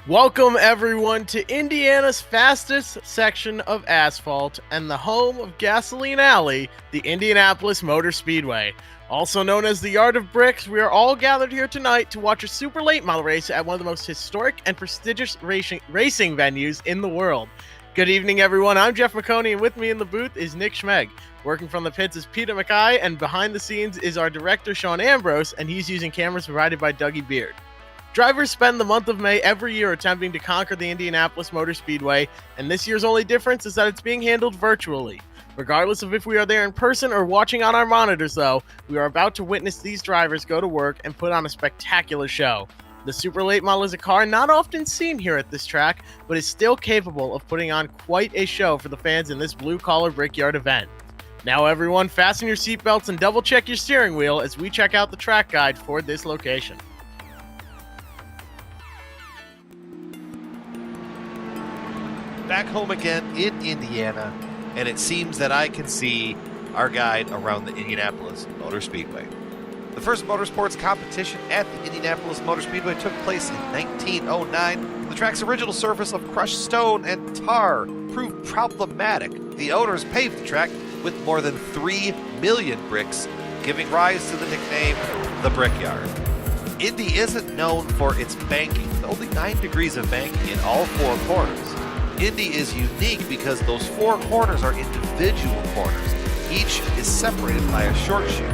Welcome everyone to Indiana's fastest section of asphalt and the home of Gasoline Alley, the Indianapolis Motor Speedway. Also known as the Yard of Bricks, we are all gathered here tonight to watch a super late model race at one of the most historic and prestigious racing venues in the world. Good evening everyone, I'm Jeff McConey and with me in the booth is Nick Schmeg. Working from the pits is Peter McKay and behind the scenes is our director Sean Ambrose, and he's using cameras provided by Dougie Beard. Drivers spend the month of May every year attempting to conquer the Indianapolis Motor Speedway, and this year's only difference is that it's being handled virtually. Regardless of if we are there in person or watching on our monitors though, we are about to witness these drivers go to work and put on a spectacular show. The Super Late Model is a car not often seen here at this track, but is still capable of putting on quite a show for the fans in this blue-collar Brickyard event. Now everyone, fasten your seatbelts and double check your steering wheel as we check out the track guide for this location. Back home again in Indiana, and it seems that I can see our guide around the Indianapolis Motor Speedway. The first motorsports competition at the Indianapolis Motor Speedway took place in 1909. The track's original surface of crushed stone and tar proved problematic. The owners paved the track with more than 3 million bricks, giving rise to the nickname the Brickyard. Indy isn't known for its banking, with only 9 degrees of banking in all 4 corners. Indy is unique because those 4 corners are individual corners. Each is separated by a short chute.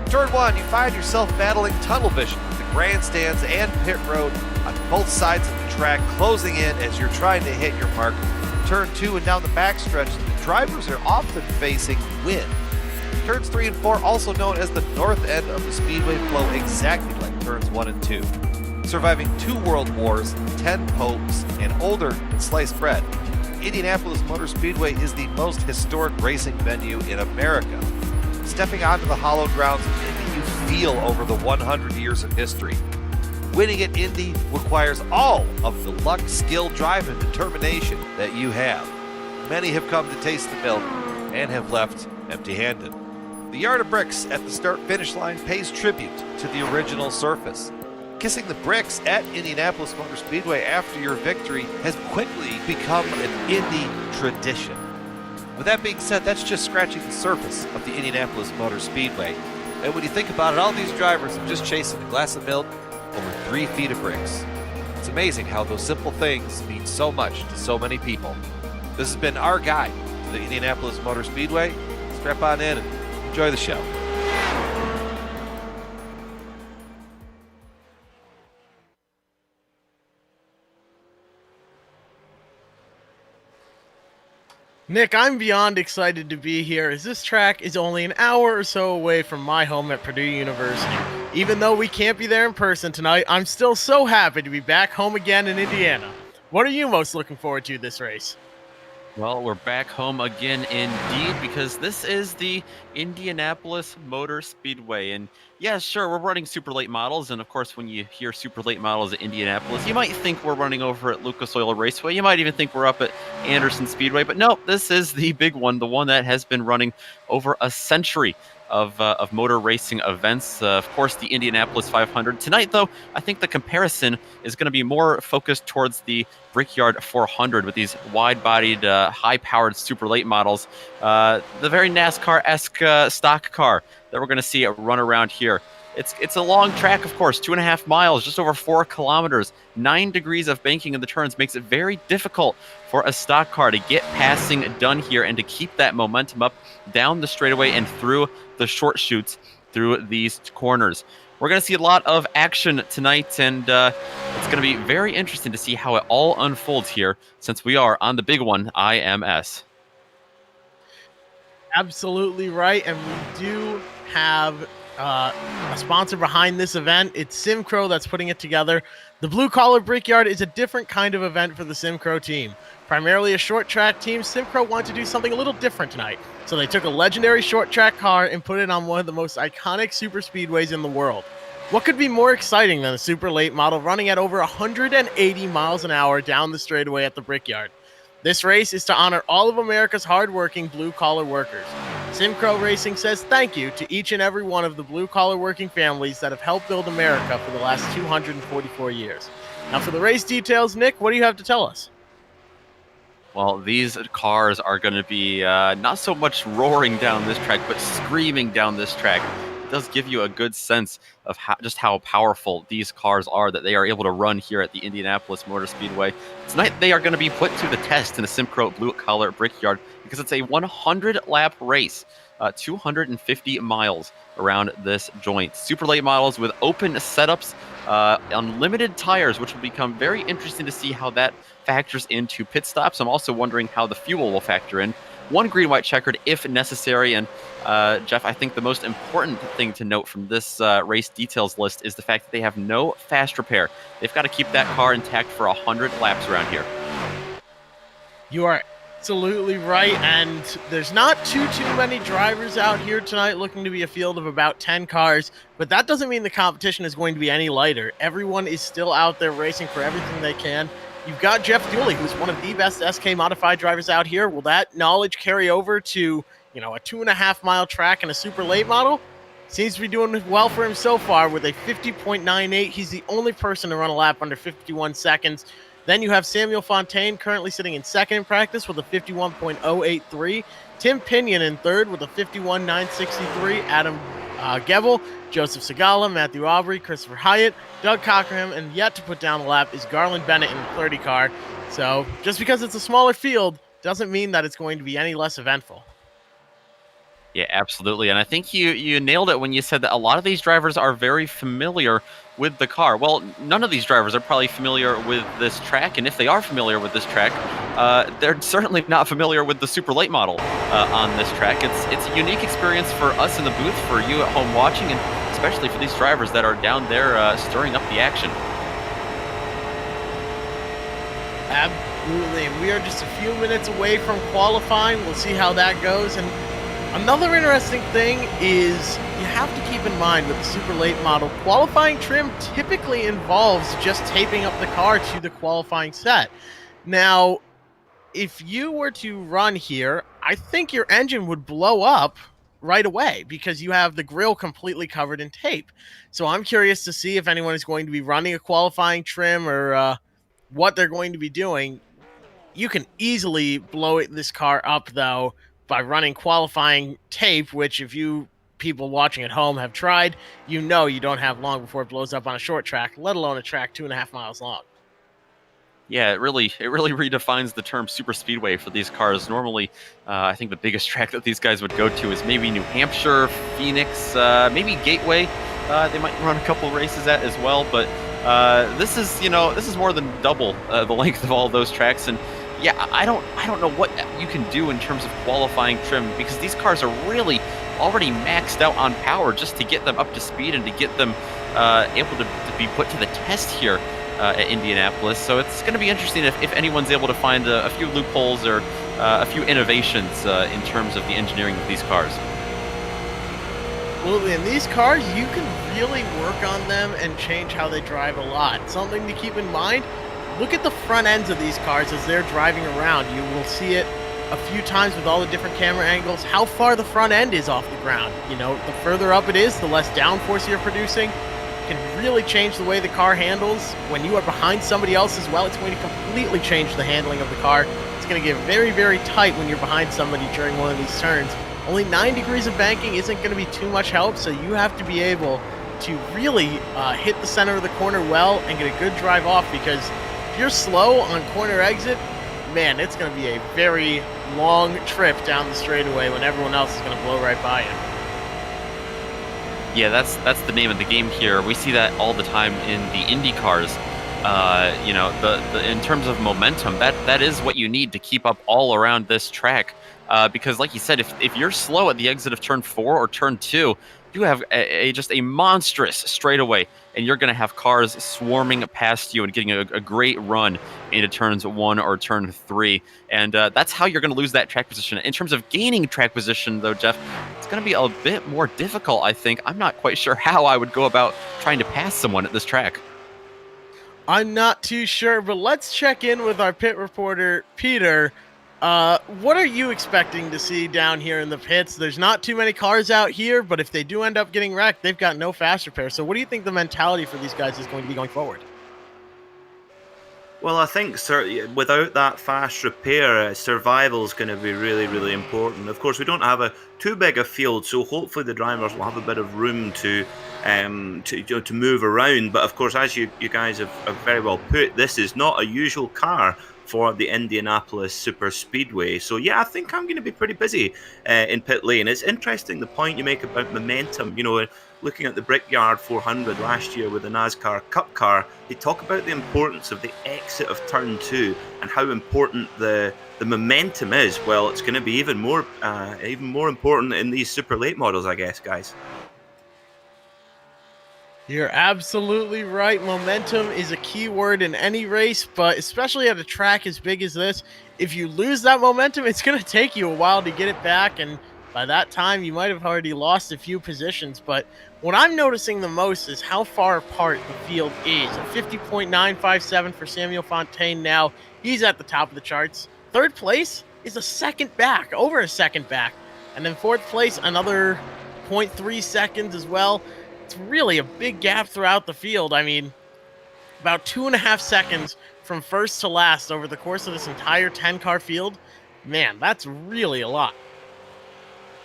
Turn 1, you find yourself battling tunnel vision with the grandstands and pit road on both sides of the track closing in as you're trying to hit your mark. Turn 2 and down the backstretch, the drivers are often facing wind. Turns 3 and 4, also known as the north end of the speedway, flow exactly like turns 1 and 2. Surviving 2 world wars, 10 popes, and older than sliced bread, Indianapolis Motor Speedway is the most historic racing venue in America. Stepping onto the hallowed grounds of Indy, you feel over the 100 years of history. Winning at Indy requires all of the luck, skill, drive, and determination that you have. Many have come to taste the milk and have left empty-handed. The Yard of Bricks at the start-finish line pays tribute to the original surface. Kissing the bricks at Indianapolis Motor Speedway after your victory has quickly become an Indy tradition. With that being said, that's just scratching the surface of the Indianapolis Motor Speedway. And when you think about it, all these drivers are just chasing a glass of milk over 3 feet of bricks. It's amazing how those simple things mean so much to so many people. This has been our guide to the Indianapolis Motor Speedway. Strap on in and enjoy the show. Nick, I'm beyond excited to be here as this track is only an hour or so away from my home at Purdue University. Even though we can't be there in person tonight, I'm still so happy to be back home again in Indiana. What are you most looking forward to this race? Well, we're back home again indeed, because this is the Indianapolis Motor Speedway. And yeah, sure, we're running super late models. And of course, when you hear super late models at Indianapolis, you might think we're running over at Lucas Oil Raceway. You might even think we're up at Anderson Speedway. But no, this is the big one, the one that has been running over a century of motor racing events. Of course, the Indianapolis 500. Tonight, though, I think the comparison is going to be more focused towards the Brickyard 400 with these wide-bodied, high-powered super late models. The very NASCAR-esque stock car that we're going to see run around here. It's a long track, of course, 2.5 miles, just over 4 kilometers. 9 degrees of banking in the turns makes it very difficult for a stock car to get passing done here and to keep that momentum up down the straightaway and through the short chutes through these corners. We're going to see a lot of action tonight, and it's going to be very interesting to see how it all unfolds here since we are on the big one, IMS. Absolutely right, and we do have a sponsor behind this event. It's SIMCRO that's putting it together. The Blue Collar Brickyard is a different kind of event for the SIMCRO team. Primarily a short track team, SIMCRO wanted to do something a little different tonight. So they took a legendary short track car and put it on one of the most iconic super speedways in the world. What could be more exciting than a super late model running at over 180 miles an hour down the straightaway at the Brickyard? This race is to honor all of America's hardworking blue-collar workers. SIMCRO Racing says thank you to each and every one of the blue-collar working families that have helped build America for the last 244 years. Now for the race details, Nick, what do you have to tell us? Well, these cars are going to be not so much roaring down this track, but screaming down this track. It does give you a good sense of just how powerful these cars are that they are able to run here at the Indianapolis Motor Speedway. Tonight, they are going to be put to the test in a SIMCRO blue collar Brickyard because it's a 100-lap race, 250 miles around this joint. Super late models with open setups, unlimited tires, which will become very interesting to see how that factors into pit stops. I'm also wondering how the fuel will factor in. One green-white checkered if necessary. And Jeff, I think the most important thing to note from this race details list is the fact that they have no fast repair. They've got to keep that car intact for 100 laps around here. You are absolutely right, and there's not too many drivers out here tonight, looking to be a field of about 10 cars, but that doesn't mean the competition is going to be any lighter. Everyone is still out there racing for everything they can. You've got Jeff Dooley, who's one of the best SK modified drivers out here. Will that knowledge carry over to, a 2.5-mile track and a super late model? Seems to be doing well for him so far with a 50.98. He's the only person to run a lap under 51 seconds. Then you have Samuel Fontaine currently sitting in second in practice with a 51.083. Tim Pinion in third with a 51.963. Adam Gebel, Joseph Segala, Matthew Aubrey, Christopher Hyatt, Doug Cockerham, and yet to put down the lap is Garland Bennett in the 30 car. So just because it's a smaller field doesn't mean that it's going to be any less eventful. Yeah, absolutely. And I think you nailed it when you said that a lot of these drivers are very familiar with the car. Well, none of these drivers are probably familiar with this track, and if they are familiar with this track, they're certainly not familiar with the super late model on this track. It's a unique experience for us in the booth, for you at home watching, and especially for these drivers that are down there stirring up the action. Absolutely, and we are just a few minutes away from qualifying. We'll see how that goes. And another interesting thing is you have to keep in mind with the super late model, qualifying trim typically involves just taping up the car to the qualifying set. Now, if you were to run here, I think your engine would blow up right away because you have the grill completely covered in tape. So I'm curious to see if anyone is going to be running a qualifying trim or what they're going to be doing. You can easily blow this car up, though, by running qualifying tape, which if you people watching at home have tried, you don't have long before it blows up on a short track, let alone a track 2.5 miles long. Yeah, it really redefines the term super speedway for these cars. Normally, I think the biggest track that these guys would go to is maybe New Hampshire, Phoenix, maybe Gateway. They might run a couple races at as well, but this is more than double the length of all those tracks. And yeah, I don't know what you can do in terms of qualifying trim, because these cars are really already maxed out on power just to get them up to speed and to get them able to be put to the test here at Indianapolis. So it's going to be interesting if anyone's able to find a few loopholes or a few innovations in terms of the engineering of these cars. Absolutely, and these cars, you can really work on them and change how they drive a lot. Something to keep in mind, look at the front ends of these cars as they're driving around. You will see it a few times with all the different camera angles, how far the front end is off the ground. The further up it is, the less downforce you're producing. It can really change the way the car handles. When you are behind somebody else as well, it's going to completely change the handling of the car. It's going to get very, very tight when you're behind somebody during one of these turns. Only 9 degrees of banking isn't going to be too much help, so you have to be able to really hit the center of the corner well and get a good drive off, because if you're slow on corner exit, man, it's going to be a very long trip down the straightaway when everyone else is going to blow right by you. Yeah, that's the name of the game here. We see that all the time in the Indy cars. In terms of momentum, that is what you need to keep up all around this track. Because like you said, if you're slow at the exit of turn 4 or turn 2, you have just a monstrous straightaway, and you're going to have cars swarming past you and getting a great run into turns 1 or turn 3. And that's how you're going to lose that track position. In terms of gaining track position, though, Jeff, it's going to be a bit more difficult, I think. I'm not quite sure how I would go about trying to pass someone at this track. I'm not too sure, but let's check in with our pit reporter, Peter. What are you expecting to see down here in the pits? There's not too many cars out here, but if they do end up getting wrecked, they've got no fast repair. So what do you think the mentality for these guys is going to be going forward? Well, I think without that fast repair, survival is going to be really, really important. Of course, we don't have too big a field, so hopefully the drivers will have a bit of room to move around. But of course, as you guys have very well put, this is not a usual car for the Indianapolis Super Speedway. So yeah, I think I'm going to be pretty busy in pit lane. It's interesting the point you make about momentum. You know, looking at the Brickyard 400 last year with the NASCAR Cup car, they talk about the importance of the exit of turn 2 and how important the momentum is. Well, it's going to be even more important in these super late models, I guess, guys. You're absolutely right. Momentum is a key word in any race, but especially at a track as big as this, if you lose that momentum, it's going to take you a while to get it back. And by that time, you might have already lost a few positions. But what I'm noticing the most is how far apart the field is. A 50.957 for Samuel Fontaine now. He's at the top of the charts. Third place is a second back, over a second back. And then fourth place, another 0.3 seconds as well. It's really a big gap throughout the field. I mean, about 2.5 seconds from first to last over the course of this entire 10-car field. Man, that's really a lot.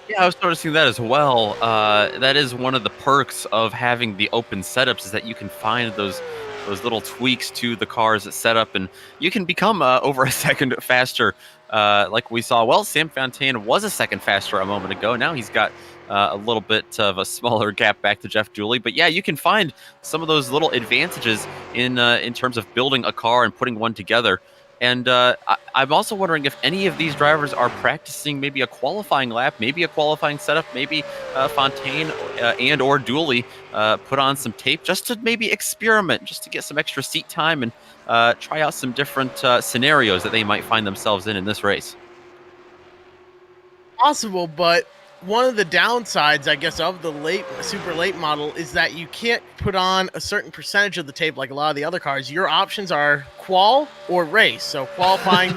Yeah, I was noticing that as well. That is one of the perks of having the open setups, is that you can find those little tweaks to the car's setup, and you can become over a second faster. Like we saw, well, Sam Fontaine was a second faster a moment ago. Now he's got a little bit of a smaller gap back to Jeff Dooley. But yeah, you can find some of those little advantages in terms of building a car and putting one together. And I'm also wondering if any of these drivers are practicing maybe a qualifying lap, maybe a qualifying setup, maybe Fontaine and or Dooley put on some tape just to maybe experiment, just to get some extra seat time and try out some different scenarios that they might find themselves in this race. Possible, but one of the downsides, I guess, of the super late model is that you can't put on a certain percentage of the tape like a lot of the other cars. Your options are qual or race. So qualifying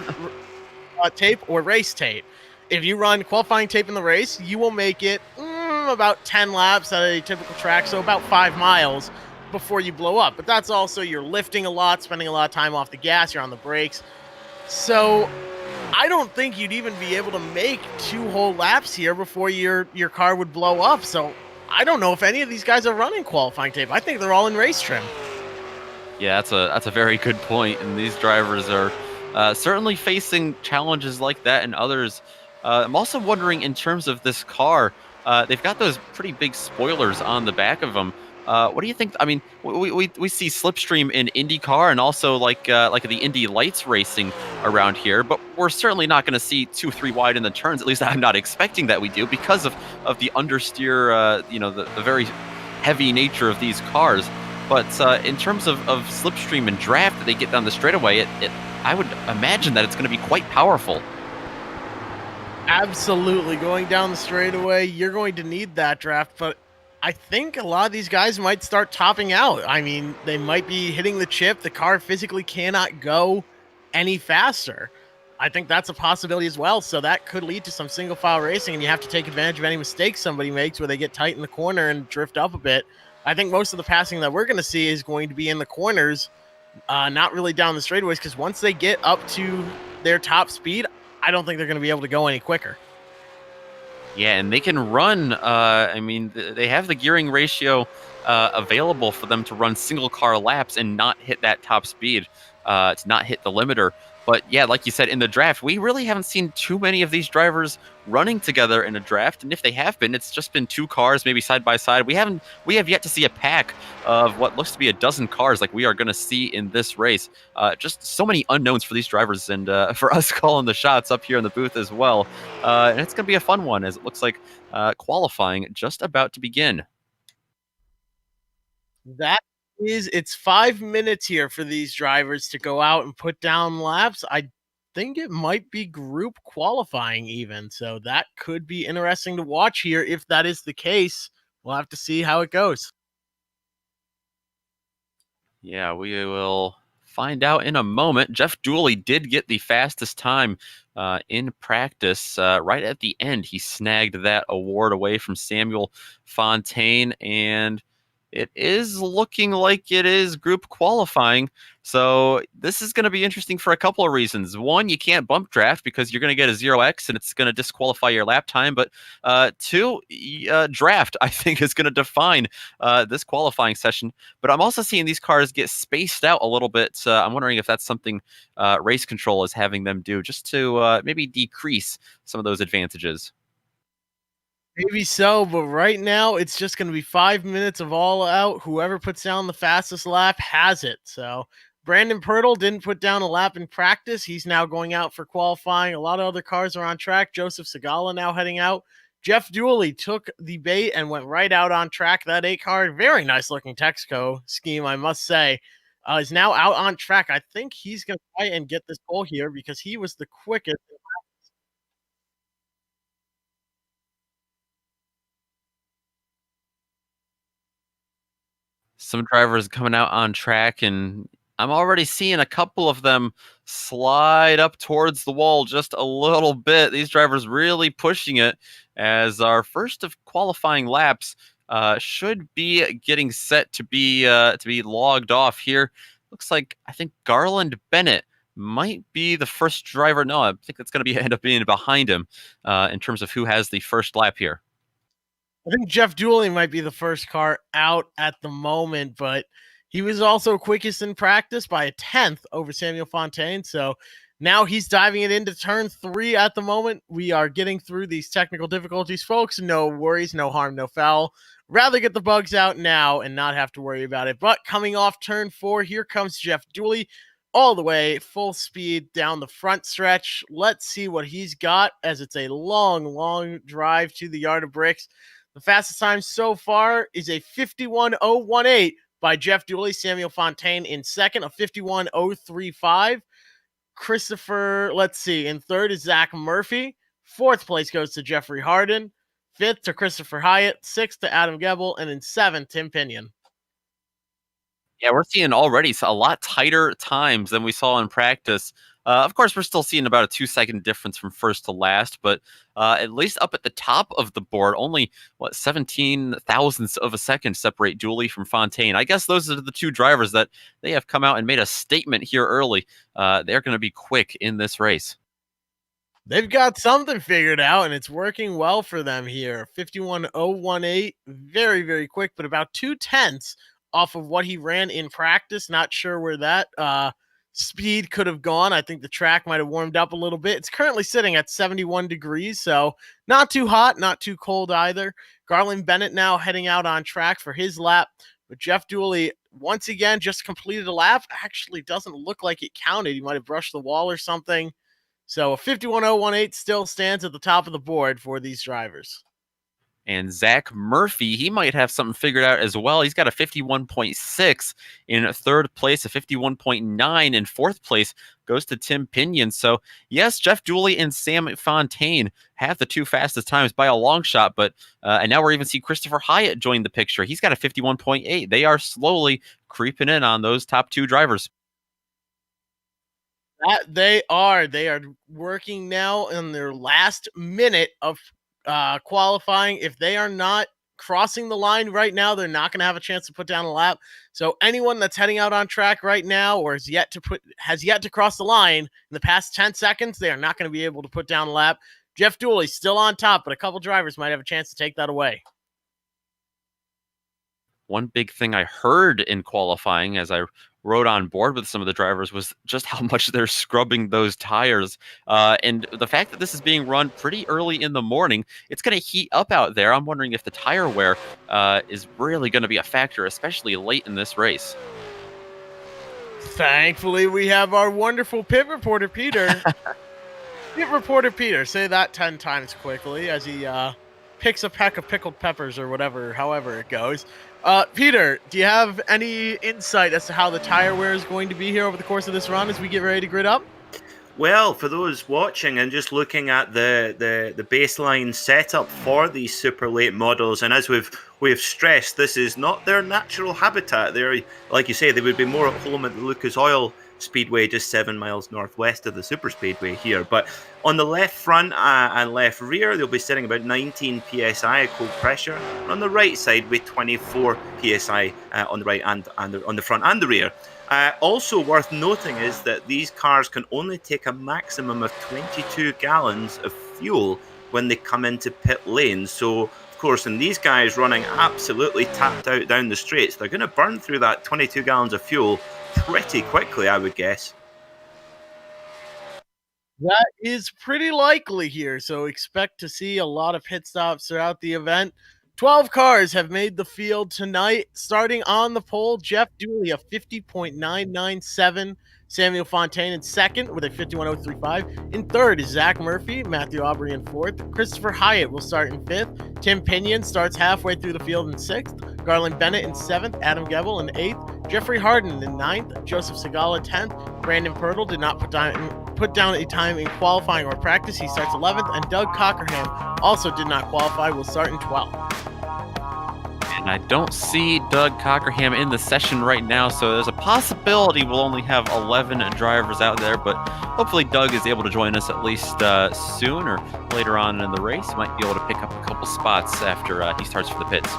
tape or race tape. If you run qualifying tape in the race, you will make it about 10 laps at a typical track, so about 5 miles before you blow up. But that's also, you're lifting a lot, spending a lot of time off the gas, you're on the brakes. So I don't think you'd even be able to make 2 whole laps here before your car would blow up. So I don't know if any of these guys are running qualifying tape. I think they're all in race trim. Yeah, that's a very good point. And these drivers are certainly facing challenges like that and others. I'm also wondering, in terms of this car, they've got those pretty big spoilers on the back of them. What do you think? I mean, we see Slipstream in IndyCar and also like the Indy Lights racing around here, but we're certainly not going to see 2-3 wide in the turns. At least I'm not expecting that we do, because of the understeer, the very heavy nature of these cars. But in terms of Slipstream and draft that they get down the straightaway, I would imagine that it's going to be quite powerful. Absolutely. Going down the straightaway, you're going to need that draft, but I think a lot of these guys might start topping out. I mean, they might be hitting the chip. The car physically cannot go any faster. I think that's a possibility as well. So that could lead to some single file racing, and you have to take advantage of any mistakes somebody makes where they get tight in the corner and drift up a bit. I think most of the passing that we're going to see is going to be in the corners, not really down the straightaways, because once they get up to their top speed, I don't think they're going to be able to go any quicker. Yeah, and they can run. I mean, they have the gearing ratio available for them to run single car laps and not hit that top speed, to not hit the limiter. But yeah, like you said, in the draft, we really haven't seen too many of these drivers running together in a draft. And if they have been, it's just been 2 cars, maybe side by side. We have yet to see a pack of what looks to be a dozen cars like we are going to see in this race. Just so many unknowns for these drivers, and for us calling the shots up here in the booth as well. And it's going to be a fun one, as it looks like qualifying just about to begin. It's 5 minutes here for these drivers to go out and put down laps. I think it might be group qualifying even. So that could be interesting to watch here. If that is the case, we'll have to see how it goes. Yeah, we will find out in a moment. Jeff Dooley did get the fastest time in practice right at the end. He snagged that award away from Samuel Fontaine, and It is looking like it is group qualifying. So this is going to be interesting for a couple of reasons. One, you can't bump draft because you're going to get a 0x and it's going to disqualify your lap time. But two, draft, I think, is going to define this qualifying session. But I'm also seeing these cars get spaced out a little bit. I'm wondering if that's something race control is having them do just to maybe decrease some of those advantages. Maybe so, but right now it's just going to be 5 minutes of all out. Whoever puts down the fastest lap has it. So Brandon Pirtle didn't put down a lap in practice. He's now going out for qualifying. A lot of other cars are on track. Joseph Segala now heading out. Jeff Dooley took the bait and went right out on track. That 8 car, very nice looking Texaco scheme, I must say, is now out on track. I think he's going to try and get this pole here because he was the quickest. Some drivers coming out on track, and I'm already seeing a couple of them slide up towards the wall just a little bit. These drivers really pushing it as our first of qualifying laps should be getting set to be logged off here. Looks like I think Garland Bennett might be the first driver. No, I think it's going to be end up being behind him in terms of who has the first lap here. I think Jeff Dooley might be the first car out at the moment, but he was also quickest in practice by a 10th over Samuel Fontaine. So now he's diving it into turn 3 at the moment. We are getting through these technical difficulties, folks. No worries, no harm, no foul. Rather get the bugs out now and not have to worry about it. But coming off turn 4, here comes Jeff Dooley all the way full speed down the front stretch. Let's see what he's got, as it's a long, long drive to the yard of bricks. The fastest time so far is a 51.018 by Jeff Dooley. Samuel Fontaine in second, a 51.035. Christopher, let's see, in third is Zach Murphy. Fourth place goes to Jeffrey Harden. Fifth to Christopher Hyatt. Sixth to Adam Gebel. And in seventh, Tim Pinion. Yeah, we're seeing already a lot tighter times than we saw in practice. Of course, we're still seeing about a 2-second difference from first to last, but at least up at the top of the board, only 17 thousandths of a second separate Dooley from Fontaine. I guess those are the two drivers that they have come out and made a statement here early. They're going to be quick in this race. They've got something figured out, and it's working well for them here. 51.018, very, very quick, but about 2/10 off of what he ran in practice. Not sure where that speed could have gone. I think the track might have warmed up a little bit. It's currently sitting at 71 degrees, so not too hot, not too cold either. Garland Bennett now heading out on track for his lap, but Jeff Dooley once again just completed a lap. Actually doesn't look like it counted. He might have brushed the wall or something. So a 51.018 still stands at the top of the board for these drivers. And Zach Murphy, he might have something figured out as well. He's got a 51.6 in third place, a 51.9 in fourth place goes to Tim Pinion. So, yes, Jeff Dooley and Sam Fontaine have the two fastest times by a long shot, but and now we're even see Christopher Hyatt join the picture. He's got a 51.8. They are slowly creeping in on those top two drivers. They are working now in their last minute of qualifying. If they are not crossing the line right now, they're not going to have a chance to put down a lap. So anyone that's heading out on track right now or has yet to cross the line in the past 10 seconds, they are not going to be able to put down a lap. Jeff Dooley still on top, but a couple drivers might have a chance to take that away. One big thing I heard in qualifying as I rode on board with some of the drivers was just how much they're scrubbing those tires. And the fact that this is being run pretty early in the morning, it's going to heat up out there. I'm wondering if the tire wear is really going to be a factor, especially late in this race. Thankfully, we have our wonderful pit reporter, Peter. Pit reporter, Peter. Say that 10 times quickly as he picks a peck of pickled peppers or whatever, however it goes. Peter, do you have any insight as to how the tire wear is going to be here over the course of this run as we get ready to grid up? Well, for those watching and just looking at the baseline setup for these super late models, and as we've stressed, this is not their natural habitat. They're, like you say, they would be more at home at the Lucas Oil Speedway, just 7 miles northwest of the super speedway here. But on the left front and left rear, they'll be sitting about 19 psi of cold pressure. And on the right side, with 24 psi on the right and on the front and the rear. Also worth noting is that these cars can only take a maximum of 22 gallons of fuel when they come into pit lane. So, of course, and these guys running absolutely tapped out down the straights, they're going to burn through that 22 gallons of fuel pretty quickly, I would guess. That is pretty likely here, so expect to see a lot of pit stops throughout the event. 12 cars have made the field tonight. Starting on the pole, Jeff Dooley, a 50.997. Samuel Fontaine in second with a 51.035. In third is Zach Murphy, Matthew Aubrey in fourth. Christopher Hyatt will start in fifth. Tim Pinion starts halfway through the field in sixth. Garland Bennett in seventh. Adam Gebel in eighth. Jeffrey Harden in ninth. Joseph Segala 10th. Brandon Pirtle did not put down a time in qualifying or practice. He starts 11th. And Doug Cockerham also did not qualify, will start in 12th. And I don't see Doug Cockerham in the session right now, so there's a possibility we'll only have 11 drivers out there, but hopefully Doug is able to join us at least soon or later on in the race. Might be able to pick up a couple spots after he starts for the pits.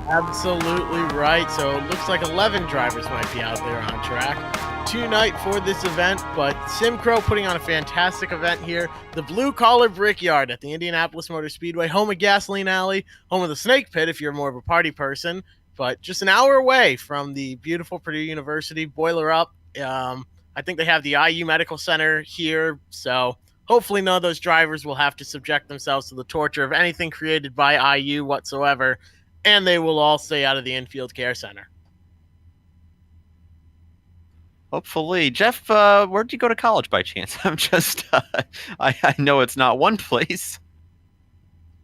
Absolutely right. So it looks like 11 drivers might be out there on track tonight for this event, but SIMCRO putting on a fantastic event here. The Blue Collar Brickyard at the Indianapolis Motor Speedway, home of Gasoline Alley, home of the Snake Pit if you're more of a party person, but just an hour away from the beautiful Purdue University. Boiler up. I think they have the IU Medical Center here, so hopefully none of those drivers will have to subject themselves to the torture of anything created by IU whatsoever, and they will all stay out of the infield care center. Hopefully. Jeff, where'd you go to college by chance? I'm just, I know it's not one place.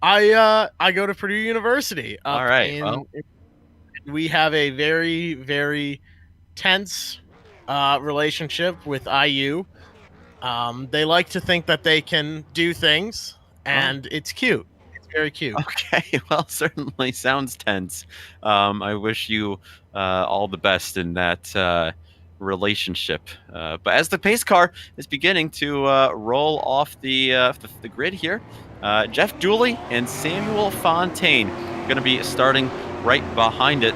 I go to Purdue University. All right. We have a very, very tense relationship with IU. They like to think that they can do things, and it's cute. It's very cute. Okay, well, certainly sounds tense. I wish you all the best in that relationship. But as the pace car is beginning to roll off the grid here, Jeff Dooley and Samuel Fontaine going to be starting right behind it.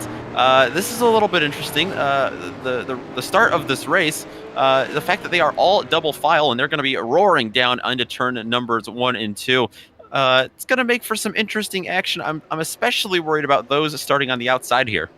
This is a little bit interesting. The start of this race, the fact that they are all double file and they're going to be roaring down into turn numbers 1 and 2. It's going to make for some interesting action. I'm especially worried about those starting on the outside here.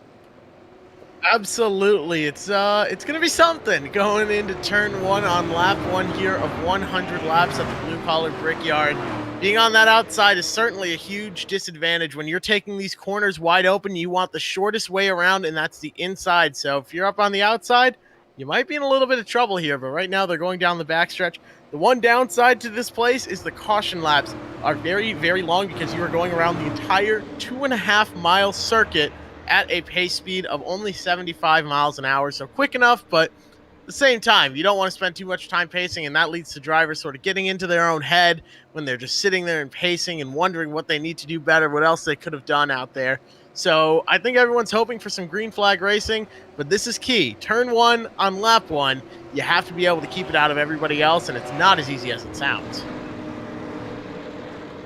Absolutely. It's going to be something going into turn 1 on lap 1 here of 100 laps at the Blue Collar Brickyard. Being on that outside is certainly a huge disadvantage. When you're taking these corners wide open, you want the shortest way around, and that's the inside. So if you're up on the outside, you might be in a little bit of trouble here, but right now they're going down the backstretch. The one downside to this place is the caution laps are very, very long because you are going around the entire 2.5-mile circuit at a pace speed of only 75 miles an hour. So quick enough, but at the same time, you don't want to spend too much time pacing, and that leads to drivers sort of getting into their own head when they're just sitting there and pacing and wondering what they need to do better, what else they could have done out there. So I think everyone's hoping for some green flag racing, but this is key. Turn 1 on lap 1, you have to be able to keep it out of everybody else, and it's not as easy as it sounds.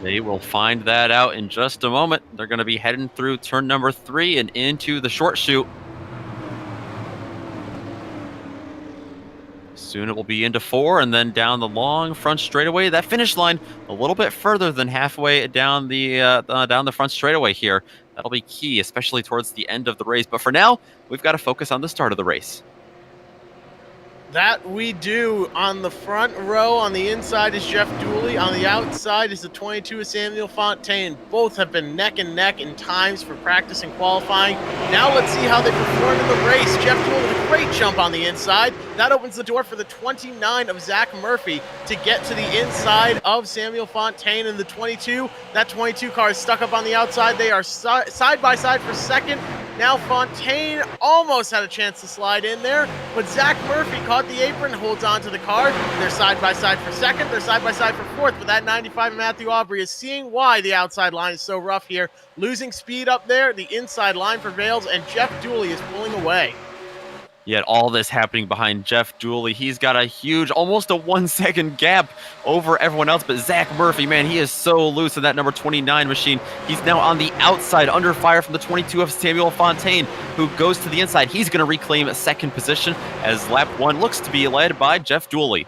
They will find that out in just a moment. They're going to be heading through turn number 3 and into the short chute. Soon it will be into 4 and then down the long front straightaway. That finish line a little bit further than halfway down the front straightaway here. That'll be key, especially towards the end of the race. But for now, we've got to focus on the start of the race. That we do. On the front row, on the inside is Jeff Dooley. On the outside is the 22 of Samuel Fontaine. Both have been neck and neck in times for practice and qualifying. Now let's see how they perform in the race. Jeff Dooley with a great jump on the inside. That opens the door for the 29 of Zach Murphy to get to the inside of Samuel Fontaine in the 22. That 22 car is stuck up on the outside. They are side by side for second. Now Fontaine almost had a chance to slide in there, but Zach Murphy caught the apron, holds on to the car. They're side by side for second. They're side by side for fourth, but that 95 of Matthew Aubrey is seeing why the outside line is so rough here. Losing speed up there, the inside line prevails, and Jeff Dooley is pulling away. Yet all this happening behind Jeff Dooley. He's got a huge, almost a 1 second gap over everyone else. But Zach Murphy, man, he is so loose in that number 29 machine. He's now on the outside, under fire from the 22 of Samuel Fontaine, who goes to the inside. He's going to reclaim a second position as lap 1 looks to be led by Jeff Dooley.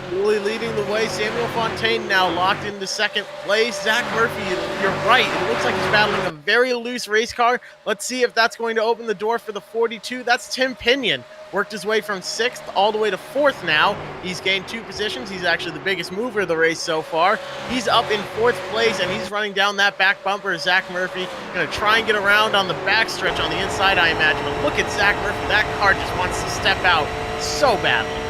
Dooley leading the way. Samuel Fontaine now locked into second place. Zach Murphy, you're right. It looks like he's battling a very loose race car. Let's see if that's going to open the door for the 42. That's Tim Pinion. Worked his way from 6th all the way to 4th now. He's gained 2 positions. He's actually the biggest mover of the race so far. He's up in 4th place, and he's running down that back bumper. Zach Murphy going to try and get around on the backstretch on the inside, I imagine. But look at Zach Murphy. That car just wants to step out so badly.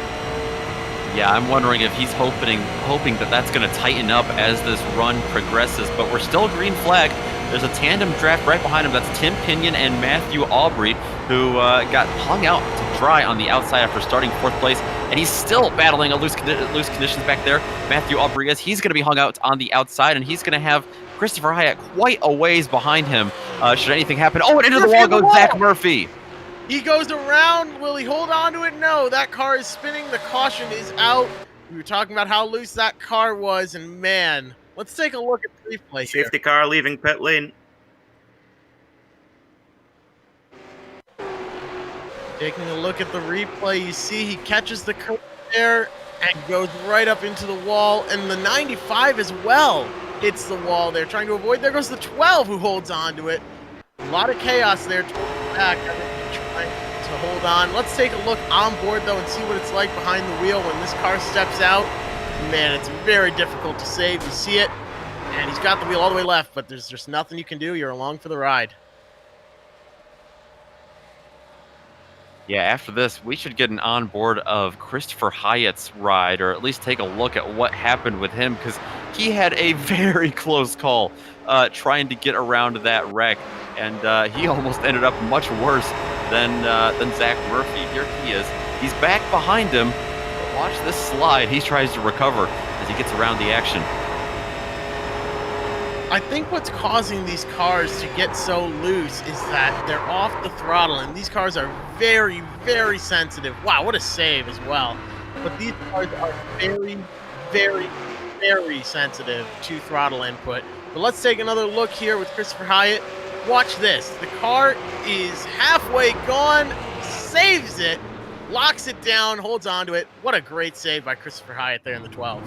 Yeah, I'm wondering if he's hoping that that's going to tighten up as this run progresses. But we're still green flag. There's a tandem draft right behind him. That's Tim Pinion and Matthew Aubrey, who got hung out to dry on the outside after starting 4th place. And he's still battling a loose conditions back there. Matthew Aubrey he's going to be hung out on the outside, and he's going to have Christopher Hyatt quite a ways behind him should anything happen. Oh, and into the wall goes Zach Murphy. He goes around. Will he hold on to it? No, that car is spinning. The caution is out. We were talking about how loose that car was, and man, let's take a look at the replay here. Safety car leaving pit lane. Taking a look at the replay, you see he catches the curve there and goes right up into the wall, and the 95 as well hits the wall there, trying to avoid. There goes the 12 who holds on to it. A lot of chaos there towards the back. Trying to hold on. Let's take a look on board though and see what it's like behind the wheel when this car steps out. Man, it's very difficult to save. You see it, and he's got the wheel all the way left, but there's just nothing you can do. You're along for the ride. Yeah, after this, we should get an onboard of Christopher Hyatt's ride, or at least take a look at what happened with him, because he had a very close call trying to get around that wreck, and he almost ended up much worse than Zach Murphy. Here he is. He's back behind him. Watch this slide. He tries to recover as he gets around the action. I think what's causing these cars to get so loose is that they're off the throttle, and these cars are very, very sensitive. Wow, what a save as well. But these cars are very, very, very sensitive to throttle input. But let's take another look here with Christopher Hyatt. Watch this. The car is halfway gone, saves it, locks it down, holds onto it. What a great save by Christopher Hyatt there in the 12.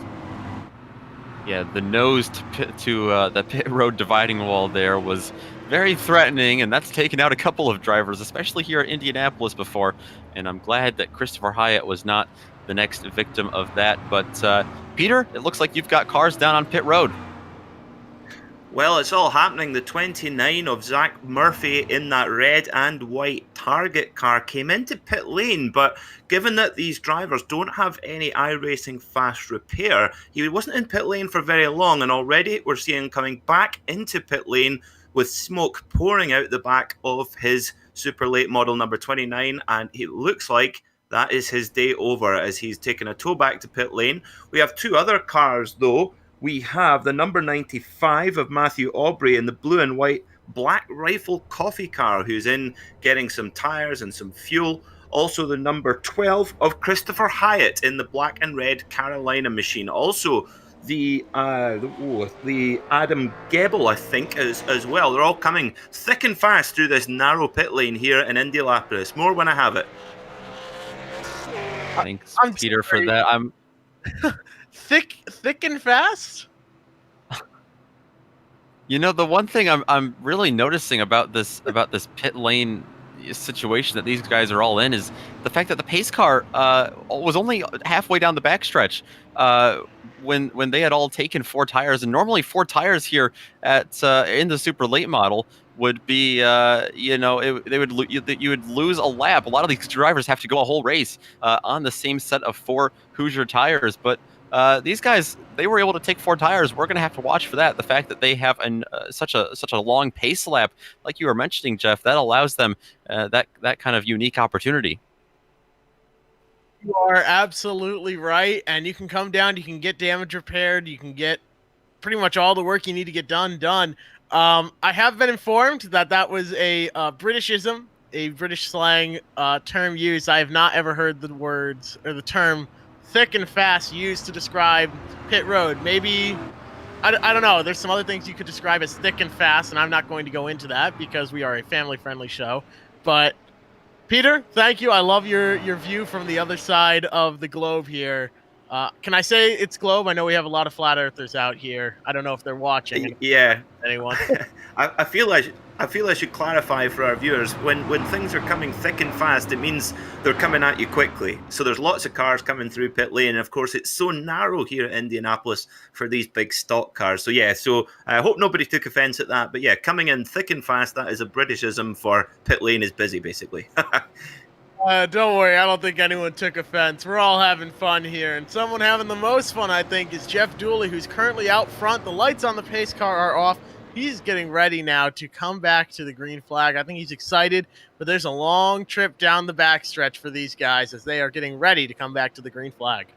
Yeah, the nose to the pit road dividing wall there was very threatening, and that's taken out a couple of drivers, especially here at Indianapolis before. And I'm glad that Christopher Hyatt was not the next victim of that. But Peter, it looks like you've got cars down on pit road. Well, it's all happening. The 29 of Zach Murphy in that red and white Target car came into pit lane, but given that these drivers don't have any iRacing fast repair, he wasn't in pit lane for very long, and already we're seeing him coming back into pit lane with smoke pouring out the back of his super late model number 29, and it looks like that is his day over as he's taken a tow back to pit lane. We have 2 other cars though. We have the number 95 of Matthew Aubrey in the blue and white Black Rifle coffee car, who's in getting some tires and some fuel. Also the number 12 of Christopher Hyatt in the black and red Carolina machine. Also the Adam Gebel, I think, as well. They're all coming thick and fast through this narrow pit lane here in Indianapolis. More when I have it. Thanks, Peter, for that. I'm thick and fast. You know, the one thing I'm really noticing about this pit lane situation that these guys are all in is the fact that the pace car was only halfway down the backstretch when they had all taken 4 tires, and normally 4 tires here at in the super late model would be you would lose a lap. A lot of these drivers have to go a whole race on the same set of 4 Hoosier tires, but these guys, they were able to take 4 tires. We're going to have to watch for that. The fact that they have such a long pace lap, like you were mentioning, Jeff, that allows them that kind of unique opportunity. You are absolutely right, and you can come down, you can get damage repaired, you can get pretty much all the work you need to get done. I have been informed that was a Britishism a British slang term used. I have not ever heard the words or the term thick and fast used to describe pit road. Maybe, I don't know. There's some other things you could describe as thick and fast, and I'm not going to go into that because we are a family-friendly show. But Peter, thank you. I love your view from the other side of the globe here. Can I say it's globe? I know we have a lot of flat earthers out here. I don't know if they're watching. Yeah. Anyone? I feel I should clarify for our viewers, when things are coming thick and fast, it means they're coming at you quickly. So there's lots of cars coming through pit lane, and of course it's so narrow here at Indianapolis for these big stock cars. So yeah, so I hope nobody took offense at that. But yeah, coming in thick and fast, that is a Britishism for pit lane is busy, basically. Don't worry, I don't think anyone took offense. We're all having fun here, and someone having the most fun, I think, is Jeff Dooley, who's currently out front. The lights on the pace car are off. He's getting ready now to come back to the green flag. I think he's excited, but there's a long trip down the backstretch for these guys as they are getting ready to come back to the green flag.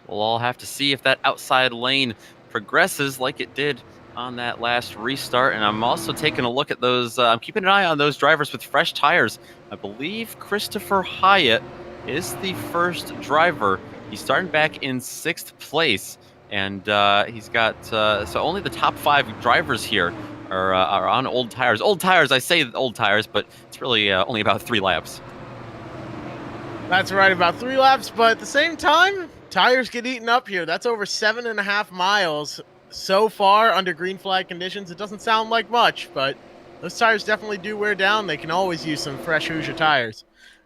We'll all have to see if that outside lane progresses like it did on that last restart. And I'm also taking a look at those. I'm keeping an eye on those drivers with fresh tires. I believe Christopher Hyatt is the first driver. He's starting back in 6th place. And he's got, so only the top 5 drivers here are on old tires. Old tires, I say old tires, but it's really only about 3 laps. That's right, about 3 laps, but at the same time, tires get eaten up here. That's over 7.5 miles so far under green flag conditions. It doesn't sound like much, but those tires definitely do wear down. They can always use some fresh Hoosier tires.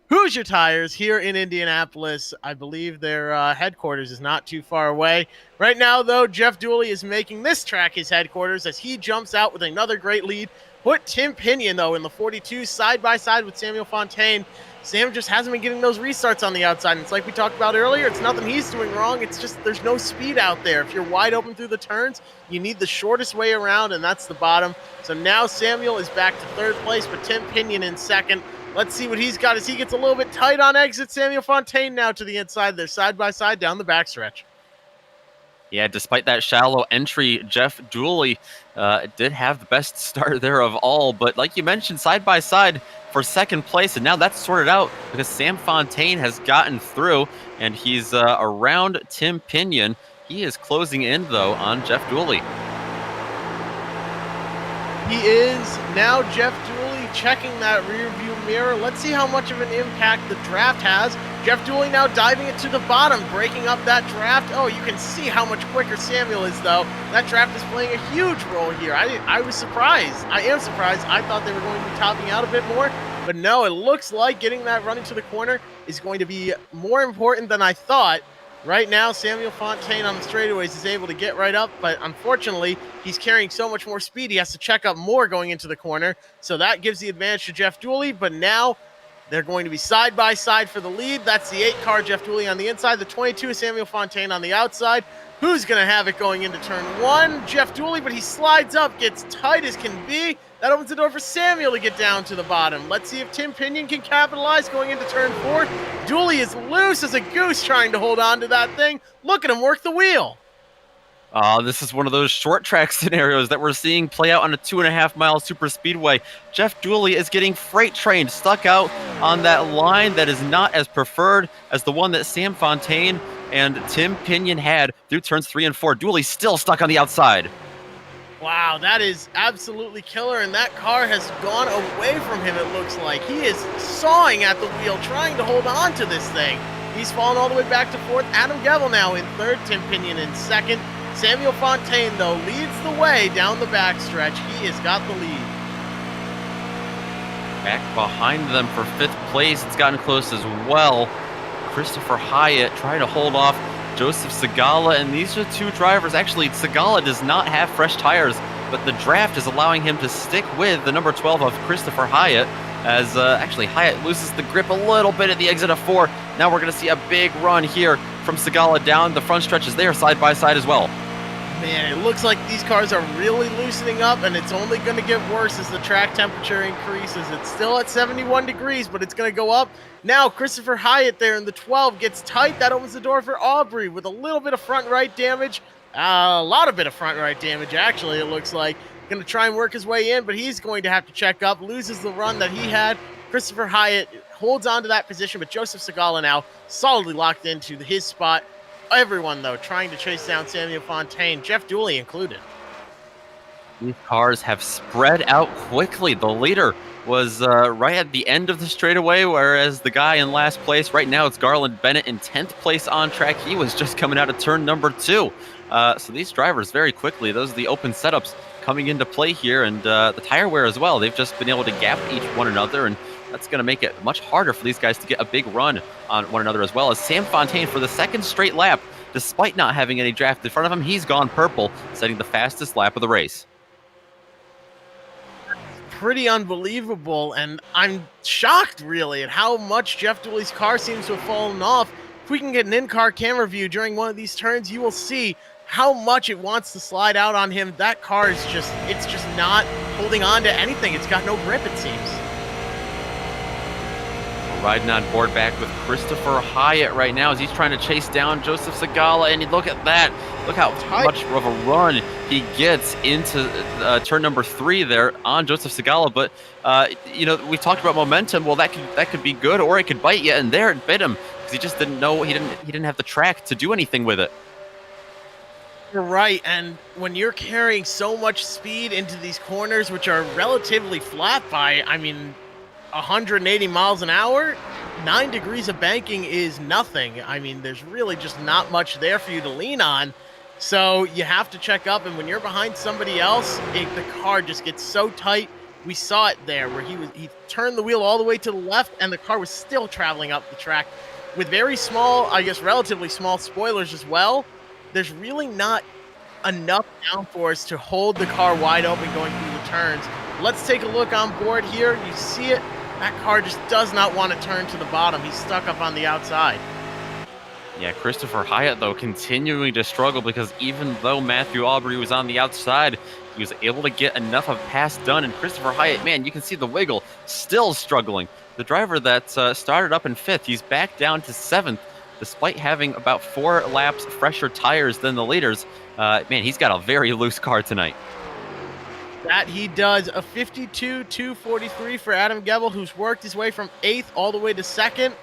Hoosier Tires here in Indianapolis. I believe their headquarters is not too far away. Right now, though, Jeff Dooley is making this track his headquarters as he jumps out with another great lead. Put Tim Pinion, though, in the 42 side-by-side with Samuel Fontaine. Sam just hasn't been getting those restarts on the outside. And it's like we talked about earlier. It's nothing he's doing wrong. It's just there's no speed out there. If you're wide open through the turns, you need the shortest way around, and that's the bottom. So now Samuel is back to 3rd place, but Tim Pinion in 2nd. Let's see what he's got as he gets a little bit tight on exit. Samuel Fontaine now to the inside. They're side-by-side down the backstretch. Yeah, despite that shallow entry, Jeff Dooley did have the best start there of all. But like you mentioned, side-by-side for 2nd place. And now that's sorted out because Sam Fontaine has gotten through, and he's around Tim Pinion. He is closing in, though, on Jeff Dooley. He is now Jeff Dooley checking that rear view mirror. Let's see how much of an impact the draft has. Jeff Dooley now diving it to the bottom, breaking up that draft. Oh, you can see how much quicker Samuel is, though. That draft is playing a huge role here. I was surprised. I am surprised. I thought they were going to be topping out a bit more, but no, it looks like getting that running to the corner is going to be more important than I thought. Right now, Samuel Fontaine on the straightaways is able to get right up, but unfortunately, he's carrying so much more speed, he has to check up more going into the corner. So that gives the advantage to Jeff Dooley, but now they're going to be side-by-side for the lead. That's the 8 car, Jeff Dooley on the inside, the 22, Samuel Fontaine on the outside. Who's going to have it going into turn 1? Jeff Dooley, but he slides up, gets tight as can be. That opens the door for Samuel to get down to the bottom. Let's see if Tim Pinion can capitalize going into turn 4. Dooley is loose as a goose trying to hold on to that thing. Look at him work the wheel. This is one of those short track scenarios that we're seeing play out on a 2.5-mile super speedway. Jeff Dooley is getting freight trained, stuck out on that line that is not as preferred as the one that Sam Fontaine and Tim Pinion had through turns 3 and 4. Dooley still stuck on the outside. Wow, that is absolutely killer, and that car has gone away from him, it looks like. He is sawing at the wheel, trying to hold on to this thing. He's fallen all the way back to 4th. Adam Gebel now in 3rd, Tim Pinion in 2nd. Samuel Fontaine, though, leads the way down the backstretch. He has got the lead. Back behind them for 5th place. It's gotten close as well. Christopher Hyatt trying to hold off Joseph Segala, and these are 2 drivers. Actually, Segala does not have fresh tires, but the draft is allowing him to stick with the number 12 of Christopher Hyatt, as actually Hyatt loses the grip a little bit at the exit of 4. Now we're going to see a big run here from Segala down the front stretches. They are side-by-side as well. Man, it looks like these cars are really loosening up, and it's only going to get worse as the track temperature increases. It's still at 71 degrees, but it's going to go up. Now, Christopher Hyatt there in the 12 gets tight. That opens the door for Aubrey with a little bit of front right damage. A lot of bit of front right damage, actually, it looks like. going to try and work his way in, but he's going to have to check up, loses the run that he had. Christopher Hyatt holds on to that position, but Joseph Segala now solidly locked into his spot. Everyone, though, trying to chase down Samuel Fontaine, Jeff Dooley included. These cars have spread out quickly. The leader was right at the end of the straightaway, whereas the guy in last place, right now it's Garland Bennett in 10th place on track. He was just coming out of turn number 2. So these drivers very quickly, those are the open setups coming into play here, and the tire wear as well. They've just been able to gap each one another, and that's going to make it much harder for these guys to get a big run on one another, as well as Sam Fontaine for the second straight lap. Despite not having any draft in front of him, he's gone purple, setting the fastest lap of the race. Pretty unbelievable, and I'm shocked really at how much Jeff Dooley's car seems to have fallen off. If we can get an in-car camera view during one of these turns, you will see how much it wants to slide out on him. That car is just not holding on to anything. It's got no grip, it seems. Riding on board back with Christopher Hyatt right now as he's trying to chase down Joseph Segala, and look at that. Look how much of a run he gets into turn number 3 there on Joseph Segala. But we talked about momentum. Well, that could be good, or it could bite you, and there it bit him because he just didn't know, he didn't have the track to do anything with it. You're right, and when you're carrying so much speed into these corners, which are relatively flat by, 180 miles an hour, 9 degrees of banking is nothing. There's really just not much there for you to lean on. So you have to check up, and when you're behind somebody else, the car just gets so tight. We saw it there where he turned the wheel all the way to the left, and the car was still traveling up the track with very small, relatively small spoilers as well. There's really not enough downforce to hold the car wide open going through the turns. Let's take a look on board here. You see it. That car just does not want to turn to the bottom. He's stuck up on the outside. Yeah, Christopher Hyatt, though, continuing to struggle because even though Matthew Aubrey was on the outside, he was able to get enough of pass done. And Christopher Hyatt, man, you can see the wiggle, still struggling. The driver that started up in 5th, he's back down to 7th, despite having about 4 laps fresher tires than the leaders. Man, he's got a very loose car tonight. That he does. A 52.243 for Adam Gebel, who's worked his way from 8th all the way to 2nd.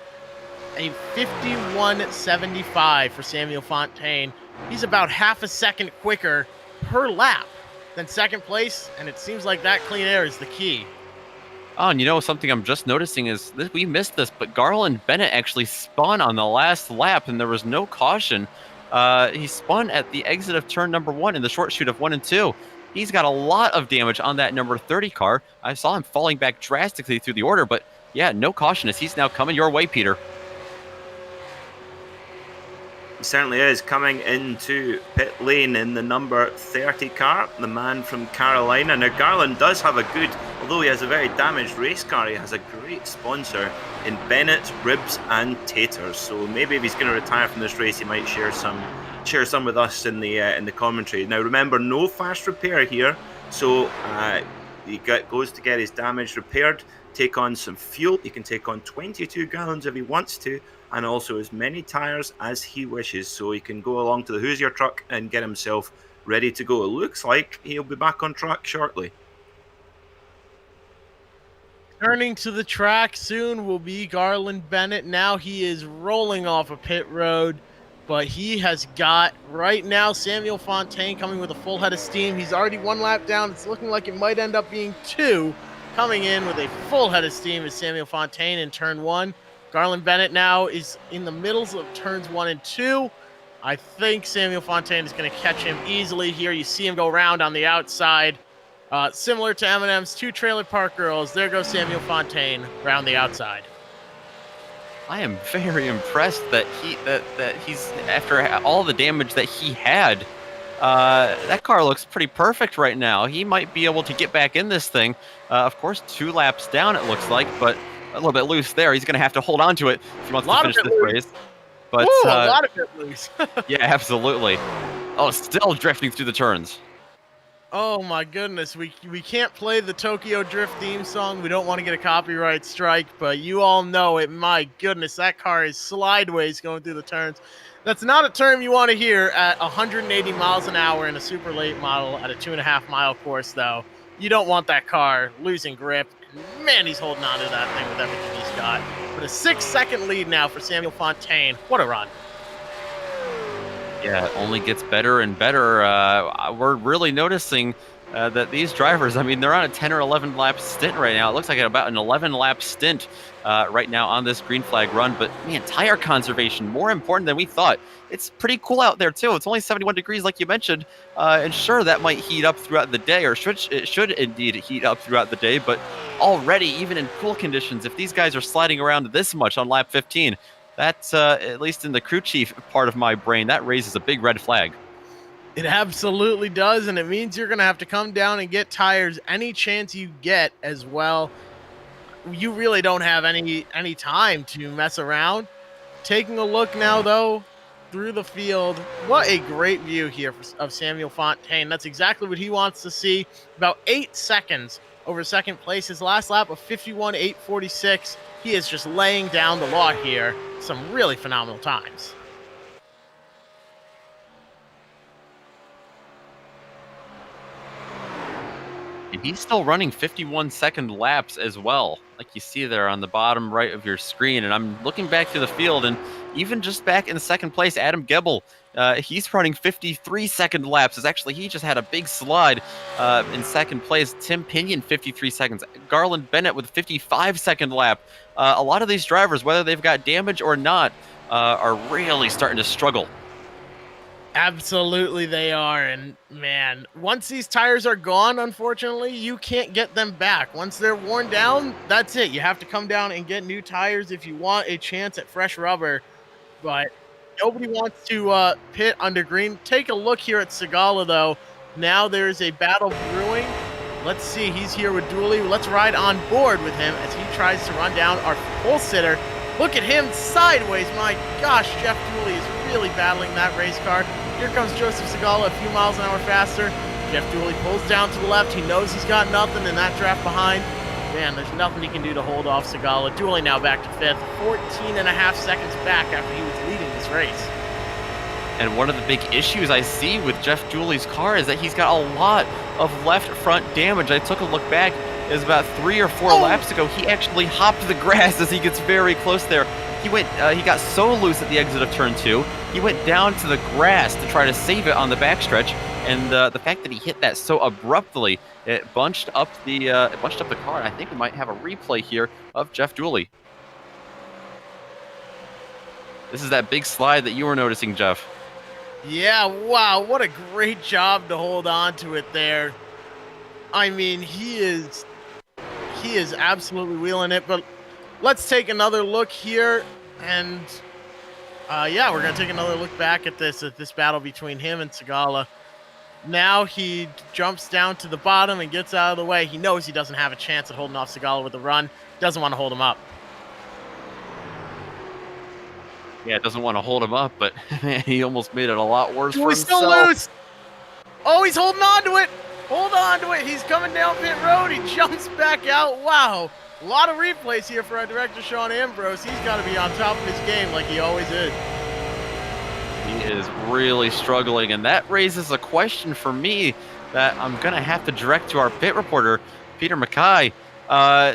A 51.75 for Samuel Fontaine. He's about half a second quicker per lap than 2nd place, and it seems like that clean air is the key. Oh, and something I'm just noticing is that we missed this, but Garland Bennett actually spun on the last lap, and there was no caution. He spun at the exit of turn number 1 in the short chute of 1 and 2. He's got a lot of damage on that number 30 car. I saw him falling back drastically through the order, but yeah, no caution as he's now coming your way, Peter. He certainly is coming into pit lane in the number 30 car, the man from Carolina. Now, Garland does have a good, although he has a very damaged race car, he has a great sponsor in Bennett, Ribs and Taters. So maybe if he's going to retire from this race, he might share some with us in the commentary. Now, remember, no fast repair here, so he goes to get his damage repaired, take on some fuel. He can take on 22 gallons if he wants to, and also as many tires as he wishes, so he can go along to the Hoosier truck and get himself ready to go. It looks like he'll be back on track shortly. Turning to the track soon will be Garland Bennett. Now he is rolling off a pit road, but he has got, right now, Samuel Fontaine coming with a full head of steam. He's already 1 lap down. It's looking like it might end up being 2. Coming in with a full head of steam is Samuel Fontaine in turn 1. Garland Bennett now is in the middles of turns 1 and 2. I think Samuel Fontaine is going to catch him easily here. You see him go around on the outside. Similar to Eminem's 2 Trailer Park Girls, there goes Samuel Fontaine around the outside. I am very impressed that he's, after all the damage that he had, that car looks pretty perfect right now. He might be able to get back in this thing. Of course, 2 laps down it looks like, but a little bit loose there. He's going to have to hold on to it if he wants to finish this race. But a lot of it loose. Yeah, absolutely. Oh, still drifting through the turns. Oh my goodness, we can't play the Tokyo Drift theme song. We don't want to get a copyright strike, but you all know it. My goodness, that car is slideways going through the turns. That's not a term you want to hear at 180 miles an hour in a super late model at a 2.5-mile course, though. You don't want that car losing grip. Man, he's holding on to that thing with everything he's got. But a 6-second lead now for Samuel Fontaine. What a run. Yeah, it only gets better and better. We're really noticing that these drivers, I mean, they're on a 10 or 11 lap stint right now. It looks like about an 11 lap stint right now on this green flag run. But man, tire conservation, more important than we thought. It's pretty cool out there too. It's only 71 degrees like you mentioned. And sure, that might heat up throughout the day, or it should indeed heat up throughout the day. But already, even in cool conditions, if these guys are sliding around this much on lap 15, that's, at least in the crew chief part of my brain, that raises a big red flag. It absolutely does, and it means you're going to have to come down and get tires any chance you get as well. You really don't have any time to mess around. Taking a look now, though, through the field, what a great view here of Samuel Fontaine. That's exactly what he wants to see. About 8 seconds over second place. His last lap of 51.846. He is just laying down the law here. Some really phenomenal times. And he's still running 51-second laps as well, like you see there on the bottom right of your screen. And I'm looking back to the field, and even just back in second place, Adam Gebel, he's running 53-second laps. Actually, he just had a big slide in second place. Tim Pinion, 53 seconds. Garland Bennett with a 55-second lap. A lot of these drivers, whether they've got damage or not, are really starting to struggle. Absolutely they are, and man, once these tires are gone, unfortunately, you can't get them back. Once they're worn down, that's it. You have to come down and get new tires if you want a chance at fresh rubber, but nobody wants to pit under green. Take a look here at Segala, though. Now there's a battle brewing. Let's see, he's here with Dooley. Let's ride on board with him as he tries to run down our pole sitter. Look at him sideways. My gosh, Jeff Dooley is really battling that race car. Here comes Joseph Segala a few miles an hour faster. Jeff Dooley pulls down to the left. He knows he's got nothing in that draft behind. Man, there's nothing he can do to hold off Segala. Dooley now back to fifth, 14.5 seconds back after he was leading this race. And one of the big issues I see with Jeff Dooley's car is that he's got a lot of left front damage. I took a look back. It was about 3 or 4 laps ago. He actually hopped the grass as he gets very close there. He got so loose at the exit of turn 2. He went down to the grass to try to save it on the backstretch, and the fact that he hit that so abruptly, it bunched up the car. I think we might have a replay here of Jeff Dooley. This is that big slide that you were noticing, Jeff. Yeah, wow, what a great job to hold on to it there. I mean, he is absolutely wheeling it, but let's take another look here, and yeah, we're going to take another look back at this battle between him and Segala. Now he jumps down to the bottom and gets out of the way. He knows he doesn't have a chance at holding off Segala with a run. Doesn't want to hold him up. Yeah, it doesn't want to hold him up, but man, he almost made it a lot worse for He's himself. still loose. Oh, he's holding on to it. Hold on to it. He's coming down pit road. He jumps back out. Wow. A lot of replays here for our director, Sean Ambrose. He's got to be on top of his game like he always is. He is really struggling, and that raises a question for me that I'm going to have to direct to our pit reporter, Peter Mackay.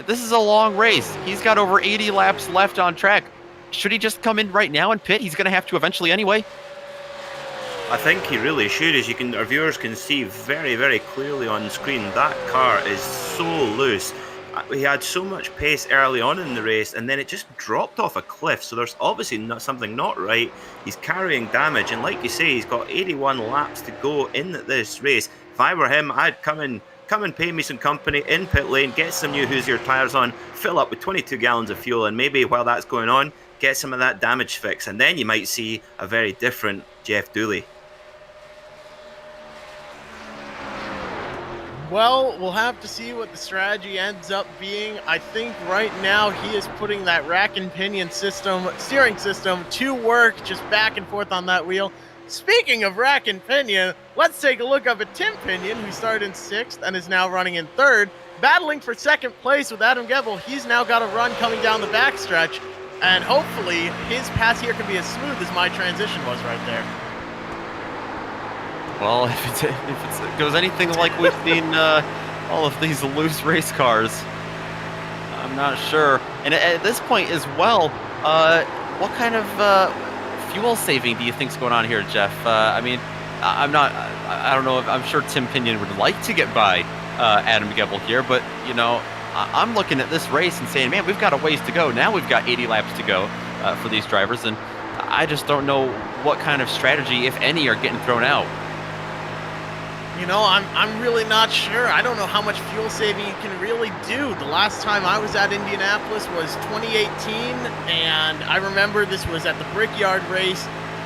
This is a long race. He's got over 80 laps left on track. Should he just come in right now and pit? He's going to have to eventually anyway. I think he really should. As our viewers can see very, very clearly on screen, that car is so loose. He had so much pace early on in the race, and then it just dropped off a cliff. So there's obviously something not right. He's carrying damage, and like you say, he's got 81 laps to go in this race. If I were him, I'd come and pay me some company in pit lane, get some new Hoosier tires on, fill up with 22 gallons of fuel, and maybe while that's going on, get some of that damage fixed, and then you might see a very different Jeff Dooley. Well, we'll have to see what the strategy ends up being. I think right now he is putting that rack and pinion steering system to work, just back and forth on that wheel. Speaking of rack and pinion, let's take a look up at Tim Pinion, who started in 6th and is now running in 3rd, battling for 2nd place with Adam Gebel. He's now got a run coming down the backstretch. And hopefully his pass here can be as smooth as my transition was right there. Well, if it goes anything like we've seen all of these loose race cars, I'm not sure. And at this point as well, what kind of fuel saving do you think's going on here, Jeff? I mean, I don't know. I'm sure Tim Pinion would like to get by Adam Gebel here, but you know, I'm looking at this race and saying, man, we've got a ways to go. Now we've got 80 laps to go for these drivers, and I just don't know what kind of strategy, if any, are getting thrown out. You know, I'm really not sure. I don't know how much fuel saving you can really do. The last time I was at Indianapolis was 2018, and I remember this was at the Brickyard race.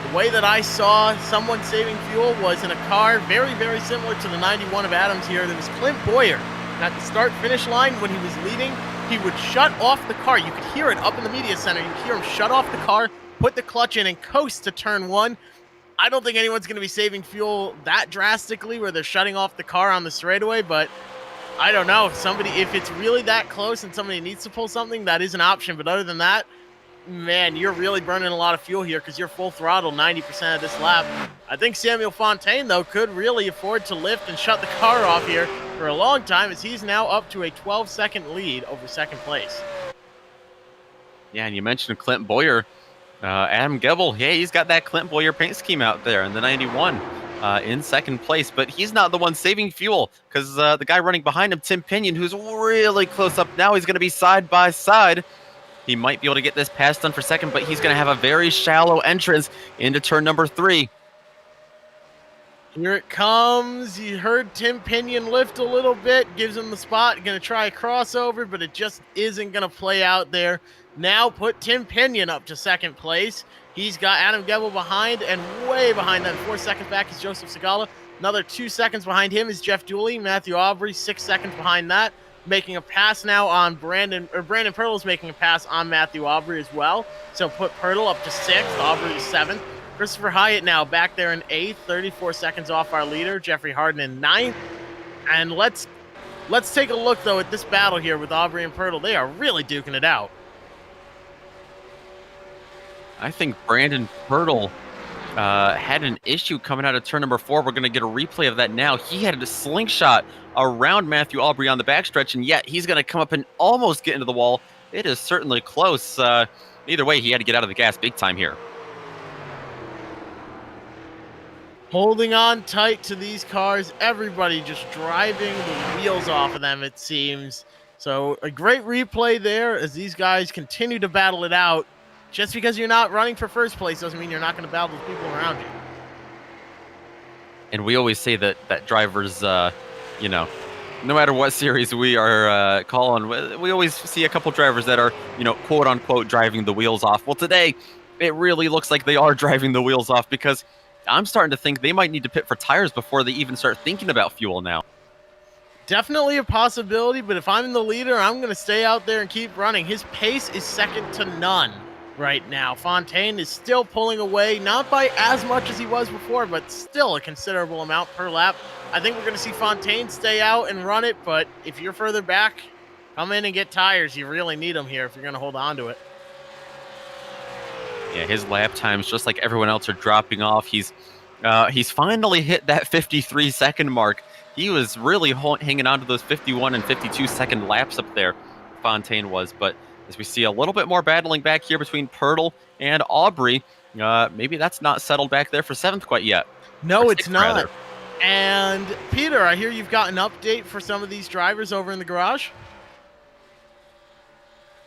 The way that I saw someone saving fuel was in a car very, very similar to the 91 of Adams here. There was Clint Boyer. And at the start-finish line, when he was leading, he would shut off the car. You could hear it up in the media center. You could hear him shut off the car, put the clutch in, and coast to turn 1. I don't think anyone's going to be saving fuel that drastically where they're shutting off the car on the straightaway, but I don't know. If it's really that close and somebody needs to pull something, that is an option. But other than that, man, you're really burning a lot of fuel here because you're full throttle 90% of this lap. I think Samuel Fontaine, though, could really afford to lift and shut the car off here for a long time, as he's now up to a 12-second lead over second place. Yeah, and you mentioned Clint Boyer. Adam Gebel, yeah, he's got that Clint Boyer paint scheme out there in the 91 in second place, but he's not the one saving fuel because the guy running behind him, Tim Pinion, who's really close up now, he's going to be side by side. He might be able to get this pass done for second, but he's going to have a very shallow entrance into turn number 3. Here it comes. You heard Tim Pinion lift a little bit, gives him the spot. Going to try a crossover, but it just isn't going to play out there. Now put Tim Pinion up to second place. He's got Adam Gebel behind, and way behind them, 4 seconds back is Joseph Segala. Another 2 seconds behind him is Jeff Dooley. Matthew Aubrey, 6 seconds behind that. Making a pass now on Brandon Pirtle's making a pass on Matthew Aubrey as well. So put Pirtle up to 6th, Aubrey is 7th. Christopher Hyatt now back there in 8th, 34 seconds off our leader. Jeffrey Harden in 9th. And let's take a look, though, at this battle here with Aubrey and Pirtle. They are really duking it out. I think Brandon Pirtle had an issue coming out of turn number 4. We're going to get a replay of that now. He had a slingshot around Matthew Aubrey on the backstretch, and yet he's going to come up and almost get into the wall. It is certainly close. Either way, he had to get out of the gas big time here. Holding on tight to these cars. Everybody just driving the wheels off of them, it seems. So a great replay there as these guys continue to battle it out. Just because you're not running for first place doesn't mean you're not going to battle with people around you. And we always say that drivers, you know, no matter what series we are calling, we always see a couple drivers that are, you know, quote unquote driving the wheels off. Well, today it really looks like they are driving the wheels off because I'm starting to think they might need to pit for tires before they even start thinking about fuel now. Definitely a possibility, but if I'm the leader, I'm going to stay out there and keep running. His pace is second to none right now. Fontaine is still pulling away, not by as much as he was before, but still a considerable amount per lap. I think we're going to see Fontaine stay out and run it, but if you're further back, come in and get tires. You really need them here if you're going to hold on to it. Yeah, his lap times, just like everyone else, are dropping off. He's finally hit that 53-second mark. He was really hanging on to those 51 and 52-second laps up there, Fontaine was, but as we see a little bit more battling back here between Pirtle and Aubrey, maybe that's not settled back there for 7th quite yet. No, it's not. Rather. And Peter, I hear you've got an update for some of these drivers over in the garage?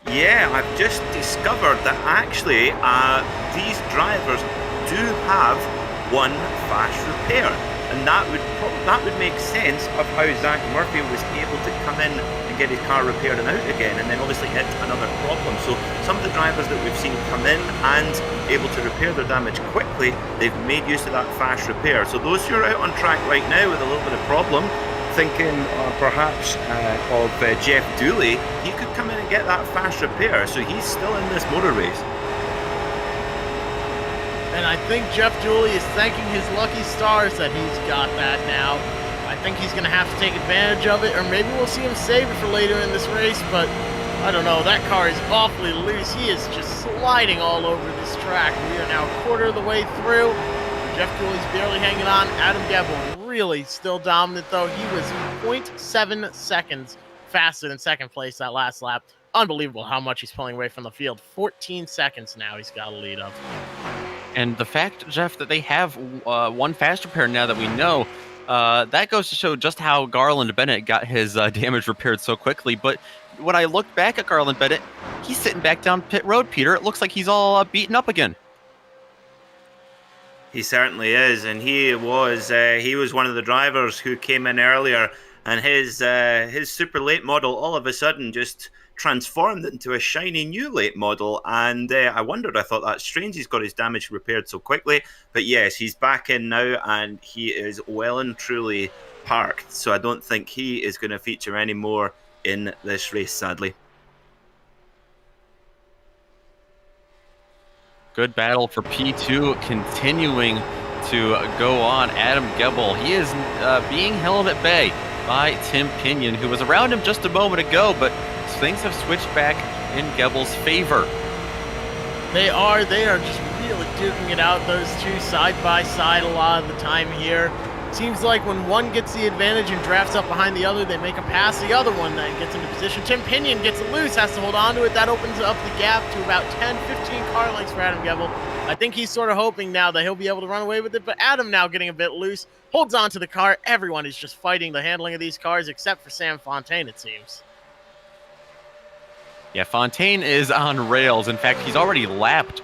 Yeah, I've just discovered that actually these drivers do have one fast repair, and that would make sense of how Zach Murphy was able to come in and get his car repaired and out again, and then obviously hit another problem. So some of the drivers that we've seen come in and able to repair their damage quickly, they've made use of that fast repair. So those who are out on track right now with a little bit of problem, thinking perhaps of Jeff Dooley, he could come in and get that fast repair, so he's still in this motor race. And I think Jeff Dooley is thanking his lucky stars that he's got that now. I think he's going to have to take advantage of it, or maybe we'll see him save it for later in this race, but I don't know, that car is awfully loose. He is just sliding all over this track. We are now a quarter of the way through. Jeff Cooley's barely hanging on. Adam Gebel really still dominant, though. He was 0.7 seconds faster than second place that last lap. Unbelievable how much he's pulling away from the field. 14 seconds now he's got a lead of. And the fact, Jeff, that they have one fast repair now that we know, that goes to show just how Garland Bennett got his damage repaired so quickly. But when I look back at Garland Bennett, he's sitting back down pit road, Peter. It looks like he's all beaten up again. He certainly is, and he was one of the drivers who came in earlier, and his super late model all of a sudden just transformed into a shiny new late model, and I thought that's strange he's got his damage repaired so quickly, but yes, he's back in now, and he is well and truly parked, so I don't think he is going to feature anymore in this race, sadly. Good battle for P2, continuing to go on. Adam Gebel, he is being held at bay by Tim Pinion, who was around him just a moment ago, but things have switched back in Gebel's favor. They are just really duking it out, those two side by side a lot of the time here. Seems like when one gets the advantage and drafts up behind the other, they make a pass. The other one then gets into position. Tim Pinion gets it loose, has to hold on to it. That opens up the gap to about 10, 15 car lengths for Adam Gebel. I think he's sort of hoping now that he'll be able to run away with it, but Adam now getting a bit loose, holds on to the car. Everyone is just fighting the handling of these cars except for Sam Fontaine, it seems. Yeah, Fontaine is on rails. In fact, he's already lapped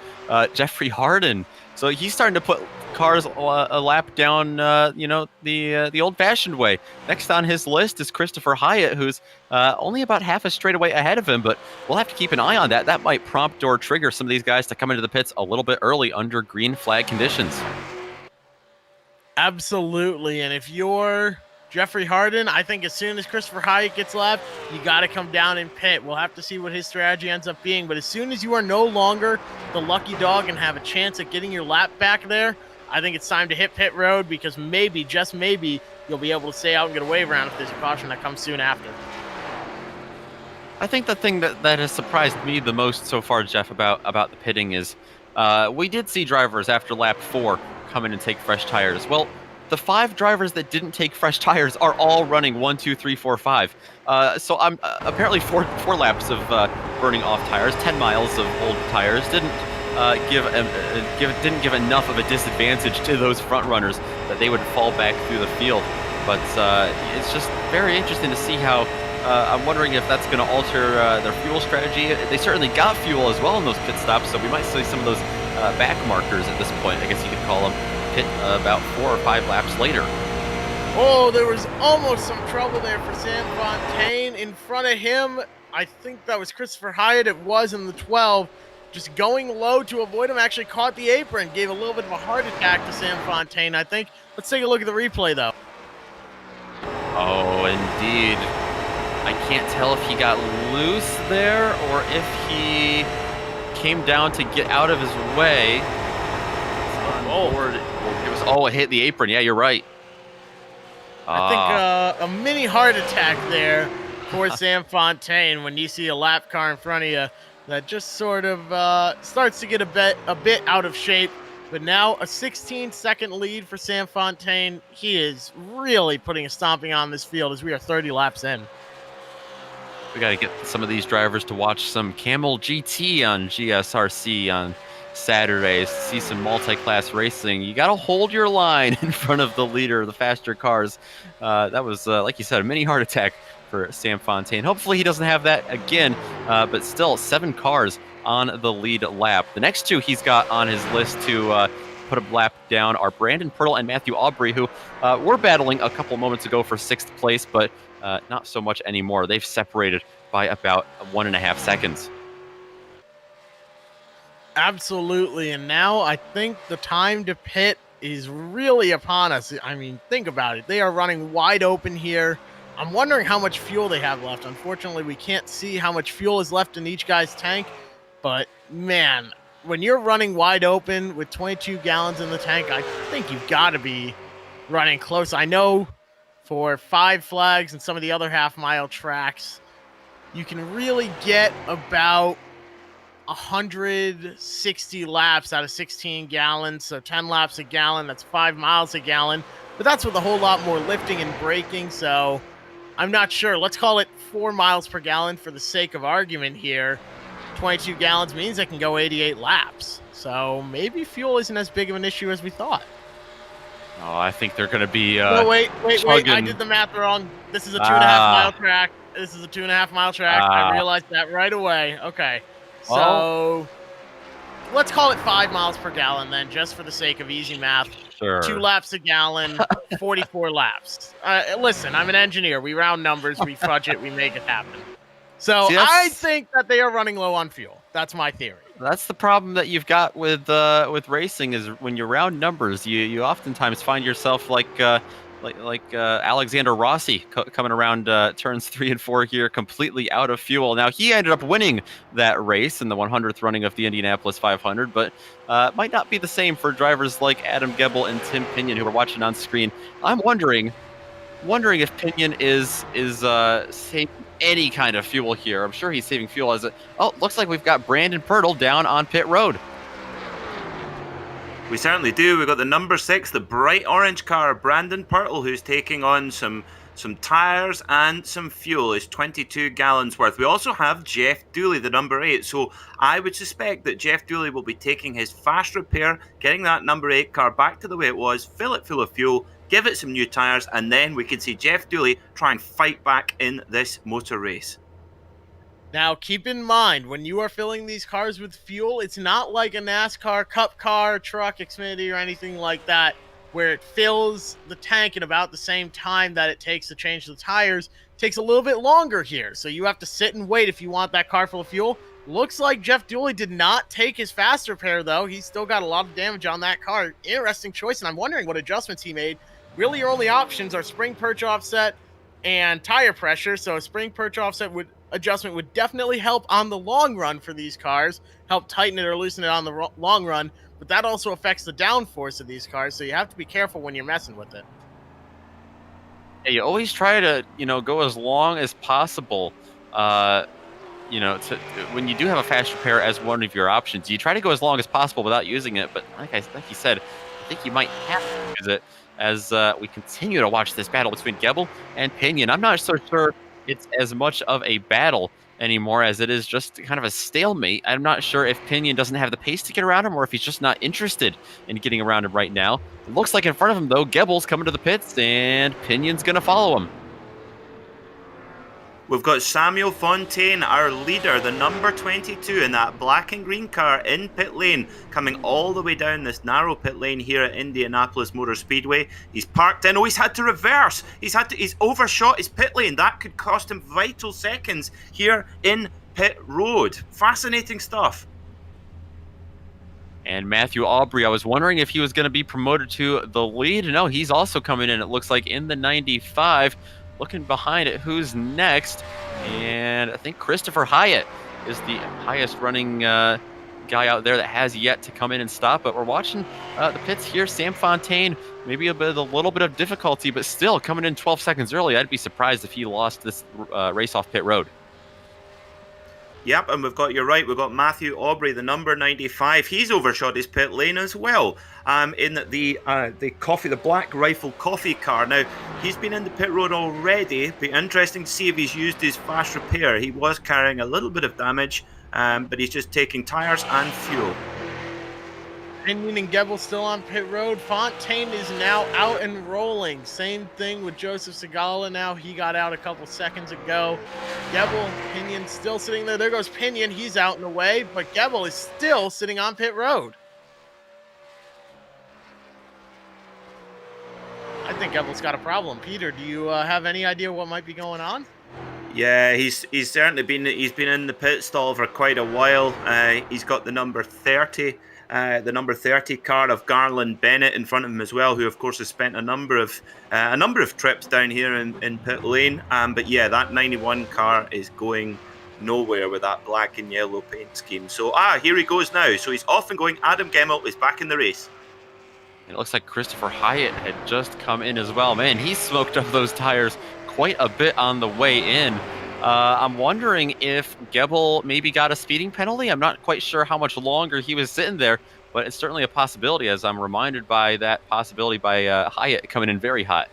Jeffrey Harden. So he's starting to put cars a lap down, the old-fashioned way. Next on his list is Christopher Hyatt, who's only about half a straightaway ahead of him, but we'll have to keep an eye on that. That might prompt or trigger some of these guys to come into the pits a little bit early under green flag conditions. Absolutely, and if you're Jeffrey Harden, I think as soon as Christopher Hyatt gets lapped, you got to come down and pit. We'll have to see what his strategy ends up being, but as soon as you are no longer the lucky dog and have a chance at getting your lap back there, I think it's time to hit pit road, because maybe, just maybe, you'll be able to stay out and get a wave round if there's a caution that comes soon after. I think the thing that has surprised me the most so far, Jeff, about the pitting is we did see drivers after lap 4 come in and take fresh tires. Well, the 5 drivers that didn't take fresh tires are all running 1, 2, 3, 4, 5. So I'm apparently four laps of burning off tires, 10 miles of old tires didn't give enough of a disadvantage to those front runners that they would fall back through the field. But it's just very interesting to see how. I'm wondering if that's going to alter their fuel strategy. They certainly got fuel as well in those pit stops, so we might see some of those back markers at this point, I guess you could call them, pit about 4 or 5 laps later. Oh, there was almost some trouble there for Sam Fontaine. In front of him, I think that was Christopher Hyatt. It was in the 12. Just going low to avoid him, actually caught the apron, gave a little bit of a heart attack to Sam Fontaine, I think. Let's take a look at the replay, though. Oh, indeed. I can't tell if he got loose there or if he came down to get out of his way. It hit the apron. Yeah, you're right. I think a mini heart attack there for Sam Fontaine when you see a lap car in front of you that just sort of starts to get a bit out of shape. But now a 16-second lead for Sam Fontaine. He is really putting a stomping on this field as we are 30 laps in. We got to get some of these drivers to watch some Camel GT on GSRC on Saturdays, see some multi-class racing. You got to hold your line in front of the leader, the faster cars. That was, like you said, a mini heart attack for Sam Fontaine. Hopefully he doesn't have that again, but still 7 cars on the lead lap. The next 2 he's got on his list to put a lap down are Brandon Pirtle and Matthew Aubrey, who were battling a couple moments ago for 6th place, but not so much anymore. They've separated by about 1.5 seconds. Absolutely, and now I think the time to pit is really upon us. I mean, think about it. They are running wide open here. I'm wondering how much fuel they have left. Unfortunately, we can't see how much fuel is left in each guy's tank, but man, when you're running wide open with 22 gallons in the tank, I think you've got to be running close. I know for 5 flags and some of the other half-mile tracks, you can really get about 160 laps out of 16 gallons, so 10 laps a gallon, that's 5 miles a gallon, but that's with a whole lot more lifting and braking, so I'm not sure. Let's call it 4 miles per gallon for the sake of argument here. 22 gallons means I can go 88 laps, so maybe fuel isn't as big of an issue as we thought. Oh, I think they're going to be No, wait, I chugging. did the math wrong. This is a 2.5-mile track. This is a 2.5-mile track. I realized that right away. Okay. So let's call it 5 miles per gallon then, just for the sake of easy math. Sure. 2 laps a gallon, 44 laps. Listen, I'm an engineer. We round numbers, we fudge it, we make it happen. So See, I think that they are running low on fuel. That's my theory. That's the problem that you've got with racing is when you round numbers, you oftentimes find yourself like Alexander Rossi coming around turns 3 and 4 here, completely out of fuel. Now he ended up winning that race in the 100th running of the Indianapolis 500, but might not be the same for drivers like Adam Gebel and Tim Pinion, who we're watching on screen. I'm wondering if Pinion is saving any kind of fuel here. I'm sure he's saving fuel as it. Oh, looks like we've got Brandon Pirtle down on pit road. We certainly do. We've got the number 6, the bright orange car, Brandon Pirtle, who's taking on some tires and some fuel. It's 22 gallons worth. We also have Jeff Dooley, the number 8. So I would suspect that Jeff Dooley will be taking his fast repair, getting that number 8 car back to the way it was, fill it full of fuel, give it some new tires, and then we can see Jeff Dooley try and fight back in this motor race. Now, keep in mind, when you are filling these cars with fuel, it's not like a NASCAR Cup car, truck, Xfinity, or anything like that, where it fills the tank in about the same time that it takes to change the tires. It takes a little bit longer here, so you have to sit and wait if you want that car full of fuel. Looks like Jeff Dooley did not take his fast repair, though. He's still got a lot of damage on that car. Interesting choice, and I'm wondering what adjustments he made. Really, your only options are spring perch offset and tire pressure, so a spring perch offset adjustment would definitely help on the long run for these cars, help tighten it or loosen it on the long run, but that also affects the downforce of these cars, so you have to be careful when you're messing with it. Yeah, you always try to, go as long as possible. When you do have a fast repair as one of your options, you try to go as long as possible without using it, but like you said, I think you might have to use it as we continue to watch this battle between Gebel and Pinion. I'm not so sure it's as much of a battle anymore as it is just kind of a stalemate. I'm not sure if Pinion doesn't have the pace to get around him or if he's just not interested in getting around him right now. It looks like in front of him, though, Gebel's coming to the pits and Pinion's going to follow him. We've got Samuel Fontaine, our leader, the number 22 in that black and green car in pit lane, coming all the way down this narrow pit lane here at Indianapolis Motor Speedway. He's parked in. Oh, he's had to reverse. He's overshot his pit lane. That could cost him vital seconds here in pit road. Fascinating stuff. And Matthew Aubry, I was wondering if he was going to be promoted to the lead. No, he's also coming in, it looks like, in the 95. Looking behind it, who's next? And I think Christopher Hyatt is the highest running guy out there that has yet to come in and stop. But we're watching the pits here. Sam Fontaine, maybe a little bit of difficulty, but still coming in 12 seconds early. I'd be surprised if he lost this race off pit road. Yep, and you're right, we've got Matthew Aubry, the number 95. He's overshot his pit lane as well. In the Black Rifle coffee car. Now, he's been in the pit road already. Be interesting to see if he's used his fast repair. He was carrying a little bit of damage, but he's just taking tires and fuel. Pinion and Gebel still on pit road. Fontaine is now out and rolling. Same thing with Joseph Segala now. He got out a couple seconds ago. Gebel, Pinion still sitting there. There goes Pinion. He's out and away, but Gebel is still sitting on pit road. I think Gebel's got a problem. Peter, do you have any idea what might be going on? Yeah, he's certainly been in the pit stall for quite a while. He's got the number 30. The number 30 car of Garland Bennett in front of him as well, who of course has spent a number of trips down here in pit lane. But yeah, that 91 car is going nowhere with that black and yellow paint scheme. So here he goes now. So he's off and going. Adam Gemmel is back in the race. It looks like Christopher Hyatt had just come in as well. Man, he smoked up those tires quite a bit on the way in. I'm wondering if Gebel maybe got a speeding penalty. I'm not quite sure how much longer he was sitting there, but it's certainly a possibility, as I'm reminded by that possibility by Hyatt coming in very hot.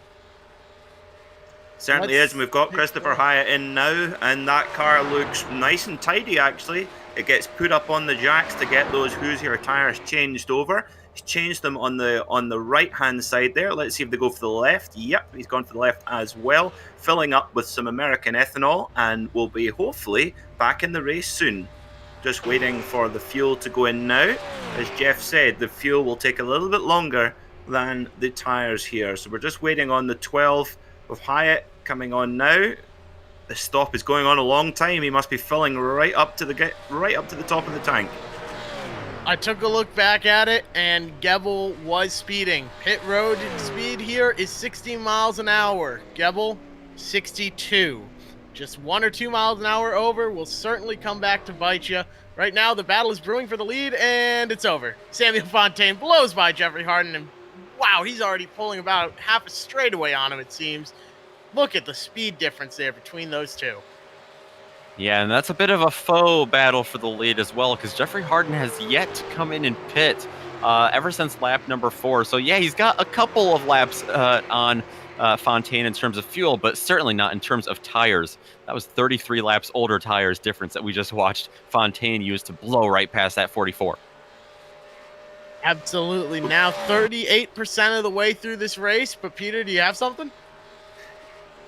Certainly is, and we've got Christopher Hyatt in now, and that car looks nice and tidy, actually. It gets put up on the jacks to get those Hoosier tyres changed over. He's changed them on the right-hand side there. Let's see if they go for the left. Yep, he's gone for the left as well, filling up with some American ethanol, and will be hopefully back in the race soon. Just waiting for the fuel to go in now. As Jeff said, the fuel will take a little bit longer than the tyres here. So we're just waiting on the 12 of Hyatt coming on now. The stop is going on a long time. He must be filling right up to the top of the tank. I took a look back at it, and Gebel was speeding. Pit road speed here is 60 miles an hour. Gebel, 62. Just 1 or 2 miles an hour over will certainly come back to bite you. Right now, the battle is brewing for the lead, and it's over. Samuel Fontaine blows by Jeffrey Harden, and wow, he's already pulling about half a straightaway on him, it seems. Look at the speed difference there between those two. Yeah, and that's a bit of a faux battle for the lead as well, because Jeffrey Harden has yet to come in and pit ever since lap number 4. So yeah, he's got a couple of laps on Fontaine in terms of fuel, but certainly not in terms of tires. That was 33 laps older tires difference that we just watched Fontaine use to blow right past that 44. Absolutely. Now 38% of the way through this race, but Peter, do you have something?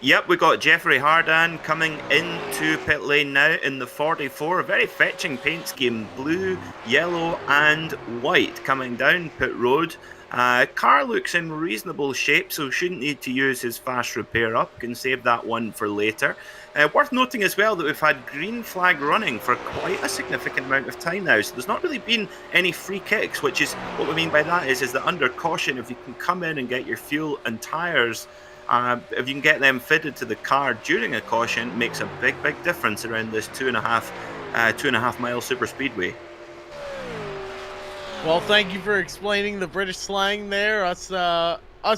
Yep, we got Jeffrey Hardan coming into pit lane now in the 44. A very fetching paint scheme, blue, yellow and white coming down pit road. Car looks in reasonable shape, so shouldn't need to use his fast repair up. Can save that one for later. Worth noting as well that we've had green flag running for quite a significant amount of time now, so there's not really been any free kicks, which is what we mean by that is that under caution, if you can come in and get your fuel and tyres, if you can get them fitted to the car during a caution, makes a big difference around this 2.5 mile super speedway. Well, thank you for explaining the British slang there. Us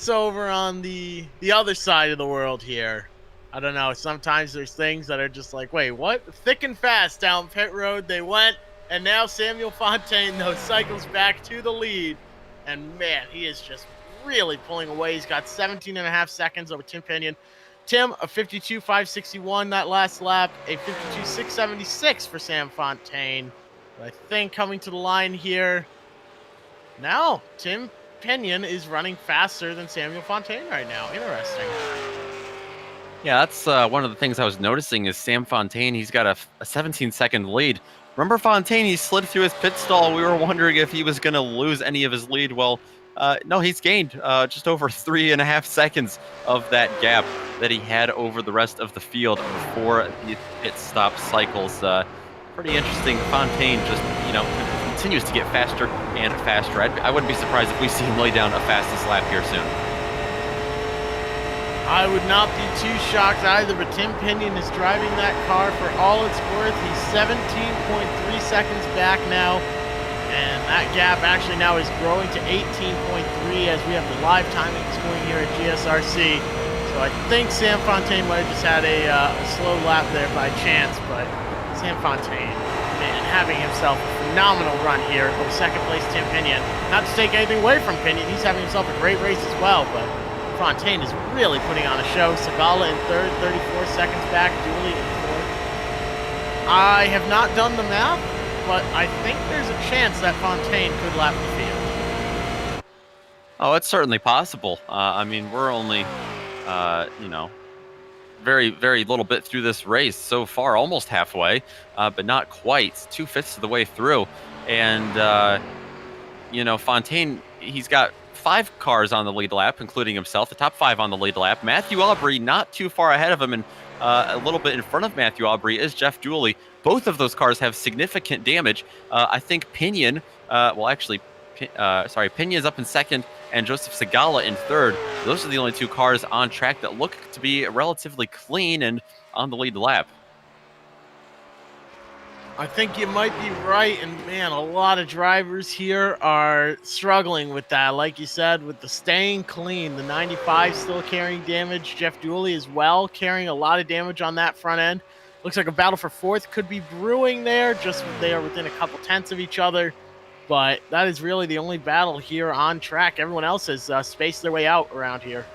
over on the other side of the world here. I don't know, sometimes there's things that are just like, wait, what? Thick and fast down pit road they went, and now Samuel Fontaine, though, cycles back to the lead. And man, he is just really pulling away. He's got 17.5 seconds over Tim Pinion. Tim, a 52.561 that last lap, a 52.676 for Sam Fontaine. But I think coming to the line here, now Tim Pinion is running faster than Samuel Fontaine right now. Interesting. Yeah, that's one of the things I was noticing is Sam Fontaine, he's got a 17-second lead. Remember Fontaine, he slid through his pit stall. We were wondering if he was going to lose any of his lead. Well, no, he's gained just over 3.5 seconds of that gap that he had over the rest of the field before the pit stop cycles. Pretty interesting. Fontaine just, continues to get faster and faster. I wouldn't be surprised if we see him lay down a fastest lap here soon. I would not be too shocked either, but Tim Pinion is driving that car for all it's worth. He's 17.3 seconds back now. And that gap actually now is growing to 18.3 as we have the live timing going here at GSRC. So I think Sam Fontaine might have just had a slow lap there by chance, but Sam Fontaine, man, having himself a phenomenal run here over second place Tim Pinion. Not to take anything away from Pinion, he's having himself a great race as well, but Fontaine is really putting on a show. Segala in third, 34 seconds back, Dooley in fourth. I have not done the math, but I think there's a chance that Fontaine could lap the field. Oh, it's certainly possible. I mean, we're only, very little bit through this race so far, almost halfway, but not quite. 2/5 of the way through. And, Fontaine, he's got 5 cars on the lead lap, including himself, the top 5 on the lead lap. Matthew Aubrey not too far ahead of him, and a little bit in front of Matthew Aubrey is Jeff Dooley. Both of those cars have significant damage. I think Pinion, Pinion's up in second, and Joseph Segala in third. Those are the only 2 cars on track that look to be relatively clean and on the lead lap. I think you might be right, and man, a lot of drivers here are struggling with that. Like you said, with the staying clean, the 95 still carrying damage. Jeff Dooley as well carrying a lot of damage on that front end. Looks like a battle for fourth could be brewing there. Just they are within a couple tenths of each other. But that is really the only battle here on track. Everyone else has spaced their way out around here.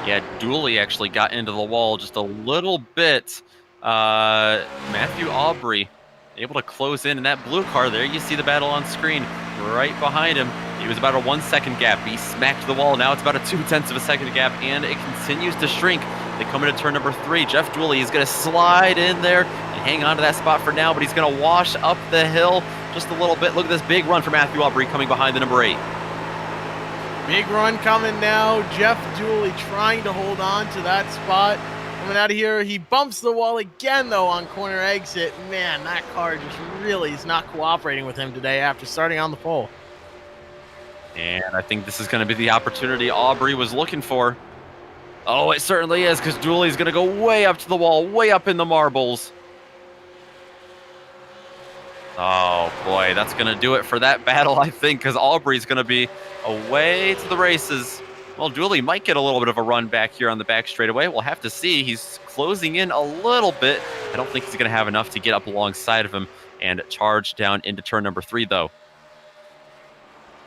Yeah, Dooley actually got into the wall just a little bit. Matthew Aubrey able to close in that blue car there. You see the battle on screen right behind him. He was about a 1 second gap. He smacked the wall. Now it's about a 0.2 of a second gap, and it continues to shrink. They come into turn number 3. Jeff Dooley is going to slide in there and hang on to that spot for now, but he's going to wash up the hill just a little bit. Look at this big run for Matthew Aubrey coming behind the number 8. Big run coming now. Jeff Dooley trying to hold on to that spot. Coming out of here, he bumps the wall again, though, on corner exit. Man, that car just really is not cooperating with him today after starting on the pole. And I think this is going to be the opportunity Aubrey was looking for. Oh, it certainly is, because Dooley's going to go way up to the wall, way up in the marbles. Oh, boy, that's going to do it for that battle, I think, because Aubrey's going to be away to the races. Well, Dooley might get a little bit of a run back here on the back straightaway. We'll have to see. He's closing in a little bit. I don't think he's going to have enough to get up alongside of him and charge down into turn number 3, though.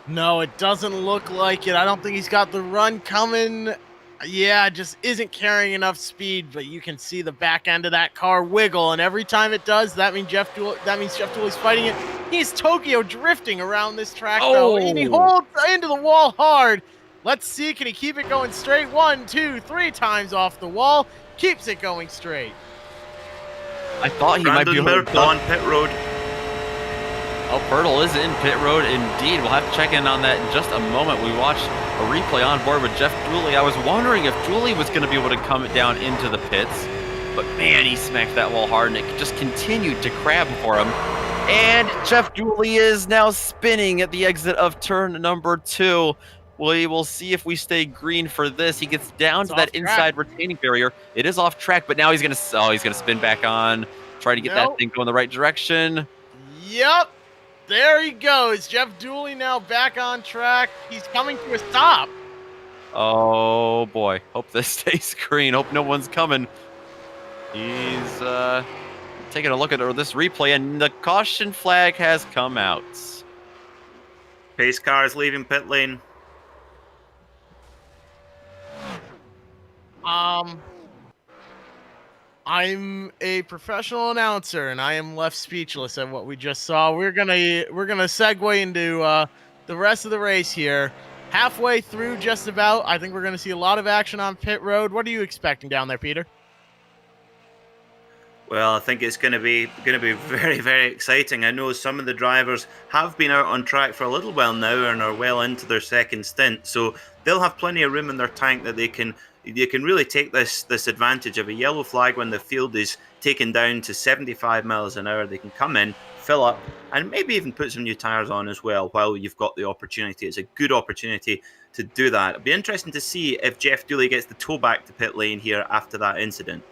No, it doesn't look like it. I don't think he's got the run coming. Yeah, just isn't carrying enough speed, but you can see the back end of that car wiggle, and every time it does, that means Jeff Dooley's fighting it. He's Tokyo drifting around this track, though, and he holds into the wall hard. Let's see, can he keep it going straight? 1, 2, 3 times off the wall. Keeps it going straight. I thought he might be able to on pit road. Oh, Pirtle is in pit road indeed. We'll have to check in on that in just a moment. We watched a replay on board with Jeff Dooley. I was wondering if Dooley was going to be able to come down into the pits, but man, he smacked that wall hard and it just continued to crab for him. And Jeff Dooley is now spinning at the exit of turn number 2. We will see if we stay green for this. He gets down to that inside retaining barrier. It is off track, but now he's gonna spin back on, try to get that thing going the right direction. Yep. There he goes. Jeff Dooley now back on track. He's coming to a stop. Oh, boy. Hope this stays green. Hope no one's coming. He's taking a look at this replay, and the caution flag has come out. Pace car is leaving pit lane. I'm a professional announcer, and I am left speechless at what we just saw. We're gonna segue into the rest of the race here. Halfway through, just about. I think we're gonna see a lot of action on pit road. What are you expecting down there, Peter? Well, I think it's going to be very, very exciting. I know some of the drivers have been out on track for a little while now and are well into their second stint, so they'll have plenty of room in their tank that they can really take this advantage of a yellow flag when the field is taken down to 75 miles an hour. They can come in, fill up, and maybe even put some new tires on as well while you've got the opportunity. It's a good opportunity to do that. It'll be interesting to see if Jeff Dooley gets the tow back to pit lane here after that incident.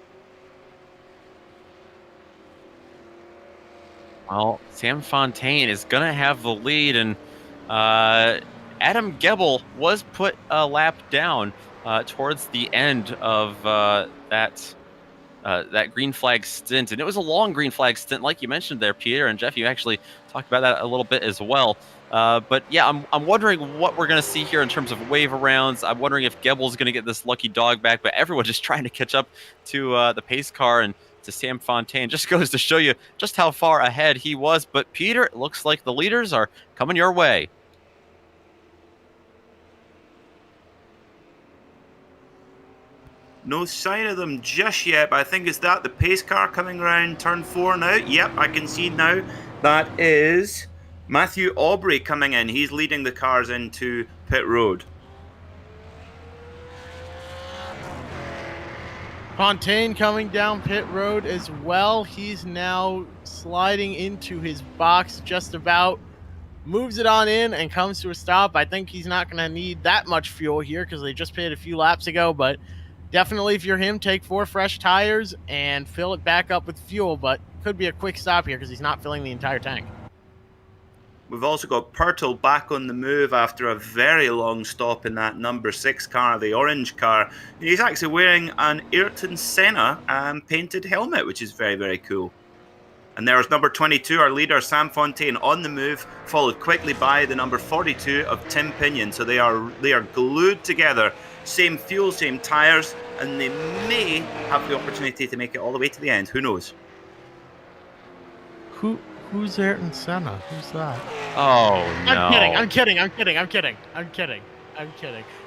Well, Sam Fontaine is going to have the lead, and Adam Gebel was put a lap down towards the end of that green flag stint. And it was a long green flag stint, like you mentioned there, Peter, and Jeff, you actually talked about that a little bit as well. But yeah, I'm wondering what we're going to see here in terms of wave arounds. I'm wondering if Gebel's going to get this lucky dog back, but everyone's just trying to catch up to the pace car and to Sam Fontaine. Just goes to show you just how far ahead he was. But Peter, it looks like the leaders are coming your way. No sign of them just yet, but I think it's the pace car coming around turn 4 now. Yep, I can see now. That is Matthew Aubrey coming in. He's leading the cars into pit road. Fontaine coming down pit road as well. He's now sliding into his box just about. Moves it on in and comes to a stop. I think he's not going to need that much fuel here because they just pitted a few laps ago, but definitely if you're him, take 4 fresh tires and fill it back up with fuel, but could be a quick stop here because he's not filling the entire tank. We've also got Pirtle back on the move after a very long stop in that number 6 car, the orange car. And he's actually wearing an Ayrton Senna painted helmet, which is very, very cool. And there's number 22, our leader, Sam Fontaine, on the move, followed quickly by the number 42 of Tim Pinion. So they are glued together. Same fuel, same tyres, and they may have the opportunity to make it all the way to the end. Who knows? Who's Ayrton Senna? Who's that? Oh, no. I'm kidding.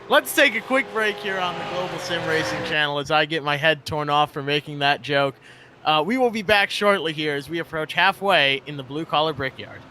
Let's take a quick break here on the Global SimRacing Channel as I get my head torn off for making that joke. We will be back shortly here as we approach halfway in the blue-collar Brickyard.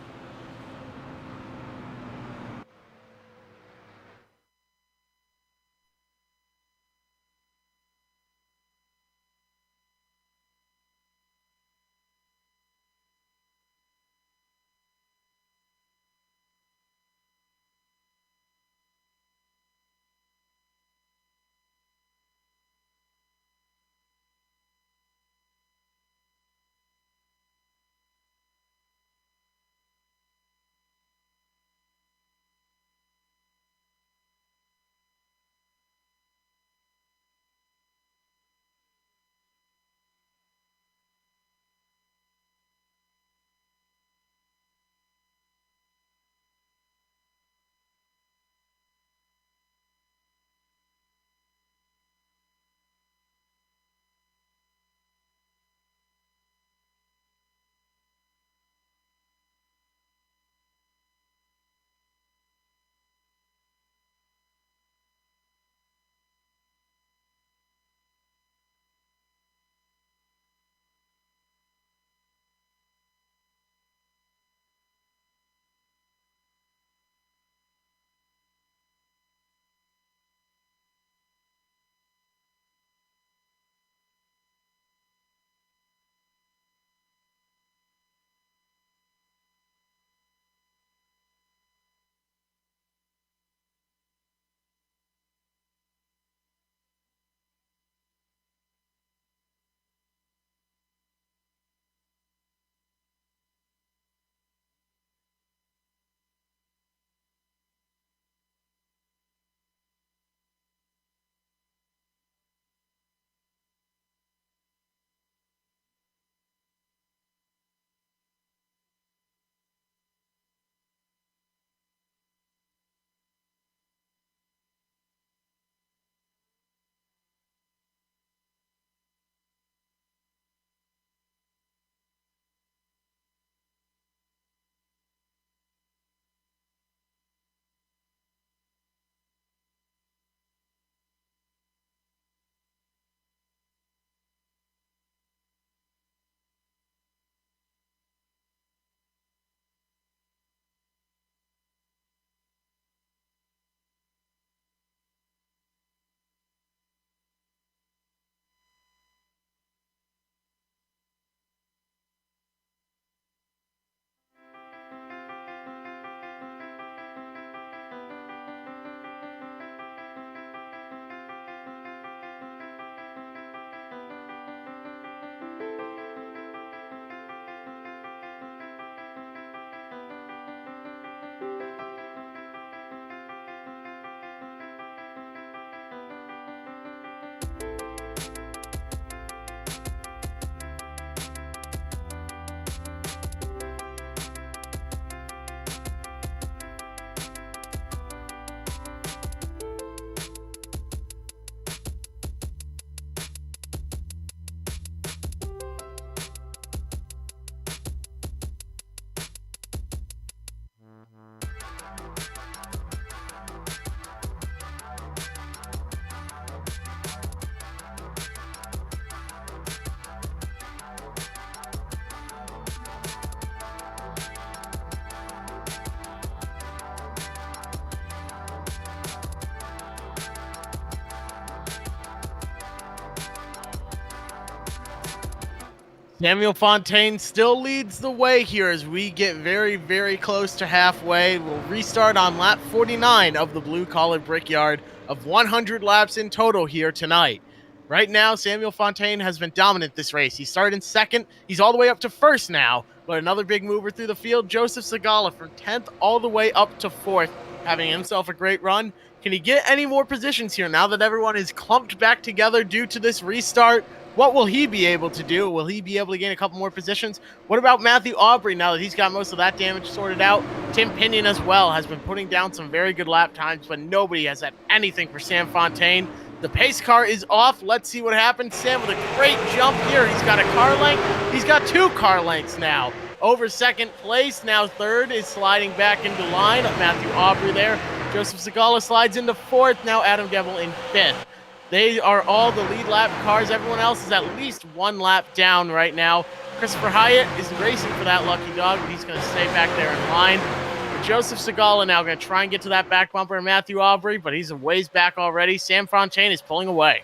Samuel Fontaine still leads the way here as we get very, very close to halfway. We'll restart on lap 49 of the blue-collar Brickyard of 100 laps in total here tonight. Right now, Samuel Fontaine has been dominant this race. He started in second. He's all the way up to first now. But another big mover through the field, Joseph Segala from 10th all the way up to 4th, having himself a great run. Can he get any more positions here now that everyone is clumped back together due to this restart? What will he be able to do? Will he be able to gain a couple more positions? What about Matthew Aubrey now that he's got most of that damage sorted out? Tim Pinion as well has been putting down some very good lap times, but nobody has had anything for Sam Fontaine. The pace car is off. Let's see what happens. Sam with a great jump here. He's got a car length. He's got 2 car lengths now. Over second place. Now third is sliding back into line. Matthew Aubrey there. Joseph Segala slides into 4th. Now Adam Gebel in 5th. They are all the lead lap cars. Everyone else is at least 1 lap down right now. Christopher Hyatt is racing for that lucky dog, but he's going to stay back there in line. But Joseph Segala now going to try and get to that back bumper of Matthew Aubrey, but he's a ways back already. Sam Fontaine is pulling away.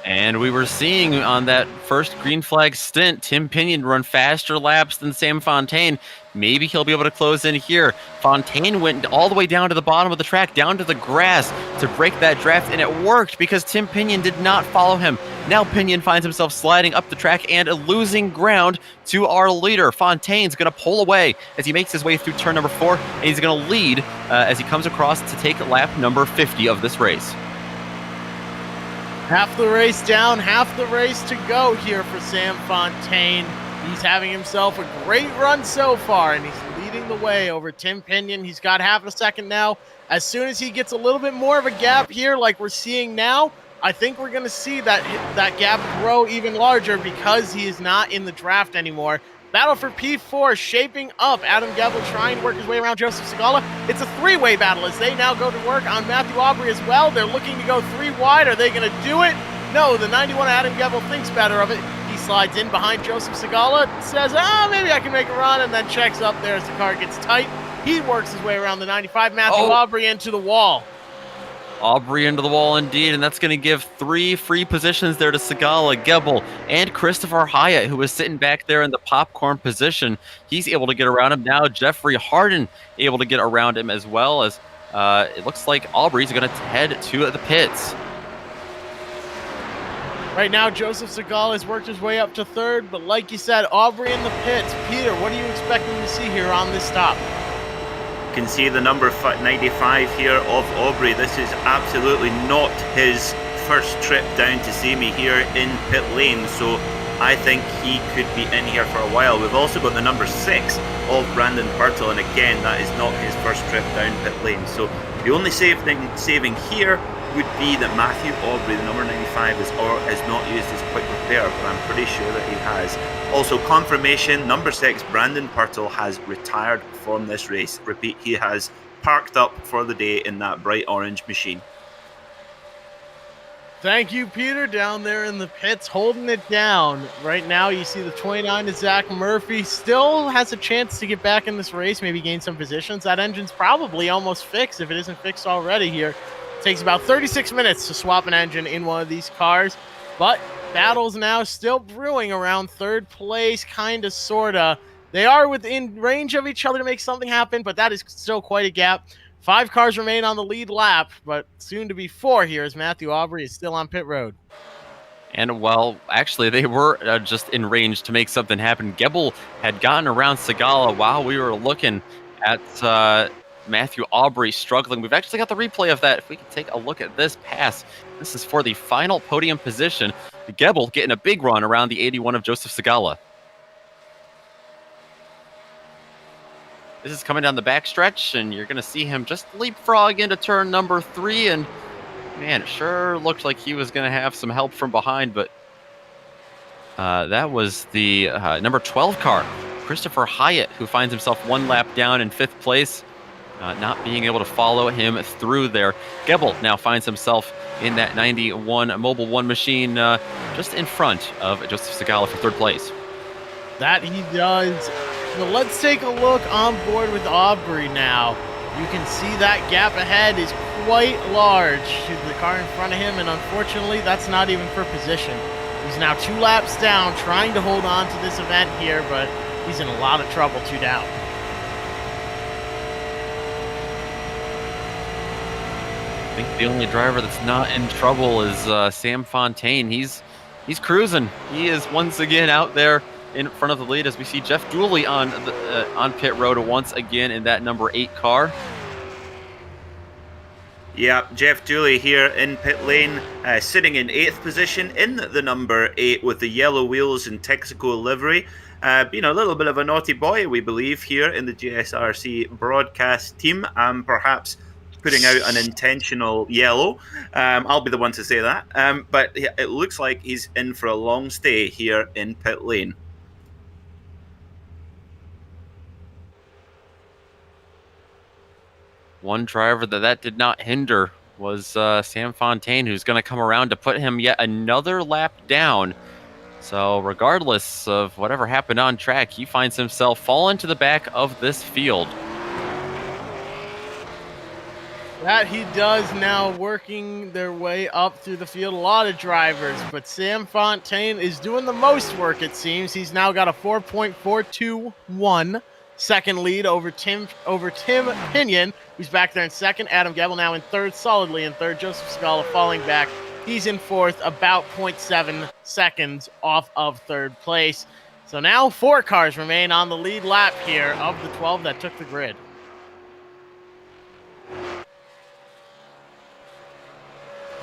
And we were seeing on that first green flag stint, Tim Pinion run faster laps than Sam Fontaine. Maybe he'll be able to close in here. Fontaine went all the way down to the bottom of the track, down to the grass to break that draft, and it worked because Tim Pinion did not follow him. Now Pinion finds himself sliding up the track and losing ground to our leader. Fontaine's going to pull away as he makes his way through turn number 4, and he's going to lead as he comes across to take lap number 50 of this race. Half the race down, half the race to go here for Sam Fontaine. He's having himself a great run so far, and he's leading the way over Tim Pinion. He's got half a second now. As soon as he gets a little bit more of a gap here like we're seeing now, I think we're going to see that gap grow even larger because he is not in the draft anymore. Battle for P4 shaping up. Adam Gebel trying to work his way around Joseph Segala. It's a 3-way battle as they now go to work on Matthew Aubrey as well. They're looking to go 3 wide. Are they going to do it? No, the 91 Adam Gebel thinks better of it. He slides in behind Joseph Segala, says, maybe I can make a run, and then checks up there as the car gets tight. He works his way around the 95. Matthew Aubrey into the wall. Aubrey into the wall indeed, and that's going to give 3 free positions there to Segala, Gebel, and Christopher Hyatt, who was sitting back there in the popcorn position. He's able to get around him. Now Jeffrey Harden able to get around him as well, as it looks like Aubrey's going to head to the pits. Right now, Joseph Segala has worked his way up to 3rd, but like you said, Aubrey in the pits. Peter, what are you expecting to see here on this stop? Can see the number 95 here of Aubrey. This is absolutely not his first trip down to see me here in pit lane, so I think he could be in here for a while. We've also got the number 6 of Brandon Purtle, and again, that is not his first trip down pit lane. So the only saving here would be that Matthew Aubrey, the number 95, has not used his quick repair, but I'm pretty sure that he has. Also, confirmation, number 6, Brandon Purtle has retired from this race. Repeat, he has parked up for the day in that bright orange machine. Thank you, Peter, down there in the pits, holding it down. Right now, you see the 29 to Zach Murphy. Still has a chance to get back in this race, maybe gain some positions. That engine's probably almost fixed, if it isn't fixed already here. It takes about 36 minutes to swap an engine in one of these cars, but battles now still brewing around 3rd place, kind of, sort of. They are within range of each other to make something happen, but that is still quite a gap. 5 cars remain on the lead lap, but soon to be 4 here as Matthew Aubrey is still on pit road. And well, actually, they were just in range to make something happen. Gebel had gotten around Segala while we were looking at Matthew Aubrey struggling. We've actually got the replay of that. If we can take a look at this pass, this is for the final podium position. Gebel getting a big run around the 81 of Joseph Segala. This is coming down the backstretch, and you're going to see him just leapfrog into turn number 3, and man, it sure looked like he was going to have some help from behind, but that was the number 12 car, Christopher Hyatt, who finds himself 1 lap down in 5th place, not being able to follow him through there. Gebel now finds himself in that 91 Mobile 1 machine just in front of Joseph Segala for 3rd place. That he does. But let's take a look on board with Aubrey now. You can see that gap ahead is quite large to the car in front of him, and unfortunately, that's not even for position. He's now 2 laps down, trying to hold on to this event here, but he's in a lot of trouble 2 down. think the only driver that's not in trouble is Sam Fontaine. He's cruising. He is once again out there in front of the lead as we see Jeff Dooley on pit road once again in that number 8 car. Yeah, Jeff Dooley here in pit lane, sitting in 8th position in the number 8 with the yellow wheels and Texaco livery. A little bit of a naughty boy, we believe, here in the GSRC broadcast team, perhaps putting out an intentional yellow. I'll be the one to say that. But it looks like he's in for a long stay here in pit lane. One driver that did not hinder was Sam Fontaine, who's going to come around to put him yet another lap down. So regardless of whatever happened on track, he finds himself falling to the back of this field. That he does now, working their way up through the field. A lot of drivers, but Sam Fontaine is doing the most work, it seems. He's now got a 4.421 second lead over Tim Pinion, who's back there in second. Adam Gebel now in third, solidly in third. Joseph Scala falling back. He's in fourth, about 0.7 seconds off of third place. So now 4 cars remain on the lead lap here of the 12 that took the grid.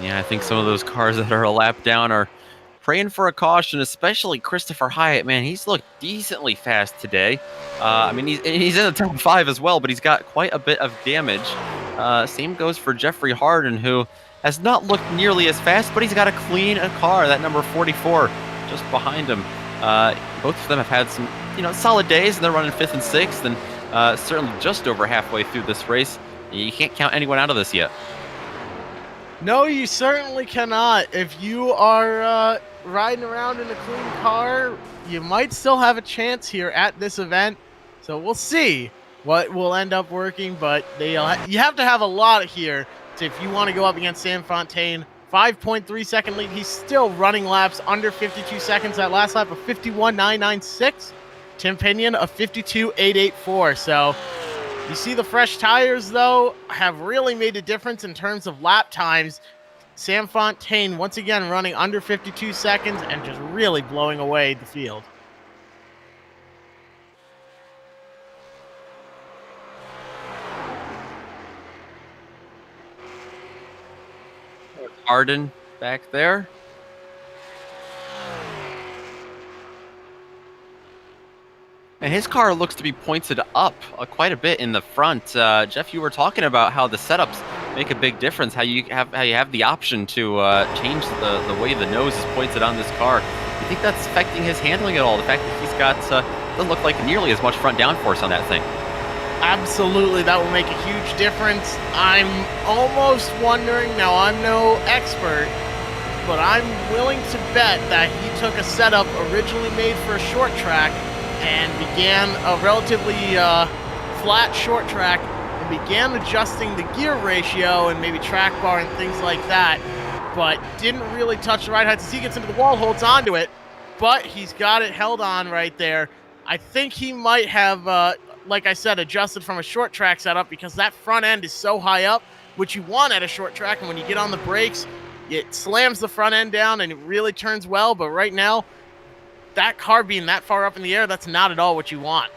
Yeah, I think some of those cars that are a lap down are praying for a caution, especially Christopher Hyatt. Man, he's looked decently fast today. He's in the top 5 as well, but he's got quite a bit of damage. Same goes for Jeffrey Harden, who has not looked nearly as fast, but he's got a clean car, that number 44, just behind him. Both of them have had some, solid days, and they're running 5th and 6th, and certainly just over halfway through this race. You can't count anyone out of this yet. No, you certainly cannot. If you are riding around in a clean car, you might still have a chance here at this event. So we'll see what will end up working, but you have to have a lot here if you want to go up against Sam Fontaine. 5.3 second lead. He's still running laps under 52 seconds. That last lap of 51.996. Tim Pinion of 52.884. So you see the fresh tires, though, have really made a difference in terms of lap times. Sam Fontaine, once again, running under 52 seconds and just really blowing away the field. Arden back there. And his car looks to be pointed up quite a bit in the front. Jeff, you were talking about how the setups make a big difference, how you have the option to change the way the nose is pointed on this car. Do you think that's affecting his handling at all? The fact that he's got doesn't look like nearly as much front downforce on that thing. Absolutely, that will make a huge difference. I'm almost wondering, now I'm no expert, but I'm willing to bet that he took a setup originally made for a short track and began a relatively flat short track and began adjusting the gear ratio and maybe track bar and things like that, but didn't really touch the right height. As he gets into the wall, holds onto it, but he's got it held on right there. I think he might have, like I said, adjusted from a short track setup because that front end is so high up, which you want at a short track, and when you get on the brakes, it slams the front end down and it really turns well, but right now, that car being that far up in the air, that's not at all what you want.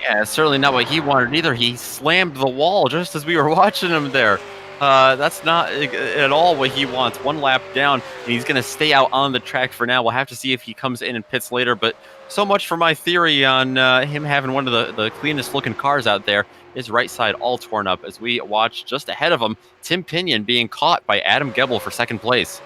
Yeah, it's certainly not what he wanted either. He slammed the wall just as we were watching him there. That's not at all what he wants. One lap down, and he's going to stay out on the track for now. We'll have to see if he comes in and pits later, but so much for my theory on him having one of the cleanest looking cars out there. His right side all torn up as we watch just ahead of him, Tim Pinion being caught by Adam Gebel for second place.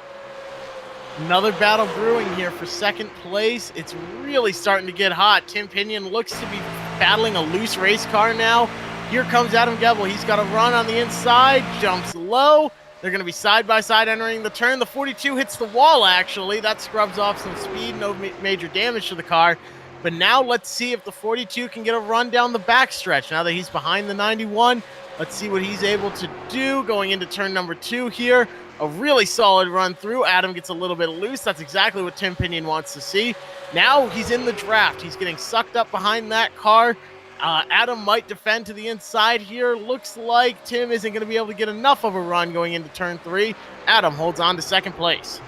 Another battle brewing here for second place. It's really starting to get hot. Tim Pinion looks to be battling a loose race car now. Here comes Adam Gebel. He's got a run on the inside, jumps low. They're going to be side by side entering the turn. The 42 hits the wall, actually. That scrubs off some speed, no major damage to the car. But now let's see if the 42 can get a run down the backstretch. Now that he's behind the 91, let's see what he's able to do going into turn number 2 here. A really solid run through. Adam gets a little bit loose. That's exactly what Tim Pinion wants to see. Now he's in the draft. He's getting sucked up behind that car. Adam might defend to the inside here. Looks like Tim isn't going to be able to get enough of a run going into turn 3. Adam holds on to second place.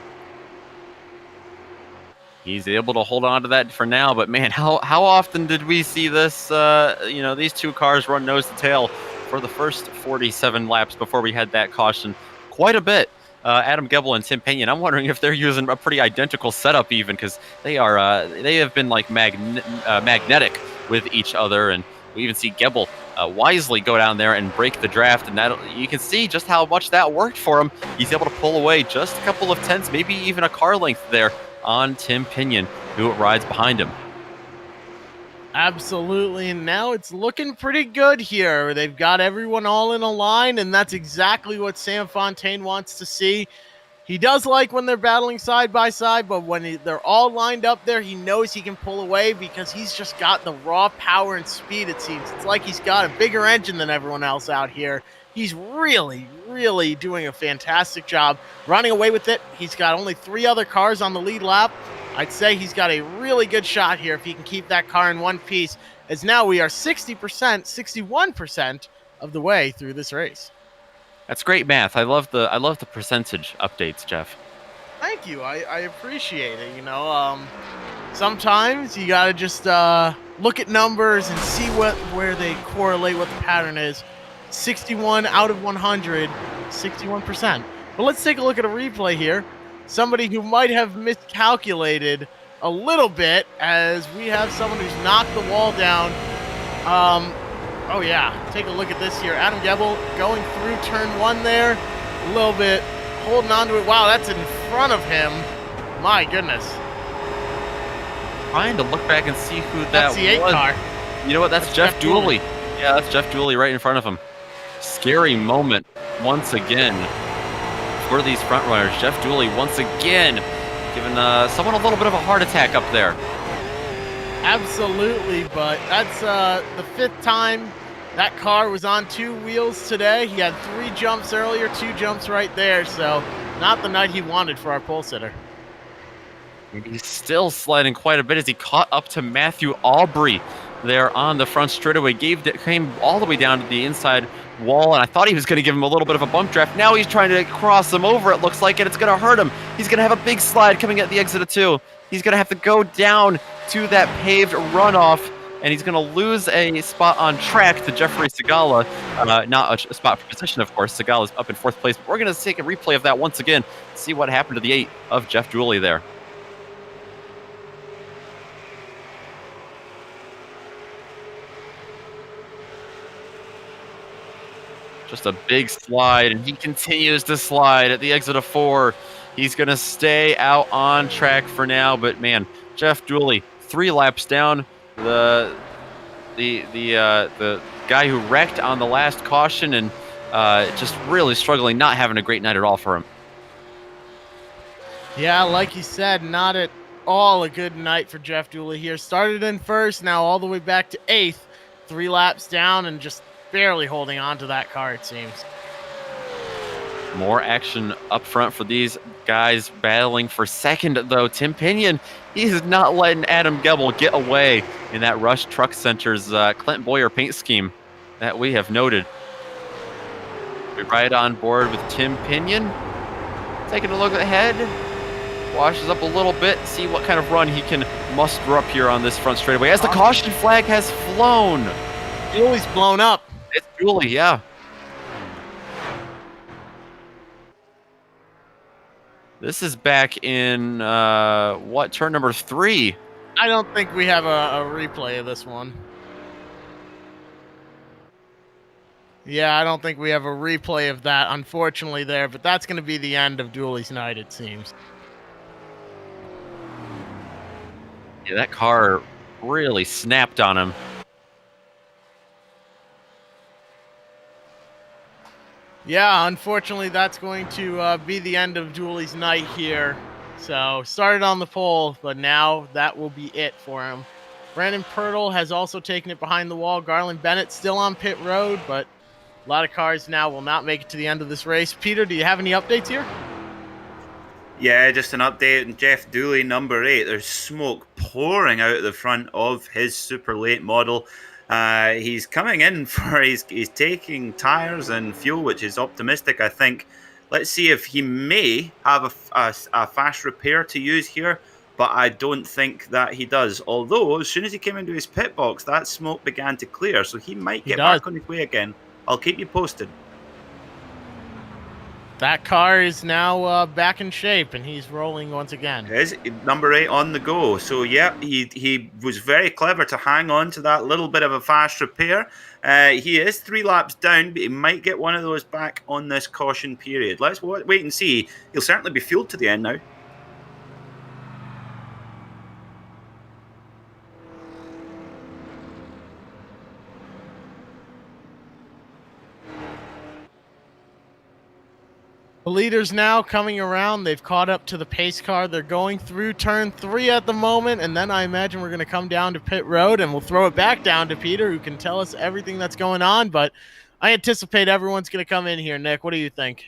He's able to hold on to that for now, but man, how often did we see this, these two cars run nose to tail for the first 47 laps before we had that caution? Quite a bit. Adam Gebel and Tim Pinion, I'm wondering if they're using a pretty identical setup even, because they have been like magnetic with each other, and we even see Gebel wisely go down there and break the draft, and that you can see just how much that worked for him. He's able to pull away just a couple of tenths, maybe even a car length there on Tim Pinion, who rides behind him. Absolutely, and now it's looking pretty good here. They've got everyone all in a line, and that's exactly what Sam Fontaine wants to see. He does like when they're battling side by side, but when they're all lined up there, he knows he can pull away because he's just got the raw power and speed, it seems. It's like he's got a bigger engine than everyone else out here. He's really, really doing a fantastic job running away with it. He's got only 3 other cars on the lead lap. I'd say he's got a really good shot here if he can keep that car in one piece, as now we are 60%, 61% of the way through this race. That's great math. I love the percentage updates, Jeff. Thank you. I appreciate it. Sometimes you gotta just look at numbers and see where they correlate, what the pattern is. 61 out of 100, 61%. But let's take a look at a replay here. Somebody who might have miscalculated a little bit, as we have someone who's knocked the wall down. Oh yeah, take a look at this here. Adam Gebel going through turn 1 there, a little bit holding on to it. Wow, that's in front of him. My goodness. Trying to look back and see who that was. That's the 8 car. You know what? That's Jeff Dooley. Yeah, that's Jeff Dooley right in front of him. Scary moment once again for these front runners. Jeff Dooley once again giving someone a little bit of a heart attack up there. Absolutely, but that's the 5th time that car was on 2 wheels today. He had 3 jumps earlier, 2 jumps right there, so not the night he wanted for our pole sitter. He's still sliding quite a bit as he caught up to Matthew Aubrey there on the front straightaway. Came all the way down to the inside wall, and I thought he was going to give him a little bit of a bump draft. Now he's trying to cross him over, it looks like, and it's going to hurt him. He's going to have a big slide coming at the exit of 2. He's going to have to go down to that paved runoff, and he's going to lose a spot on track to Jeffrey Segala. Not a spot for position, of course. Segala's up in 4th place, but we're going to take a replay of that once again, see what happened to the 8 of Jeff Dooley there. Just a big slide, and he continues to slide at the exit of 4. He's going to stay out on track for now, but man, Jeff Dooley, 3 laps down. The guy who wrecked on the last caution, and just really struggling, not having a great night at all for him. Yeah, like you said, not at all a good night for Jeff Dooley here. Started in 1st, now all the way back to 8th. 3 laps down and just barely holding on to that car, it seems. More action up front for these guys battling for 2nd, though. Tim Pinion, he's not letting Adam Gebel get away in that Rush Truck Center's Clint Boyer paint scheme that we have noted. We're right on board with Tim Pinion. Taking a look ahead. Washes up a little bit, see what kind of run he can muster up here on this front straightaway. As the caution flag has flown. Dooley's blown up. It's Dooley, yeah. This is back in, turn number 3? I don't think we have a replay of this one. Yeah, I don't think we have a replay of that, unfortunately, there. But that's going to be the end of Dooley's night, it seems. Yeah, that car really snapped on him. Yeah, unfortunately, that's going to be the end of Dooley's night here. So, started on the pole, but now that will be it for him. Brandon Pirtle has also taken it behind the wall. Garland Bennett still on pit road, but a lot of cars now will not make it to the end of this race. Peter, do you have any updates here? Yeah, just an update on Jeff Dooley, number 8. There's smoke pouring out the front of his super late model. He's coming in for he's taking tires and fuel, which is optimistic, I think. Let's see if he may have a fast repair to use here, but I don't think that he does. Although, as soon as he came into his pit box, that smoke began to clear, so he might get back on his way again. I'll keep you posted. That car is now back in shape, and he's rolling once again. Is number 8 on the go. So, yeah, he was very clever to hang on to that little bit of a fast repair. He is 3 laps down, but he might get one of those back on this caution period. Let's wait and see. He'll certainly be fueled to the end now. The leaders now coming around. They've caught up to the pace car. They're going through turn 3 at the moment, and then I imagine we're going to come down to pit road, and we'll throw it back down to Peter, who can tell us everything that's going on. But I anticipate everyone's going to come in here. Nick, what do you think?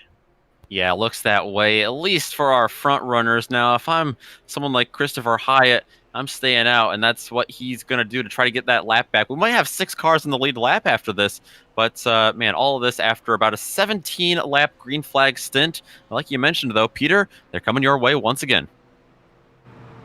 Yeah, it looks that way, at least for our front runners. Now, if I'm someone like Christopher Hyatt, I'm staying out, and that's what he's going to do to try to get that lap back. We might have 6 cars in the lead lap after this, but, man, all of this after about a 17-lap green flag stint. Like you mentioned, though, Peter, they're coming your way once again.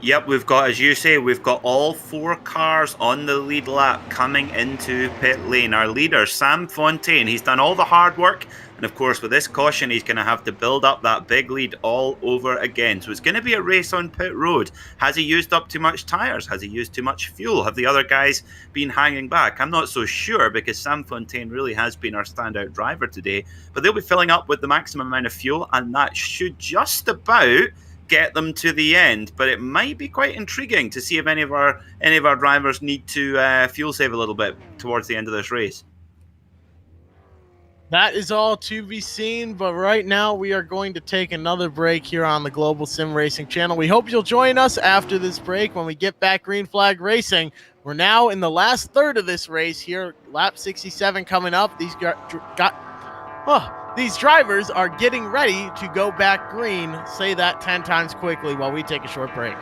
Yep, we've got, as you say, we've got all 4 cars on the lead lap coming into pit lane. Our leader, Sam Fontaine, he's done all the hard work. And of course, with this caution, he's going to have to build up that big lead all over again. So it's going to be a race on pit road. Has he used up too much tyres? Has he used too much fuel? Have the other guys been hanging back? I'm not so sure, because Sam Fontaine really has been our standout driver today. But they'll be filling up with the maximum amount of fuel, and that should just about get them to the end. But it might be quite intriguing to see if any of our drivers need to fuel save a little bit towards the end of this race. That is all to be seen, but right now we are going to take another break here on the Global Sim Racing Channel. We hope you'll join us after this break when we get back green flag racing. We're now in the last third of this race here, lap 67 coming up. These drivers are getting ready to go back green. Say that 10 times quickly while we take a short break.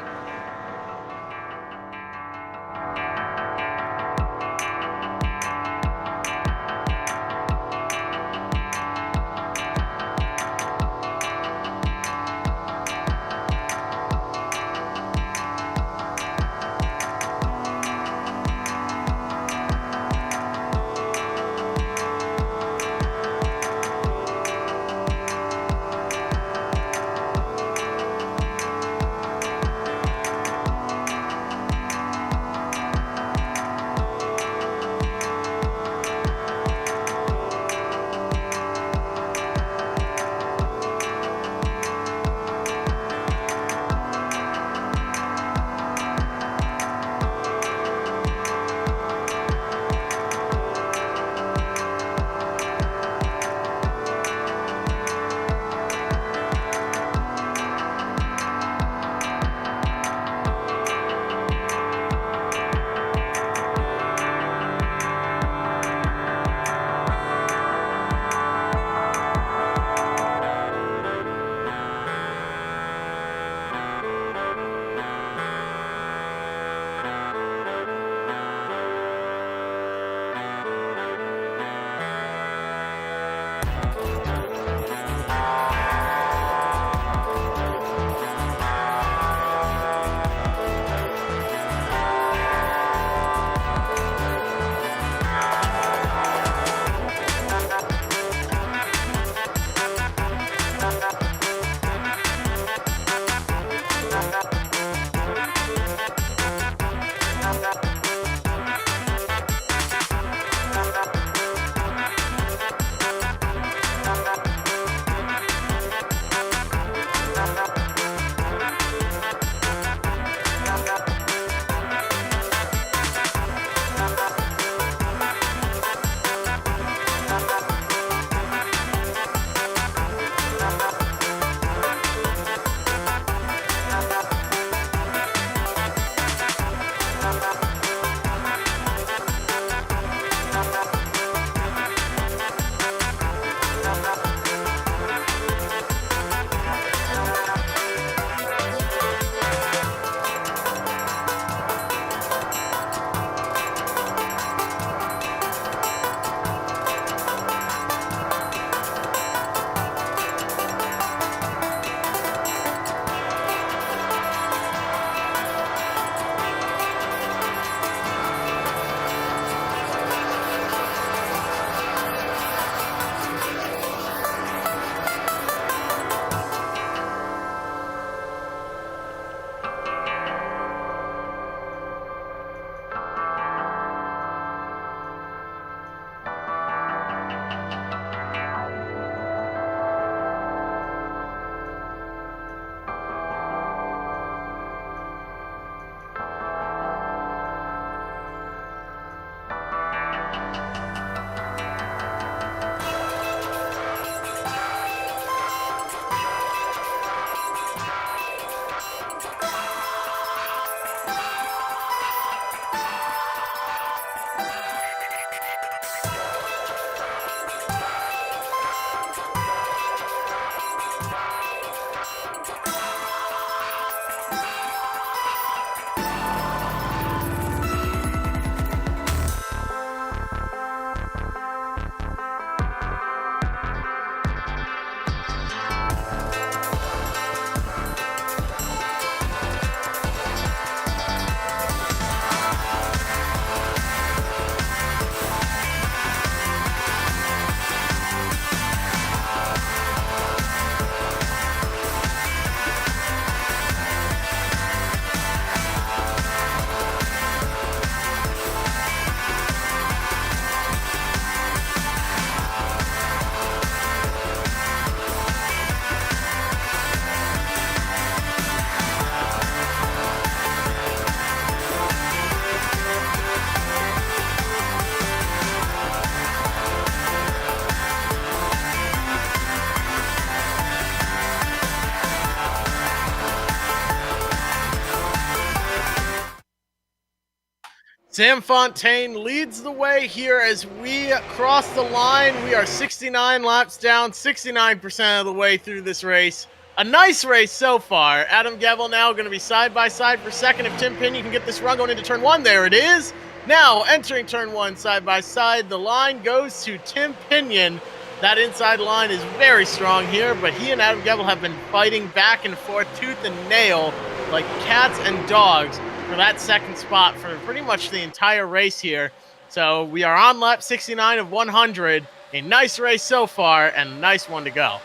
Sam Fontaine leads the way here as we cross the line. We are 69 laps down, 69% of the way through this race. A nice race so far. Adam Gebel now going to be side by side for second. If Tim Pinion can get this run going into turn one, there it is. Now entering turn one side by side. The line goes to Tim Pinion. That inside line is very strong here, but he and Adam Gebel have been fighting back and forth, tooth and nail, like cats and dogs, for that second spot for pretty much the entire race here. So we are on lap 69 of 100. A nice race so far, and a nice one to go.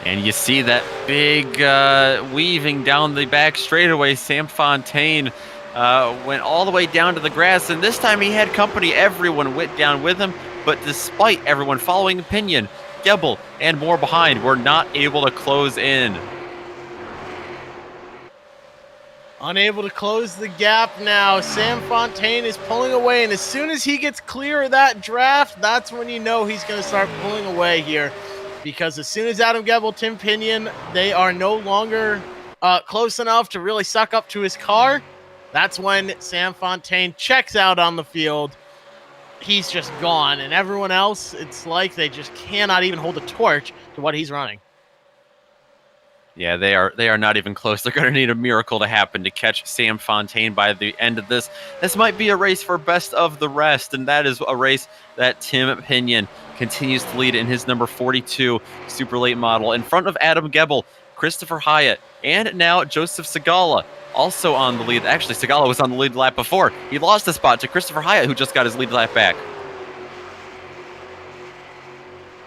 And you see that big weaving down the back straightaway. Sam Fontaine went all the way down to the grass, and this time he had company. Everyone went down with him, but despite everyone following Pinion, Gebel, and more behind, were not able to close in. Unable to close the gap now. Sam Fontaine is pulling away, and as soon as he gets clear of that draft, that's when you know he's going to start pulling away here. Because as soon as Adam Gebel, Tim Pinion, they are no longer close enough to really suck up to his car, that's when Sam Fontaine checks out on the field. He's just gone, and everyone else, it's like they just cannot even hold a torch to what he's running. Yeah, they are not even close. They're going to need a miracle to happen to catch Sam Fontaine by the end of this. This might be a race for best of the rest, and that is a race that Tim Pinion continues to lead in his number 42 super late model in front of Adam Gebel, Christopher Hyatt, and now Joseph Segala also on the lead. Actually, Segala was on the lead lap before. He lost a spot to Christopher Hyatt, who just got his lead lap back.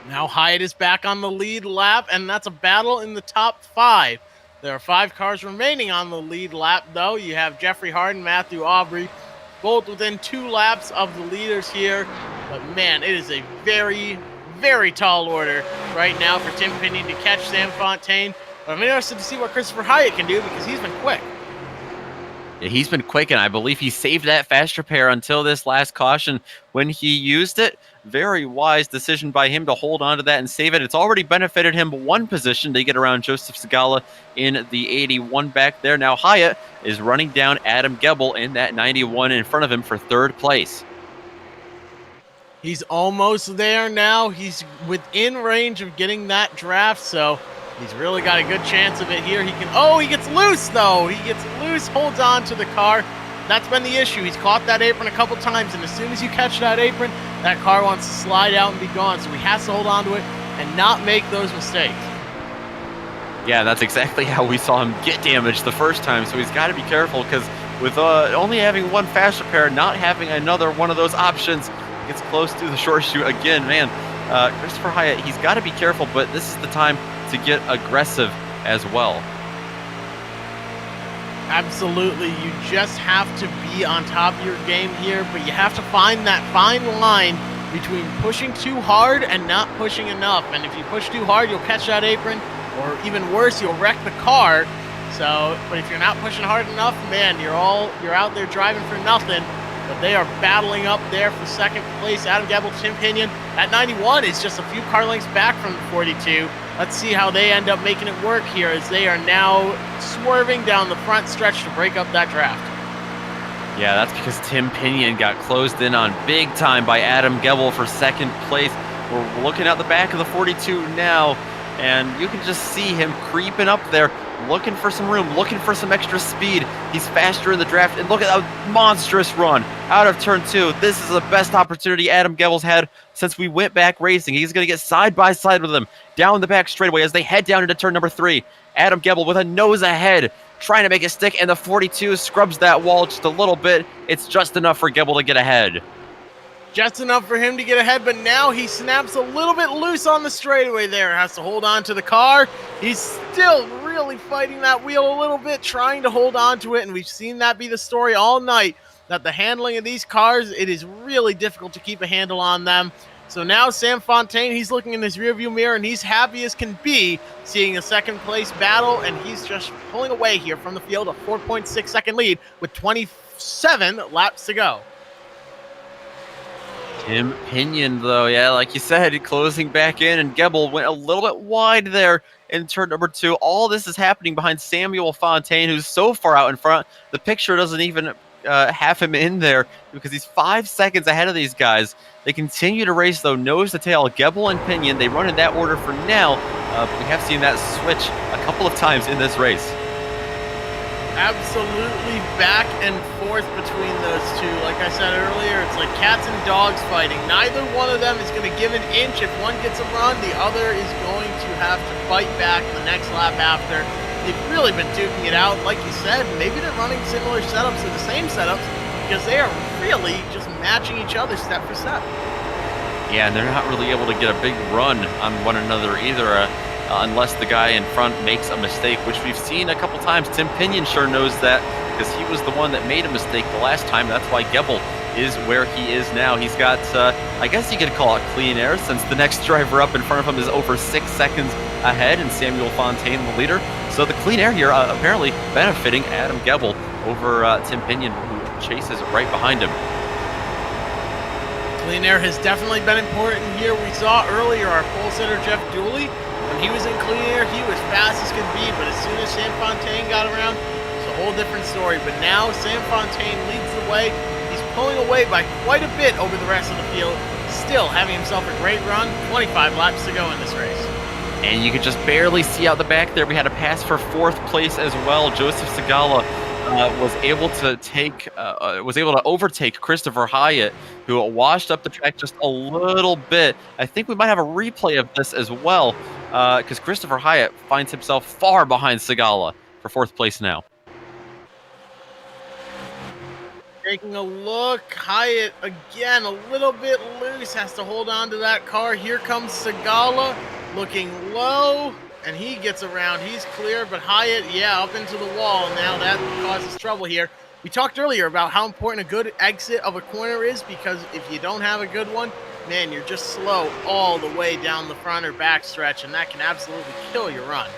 Now Hyatt is back on the lead lap, and that's a battle in the top 5. There are 5 cars remaining on the lead lap, though. You have Jeffrey Harden, Matthew Aubrey, both within 2 laps of the leaders here. But man, it is a very, very tall order right now for Tim Pinion to catch Sam Fontaine. But I'm interested to see what Christopher Hyatt can do, because he's been quick. Yeah, he's been quick, and I believe he saved that fast repair until this last caution when he used it. Very wise decision by him to hold on to that and save it. It's already benefited him 1 position to get around Joseph Segala in the 81 back there. Now Hyatt is running down Adam Gebel in that 91 in front of him for 3rd place. He's almost there now. He's within range of getting that draft, so he's really got a good chance of it here. He gets loose, though. He gets loose, holds on to the car. That's been the issue. He's caught that apron a couple times, and as soon as you catch that apron, that car wants to slide out and be gone. So he has to hold on to it and not make those mistakes. Yeah, that's exactly how we saw him get damaged the first time. So he's got to be careful, because with only having 1 fast repair, not having another one of those options, gets close to the short shoot again. Man, Christopher Hyatt, he's got to be careful, but this is the time to get aggressive as well. Absolutely. You just have to be on top of your game here, but you have to find that fine line between pushing too hard and not pushing enough. And if you push too hard, you'll catch that apron, or even worse, you'll wreck the car. So, but if you're not pushing hard enough, man, you're out there driving for nothing. But they are battling up there for 2nd place. Adam Gebel, Tim Pinion at 91 is just a few car lengths back from the 42. Let's see how they end up making it work here, as they are now swerving down the front stretch to break up that draft. Yeah, that's because Tim Pinion got closed in on big time by Adam Gebel for 2nd place. We're looking at the back of the 42 now, and you can just see him creeping up there, looking for some room, looking for some extra speed. He's faster in the draft, and look at that monstrous run out of turn 2. This is the best opportunity Adam Gebel's had since we went back racing. He's going to get side by side with him down the back straightaway as they head down into turn number 3. Adam Gebel with a nose ahead, trying to make it stick, and the 42 scrubs that wall just a little bit. It's just enough for Gebel to get ahead. Just enough for him to get ahead, but now he snaps a little bit loose on the straightaway there. Has to hold on to the car. He's still really fighting that wheel a little bit, trying to hold on to it, and we've seen that be the story all night, that the handling of these cars, it is really difficult to keep a handle on them. So now Sam Fontaine, he's looking in his rearview mirror, and he's happy as can be seeing a 2nd place battle, and he's just pulling away here from the field, a 4.6 second lead with 27 laps to go. Tim Pinion, though, yeah, like you said, closing back in, and Gebel went a little bit wide there in turn number 2. All this is happening behind Samuel Fontaine, who's so far out in front, the picture doesn't even have him in there because he's 5 seconds ahead of these guys. They continue to race, though, nose to tail. Gebel and Pinion, they run in that order for now. But we have seen that switch a couple of times in this race. Absolutely back and forth between those two. Like I said earlier, it's like cats and dogs fighting. Neither one of them is going to give an inch. If one gets a run, the other is going to have to fight back the next lap after. They've really been duking it out. Like you said, maybe they're running similar setups or the same setups because they are really just matching each other step for step. Yeah, and they're not really able to get a big run on one another either. Unless the guy in front makes a mistake, which we've seen a couple times. Tim Pinion sure knows that because he was the one that made a mistake the last time. That's why Gebel is where he is now. He's got, I guess you could call it clean air since the next driver up in front of him is over 6 seconds ahead and Samuel Fontaine, the leader. So the clean air here apparently benefiting Adam Gebel over Tim Pinion, who chases right behind him. Clean air has definitely been important here. We saw earlier our pole sitter Jeff Dooley. When he was in clean air, he was fast as could be, but as soon as Sam Fontaine got around, it's a whole different story. But now Sam Fontaine leads the way. He's pulling away by quite a bit over the rest of the field, still having himself a great run. 25 laps to go in this race. And you could just barely see out the back there. We had a pass for 4th place as well. Joseph Segala was able to overtake Christopher Hyatt, who washed up the track just a little bit. I think we might have a replay of this as well, because Christopher Hyatt finds himself far behind Segala for 4th place now. Taking a look, Hyatt again a little bit loose, has to hold on to that car. Here comes Segala looking low, and he gets around. He's clear, but Hyatt, up into the wall. Now that causes trouble here. We talked earlier about how important a good exit of a corner is because if you don't have a good one, man, you're just slow all the way down the front or back stretch, and that can absolutely kill your run.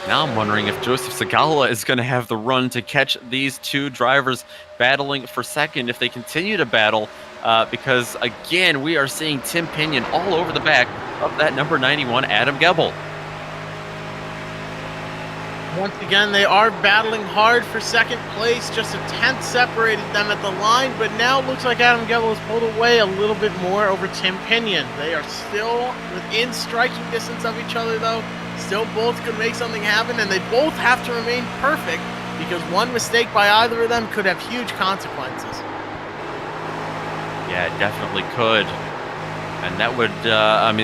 Now I'm wondering if Joseph Segala is going to have the run to catch these two drivers battling for second if they continue to battle, because, again, we are seeing Tim Pinion all over the back of that number 91, Adam Gebel. Once again, they are battling hard for second place. Just a tenth separated them at the line, but now it looks like Adam Gebel has pulled away a little bit more over Tim Pinion. They are still within striking distance of each other, though. Still both could make something happen, and they both have to remain perfect because one mistake by either of them could have huge consequences. Yeah, it definitely could. And that would,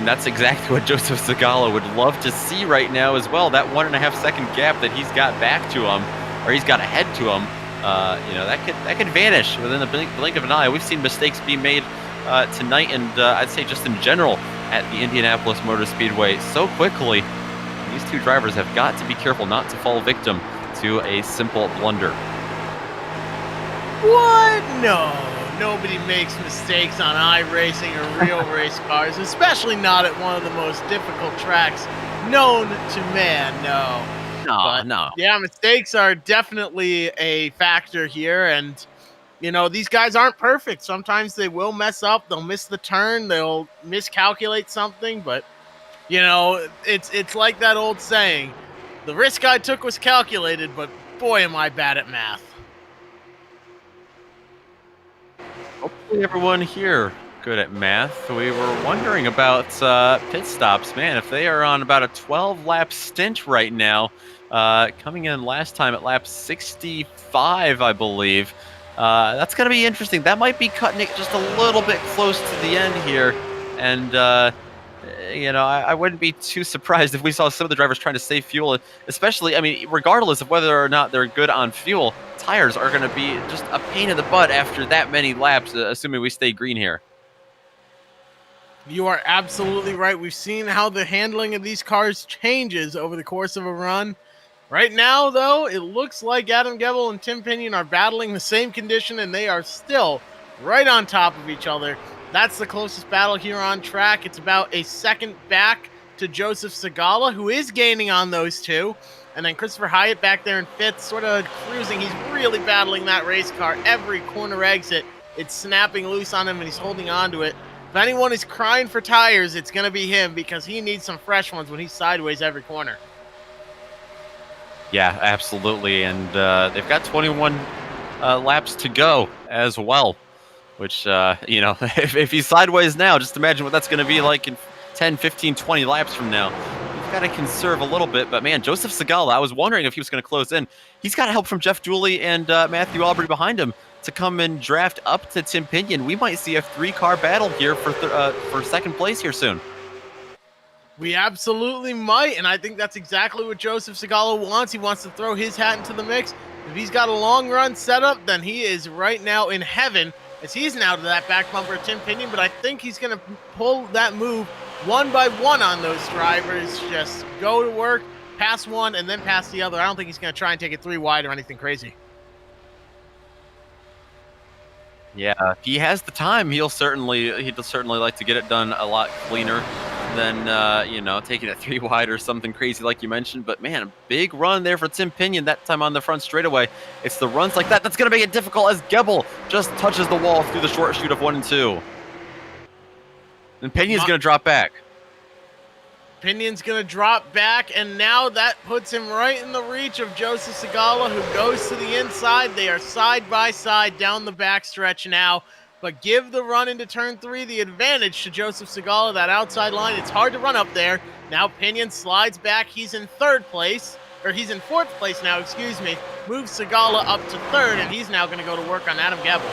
that's exactly what Joseph Segala would love to see right now as well. That 1.5 second gap that he's got back to him, or he's got ahead to him, that could vanish within the blink of an eye. We've seen mistakes be made tonight, and I'd say just in general at the Indianapolis Motor Speedway so quickly. These two drivers have got to be careful not to fall victim to a simple blunder. What? No. Nobody makes mistakes on iRacing or real race cars, especially not at one of the most difficult tracks known to man. No. Yeah, mistakes are definitely a factor here, and these guys aren't perfect. Sometimes they will mess up. They'll miss the turn. They'll miscalculate something, but it's like that old saying, the risk I took was calculated, but boy, am I bad at math. Hopefully everyone here good at math. We were wondering about pit stops. Man, if they are on about a 12-lap stint right now, coming in last time at lap 65, I believe, that's going to be interesting. That might be cutting it just a little bit close to the end here, and I wouldn't be too surprised if we saw some of the drivers trying to save fuel, especially, regardless of whether or not they're good on fuel, tires are going to be just a pain in the butt after that many laps, assuming we stay green here. You are absolutely right. We've seen how the handling of these cars changes over the course of a run. Right now, though, it looks like Adam Gebel and Tim Pinion are battling the same condition, and they are still right on top of each other. That's the closest battle here on track. It's about a second back to Joseph Segala, who is gaining on those two. And then Christopher Hyatt back there in fifth, sort of cruising. He's really battling that race car. Every corner exit, it's snapping loose on him, and he's holding on to it. If anyone is crying for tires, it's going to be him because he needs some fresh ones when he's sideways every corner. Yeah, absolutely. And they've got 21 laps to go as well. Which, you know, if he's sideways now, just imagine what that's going to be like in 10, 15, 20 laps from now. You've got to conserve a little bit. But, man, Joseph Segala, I was wondering if he was going to close in. He's got help from Jeff Dooley and Matthew Aubrey behind him to come and draft up to Tim Pinion. We might see a 3-car battle here for second place here soon. We absolutely might, and I think that's exactly what Joseph Segala wants. He wants to throw his hat into the mix. If he's got a long run set up, then he is right now in heaven, as he's now to that back bumper of Tim Pinion, but I think he's going to pull that move one by one on those drivers. Just go to work, pass one, and then pass the other. I don't think he's going to try and take it 3 wide or anything crazy. Yeah, if he has the time, he'd certainly like to get it done a lot cleaner than you know, taking it 3 wide or something crazy like you mentioned. But man, a big run there for Tim Pinion, that time on the front straightaway. It's the runs like that that's going to make it difficult as Gebel just touches the wall through the short chute of 1 and 2. And Pinion's going to drop back. Pinion's going to drop back, and now that puts him right in the reach of Joseph Segala, who goes to the inside. They are side by side down the backstretch now, but give the run into turn 3 the advantage to Joseph Segala, that outside line. It's hard to run up there. Now Pinion slides back. He's in 3rd place, or he's in 4th place now, excuse me. Moves Segala up to 3rd, and he's now going to go to work on Adam Gebel.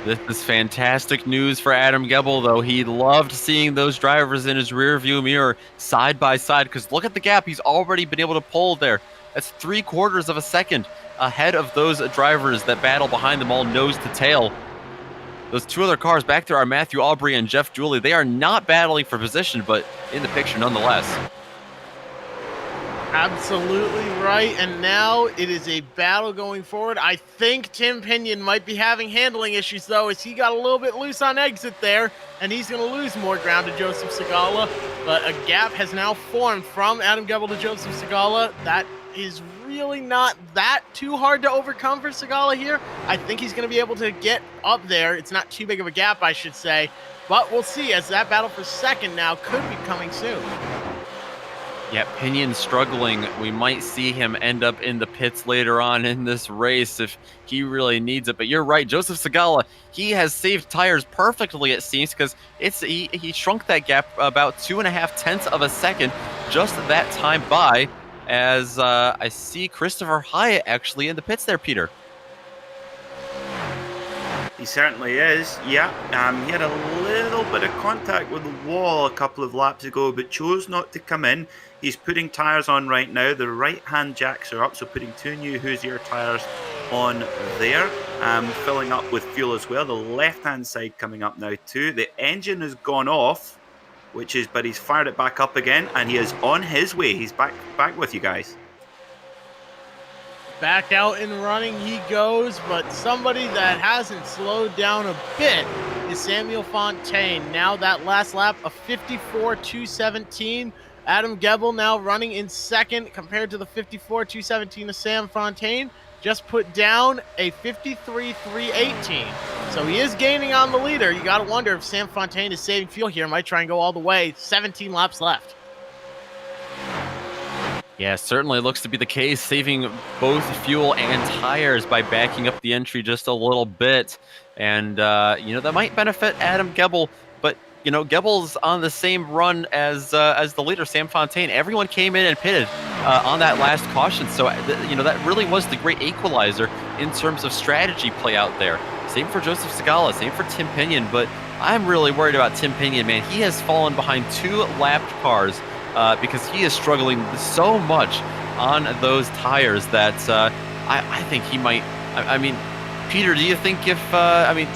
This is fantastic news for Adam Gebel, though. He loved seeing those drivers in his rear view mirror side by side, because look at the gap he's already been able to pull there. That's 3/4 of a second ahead of those drivers that battle behind them all nose to tail. Those 2 other cars back there are Matthew Aubrey and Jeff Dooley. They are not battling for position, but in the picture nonetheless. Absolutely right, and now it is a battle going forward. I think Tim Pinion might be having handling issues, though, as he got a little bit loose on exit there, and he's going to lose more ground to Joseph Segala. But a gap has now formed from Adam Gebel to Joseph Segala. That is really not that too hard to overcome for Segala here. I think he's going to be able to get up there. It's not too big of a gap, I should say, but we'll see, as that battle for second now could be coming soon. Yeah, Pinion struggling. We might see him end up in the pits later on in this race if he really needs it. But you're right, Joseph Segala, he has saved tires perfectly, it seems, because he shrunk that gap about 2.5 of a second just that time by, as I see Christopher Hyatt actually in the pits there, Peter. He certainly is, yeah. He had a little bit of contact with the wall a couple of laps ago, but chose not to come in. He's putting tyres on right now. The right-hand jacks are up, so putting 2 new Hoosier tyres on there. Filling up with fuel as well. The left-hand side coming up now too. The engine has gone off, but he's fired it back up again, and he is on his way. He's back with you guys. Back out and running he goes, but somebody that hasn't slowed down a bit is Samuel Fontaine. Now that last lap, a 54.217. Adam Gebel now running in second compared to the 54.217 of Sam Fontaine. Just put down a 53.318. So he is gaining on the leader. You got to wonder if Sam Fontaine is saving fuel here. Might try and go all the way. 17 laps left. Yeah, certainly looks to be the case, saving both fuel and tires by backing up the entry just a little bit. And, you know, that might benefit Adam Gebel, but, you know, Gebel's on the same run as the leader, Sam Fontaine. Everyone came in and pitted on that last caution. So, you know, that really was the great equalizer in terms of strategy play out there. Same for Joseph Segala, same for Tim Pinion, but I'm really worried about Tim Pinion, man. He has fallen behind 2 lapped cars because he is struggling so much on those tires that I think he might. I mean, Peter, do you think if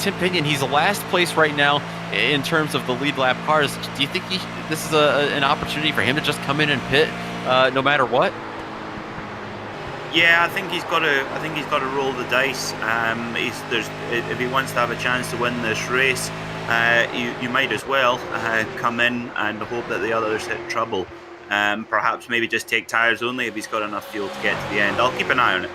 Tim Pinion, he's last place right now in terms of the lead lap cars. Do you think this is an opportunity for him to just come in and pit no matter what? Yeah, I think he's got to roll the dice. If he wants to have a chance to win this race, you might as well come in and hope that the others hit trouble. Perhaps maybe just take tyres only if he's got enough fuel to get to the end. I'll keep an eye on it.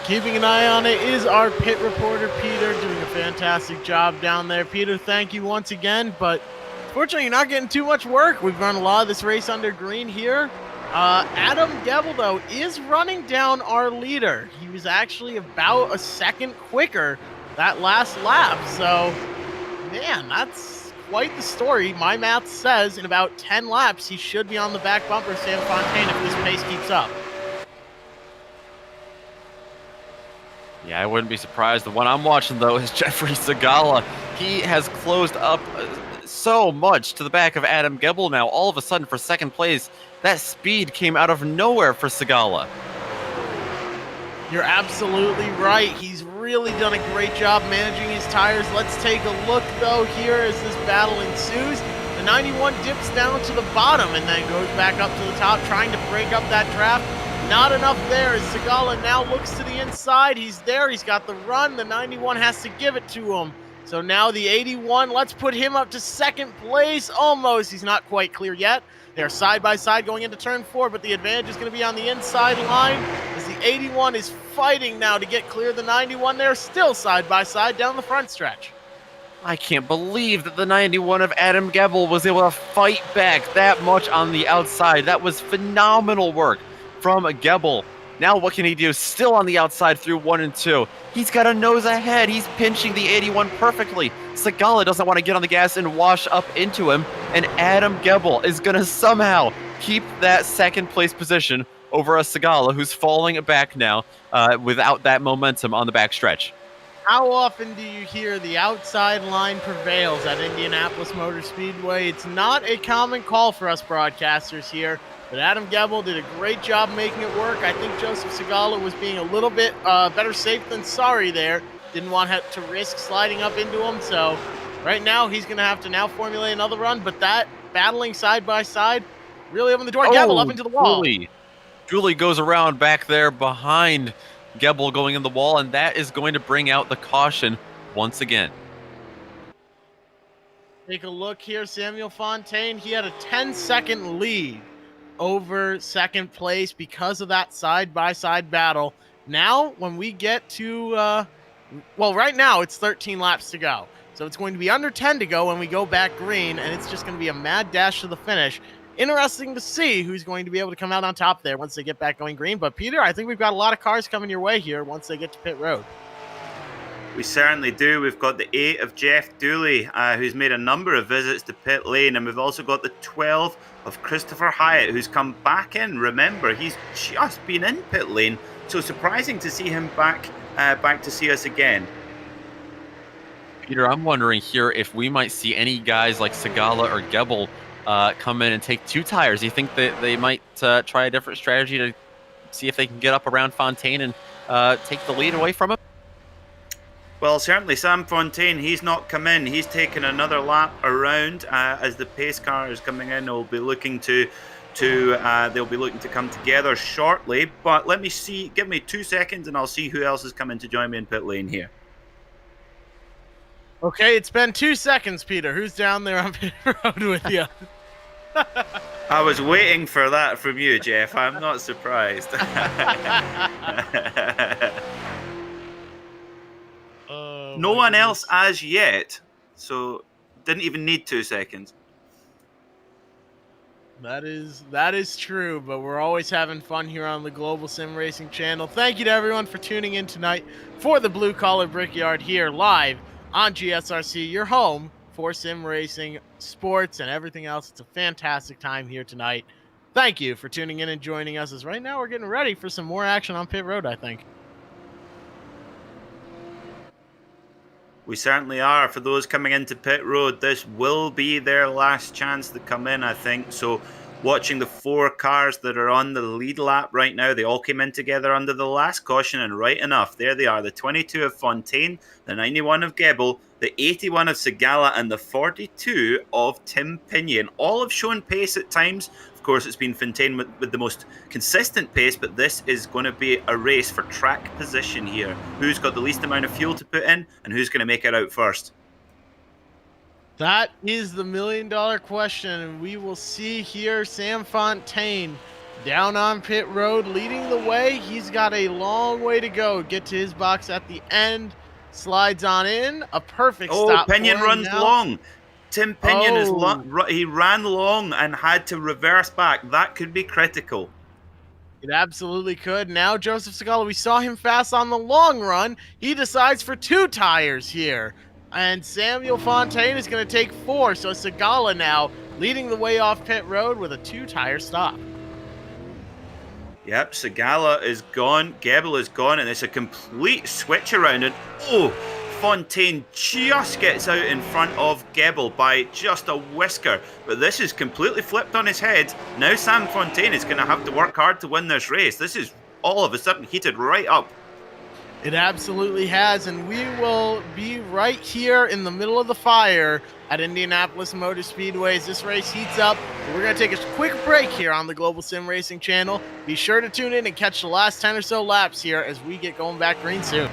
Keeping an eye on it is our pit reporter, Peter, doing a fantastic job down there. Peter, thank you once again, but fortunately you're not getting too much work. We've run a lot of this race under green here. Adam Gebel, though, is running down our leader. He was actually about a second quicker that last lap. So, man, that's quite the story. My math says in about 10 laps, he should be on the back bumper of Sam Fontaine if this pace keeps up. Yeah, I wouldn't be surprised. The one I'm watching, though, is Jeffrey Segala. He has closed up so much to the back of Adam Gebel now. All of a sudden, for second place, that speed came out of nowhere for Segala. You're absolutely right. He's really done a great job managing his tires. Let's take a look, though, here as this battle ensues. The 91 dips down to the bottom and then goes back up to the top, trying to break up that draft. Not enough there as Segala now looks to the inside. He's there. He's got the run. The 91 has to give it to him. So now the 81, let's put him up to second place. Almost. He's not quite clear yet. They're side by side going into turn 4, but the advantage is going to be on the inside line as the 81 is fighting now to get clear. The 91, they're still side by side down the front stretch. I can't believe that the 91 of Adam Gebel was able to fight back that much on the outside. That was phenomenal work from Gebel. Now what can he do? Still on the outside through 1 and 2. He's got a nose ahead. He's pinching the 81 perfectly. Segala doesn't want to get on the gas and wash up into him. And Adam Gebel is going to somehow keep that second place position over a Segala who's falling back now without that momentum on the back stretch. How often do you hear the outside line prevails at Indianapolis Motor Speedway? It's not a common call for us broadcasters here. But Adam Gebel did a great job making it work. I think Joseph Segala was being a little bit better safe than sorry there. Didn't want to risk sliding up into him. So right now he's going to have to now formulate another run. But that battling side by side really opened the door. Gebel up into the wall. Julie goes around back there behind Gebel going in the wall. And that is going to bring out the caution once again. Take a look here. Samuel Fontaine, he had a 10-second lead over second place because of that side-by-side battle. Now, when we get to, well, right now it's 13 laps to go. So it's going to be under 10 to go when we go back green, and it's just going to be a mad dash to the finish. Interesting to see who's going to be able to come out on top there once they get back going green. But, Peter, I think we've got a lot of cars coming your way here once they get to pit road. We certainly do. We've got the 8 of Jeff Dooley, who's made a number of visits to pit lane, and we've also got the 12 of Christopher Hyatt, who's come back in. Remember, he's just been in pit lane, so surprising to see him back to see us again. Peter, I'm wondering here if we might see any guys like Segala or Gebel come in and take 2 tires. Do you think that they might try a different strategy to see if they can get up around Fontaine and take the lead away from him? Well, certainly Sam Fontaine, he's not come in. He's taken another lap around as the pace car is coming in. They'll be looking to come together shortly. But let me see. Give me 2 seconds, and I'll see who else is coming to join me in pit lane here. Okay, it's been 2 seconds, Peter. Who's down there on pit road with you? I was waiting for that from you, Jeff. I'm not surprised. No one else as yet, so didn't even need 2 seconds. That is true, but we're always having fun here on the Global SimRacing Channel. Thank you to everyone for tuning in tonight for the Blue Collar Brickyard here live on GSRC, your home for sim racing, sports, and everything else. It's a fantastic time here tonight. Thank you for tuning in and joining us, as right now we're getting ready for some more action on pit road, I think. We certainly are. For those coming into pit road, this will be their last chance to come in, I think. So watching the 4 cars that are on the lead lap right now, they all came in together under the last caution, and right enough, there they are. The 22 of Fontaine, the 91 of Gebel, the 81 of Segala, and the 42 of Tim Pinion. All have shown pace at times. Of course, it's been Fontaine with the most consistent pace, but this is going to be a race for track position here. Who's got the least amount of fuel to put in, and who's going to make it out first? That is the million-dollar question, and we will see here Sam Fontaine down on pit road leading the way. He's got a long way to go. Get to his box at the end. Slides on in. A perfect stop. Pinion runs long. Tim Pinion Oh. he ran long and had to reverse back. That could be critical. It absolutely could. Now, Joseph Segala, we saw him fast on the long run. He decides for 2 tires here. And Samuel Fontaine is going to take 4. So Segala now leading the way off pit road with a 2-tire stop. Yep, Segala is gone, Gebel is gone, and it's a complete switch around. And oh, Fontaine just gets out in front of Gebel by just a whisker. But this is completely flipped on his head. Now Sam Fontaine is going to have to work hard to win this race. This is all of a sudden heated right up. It absolutely has, and we will be right here in the middle of the fire at Indianapolis Motor Speedway as this race heats up. We're going to take a quick break here on the Global Sim Racing Channel. Be sure to tune in and catch the last 10 or so laps here as we get going back green soon.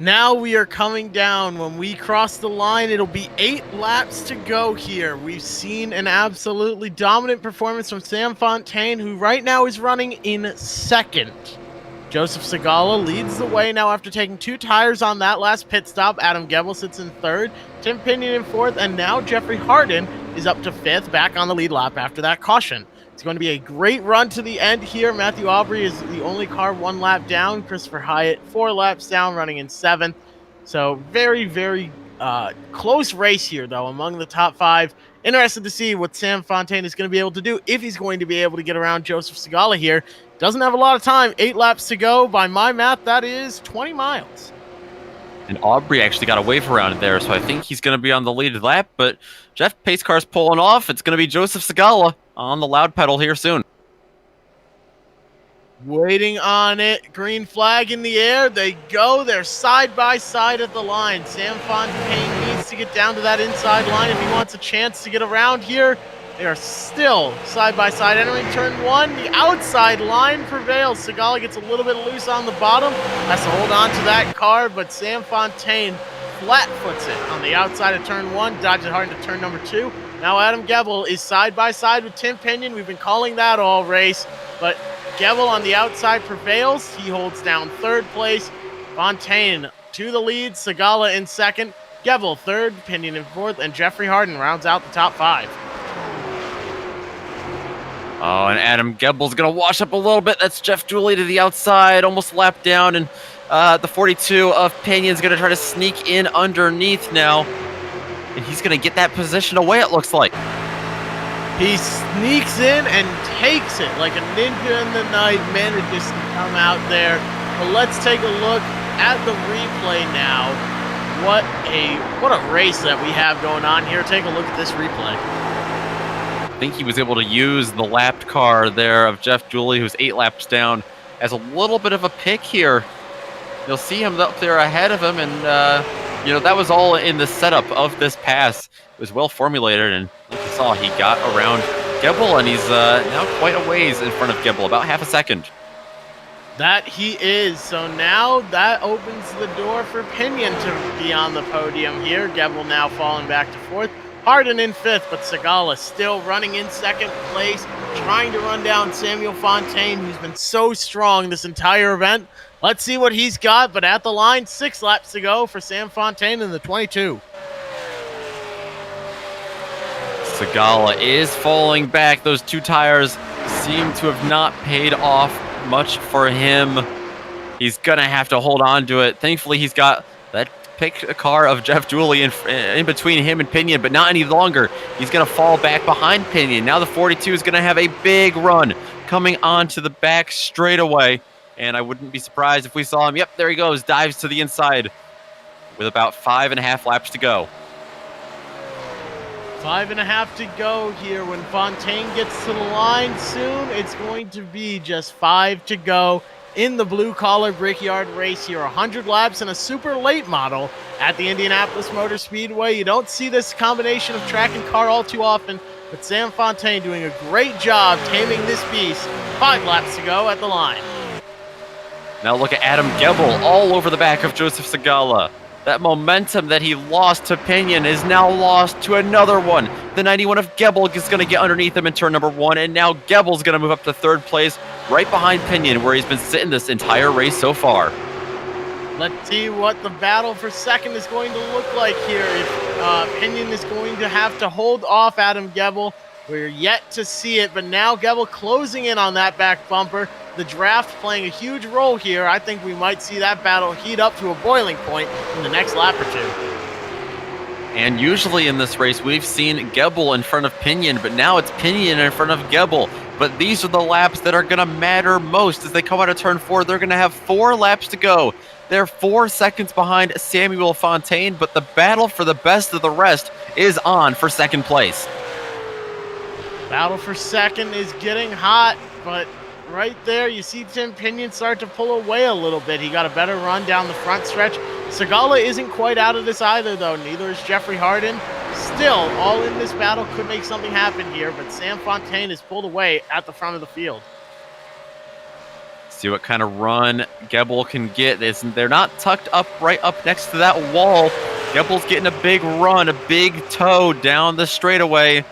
Now we are coming down. When we cross the line, it'll be 8 laps to go here. We've seen an absolutely dominant performance from Sam Fontaine, who right now is running in second. Joseph Segala leads the way now after taking 2 tires on that last pit stop. Adam Gebel sits in 3rd, Tim Pinion in 4th, and now Jeffrey Harden is up to 5th, back on the lead lap after that caution. It's going to be a great run to the end here. Matthew Aubrey is the only car 1 lap down. Christopher Hyatt 4 laps down, running in 7th. So very, very close race here, though, among the top 5. Interested to see what Sam Fontaine is going to be able to do, if he's going to be able to get around Joseph Segala here. Doesn't have a lot of time. 8 laps to go. By my math, that is 20 miles. And Aubrey actually got a wave around there, so I think he's going to be on the lead lap. But Jeff Pace car's pulling off. It's going to be Joseph Segala on the loud pedal here soon. Waiting on it. Green flag in the air. They go. They're side by side at the line. Sam Fontaine needs to get down to that inside line if he wants a chance to get around here. They are still side by side. Entering turn 1, the outside line prevails. Segala gets a little bit loose on the bottom. Has to hold on to that car, but Sam Fontaine flat foots it on the outside of turn 1. Dodges hard into turn number 2. Now Adam Gebel is side by side with Tim Pinion. We've been calling that all race, but Gebel on the outside prevails. He holds down 3rd place. Fontaine to the lead. Segala in 2nd. Gebel 3rd. Pinion in 4th. And Jeffrey Harden rounds out the top 5. Oh, and Adam Gebel's going to wash up a little bit. That's Jeff Dooley to the outside, almost lapped down. And the 42 of Pinion's going to try to sneak in underneath now. And he's going to get that position away, it looks like. He sneaks in and takes it like a ninja in the night. Manages to come out there. But let's take a look at the replay now. What a race that we have going on here. Take a look at this replay. I think he was able to use the lapped car there of Jeff Dooley, who's 8 laps down, as a little bit of a pick here. You'll see him up there ahead of him, and that was all in the setup of this pass. It was well formulated, and like you saw, he got around Gebel, and he's now quite a ways in front of Gebel, about half a second. That he is. So now that opens the door for Pinion to be on the podium here. Gebel now falling back to 4th. Harden in 5th, but Segala still running in 2nd place, trying to run down Samuel Fontaine, who's been so strong this entire event. Let's see what he's got, but at the line, 6 laps to go for Sam Fontaine in the 22. Segala is falling back. Those 2 tires seem to have not paid off much for him. He's going to have to hold on to it. Thankfully, he's got that pick a car of Jeff Dooley in between him and Pinion, but not any longer. He's going to fall back behind Pinion. Now the 42 is going to have a big run coming onto the back straightaway, and I wouldn't be surprised if we saw him. Yep, there he goes. Dives to the inside with about 5.5 laps to go. 5.5 to go here. When Fontaine gets to the line soon, it's going to be just 5 to go in the blue-collar Brickyard race here. 100 laps in a super late model at the Indianapolis Motor Speedway. You don't see this combination of track and car all too often, but Sam Fontaine doing a great job taming this beast. 5 laps to go at the line. Now look at Adam Gebel all over the back of Joseph Segala. That momentum that he lost to Pinion is now lost to another one. The 91 of Gebel is going to get underneath him in turn number 1, and now Gebel's going to move up to 3rd place, right behind Pinion, where he's been sitting this entire race so far. Let's see what the battle for 2nd is going to look like here. If Pinion is going to have to hold off Adam Gebel, we're yet to see it, but now Gebel closing in on that back bumper. The draft playing a huge role here. I think we might see that battle heat up to a boiling point in the next lap or 2. And usually in this race, we've seen Gebel in front of Pinion, but now it's Pinion in front of Gebel. But these are the laps that are going to matter most as they come out of turn 4. They're going to have 4 laps to go. They're 4 seconds behind Samuel Fontaine, but the battle for the best of the rest is on for 2nd place. Battle for 2nd is getting hot, but right there, you see Tim Pinion start to pull away a little bit. He got a better run down the front stretch. Segala isn't quite out of this either, though. Neither is Jeffrey Harden. Still, all in this battle could make something happen here, but Sam Fontaine is pulled away at the front of the field. See what kind of run Gebel can get. They're not tucked up right up next to that wall. Gebel's getting a big run, a big toe down the straightaway.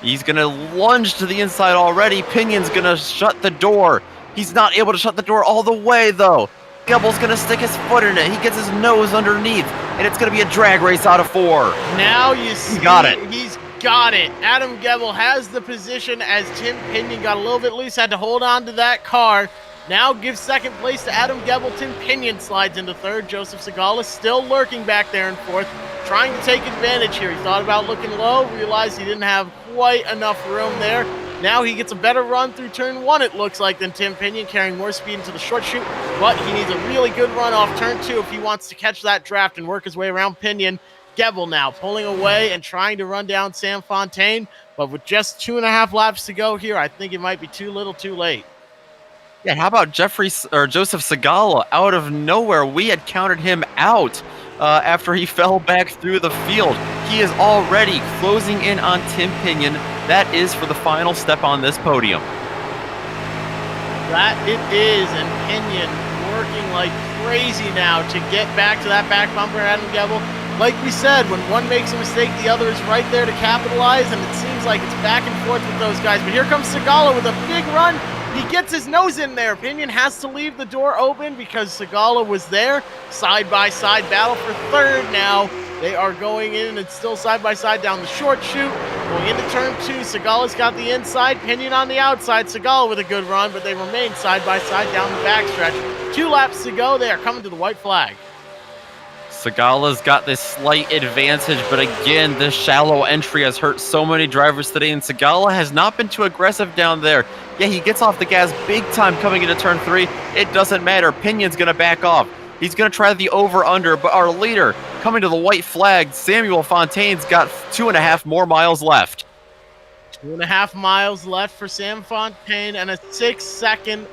He's going to lunge to the inside already. Pinion's going to shut the door. He's not able to shut the door all the way, though. Gebble's going to stick his foot in it. He gets his nose underneath, and it's going to be a drag race out of 4. Now you see, He got it. He's got it. Adam Gebel has the position as Tim Pinion got a little bit loose, had to hold on to that car. Now gives second place to Adam Gebel. Tim Pinion slides into third. Joseph Segala still lurking back there in fourth, trying to take advantage here. He thought about looking low, realized he didn't have quite enough room there. Now he gets a better run through turn 1, it looks like, than Tim Pinion, carrying more speed into the short chute, but he needs a really good run off turn 2 if he wants to catch that draft and work his way around Pinion. Gebel now pulling away and trying to run down Sam Fontaine, but with just 2.5 laps to go here, I think it might be too little too late. Yeah, how about Joseph Segala out of nowhere? We had counted him out after he fell back through the field. He is already closing in on Tim Pinion. That is for the final step on this podium. That it is, and Pinion working like crazy now to get back to that back bumper, Adam Gebel. Like we said, when one makes a mistake, the other is right there to capitalize, and it seems like it's back and forth with those guys. But here comes Segala with a big run. He gets his nose in there. Pinion has to leave the door open because Segala was there. Side-by-side battle for third now. They are going in and still side-by-side down the short chute. Going into turn 2, Segala's got the inside, Pinion on the outside. Segala with a good run, but they remain side-by-side down the backstretch. 2 laps to go. They are coming to the white flag. Segala's got this slight advantage, but again, this shallow entry has hurt so many drivers today, and Segala has not been too aggressive down there. Yeah, he gets off the gas big time coming into turn 3. It doesn't matter. Pinion's going to back off. He's going to try the over-under, but our leader coming to the white flag, Samuel Fontaine's got 2.5 more miles left. 2.5 miles left for Sam Fontaine, and a 6-second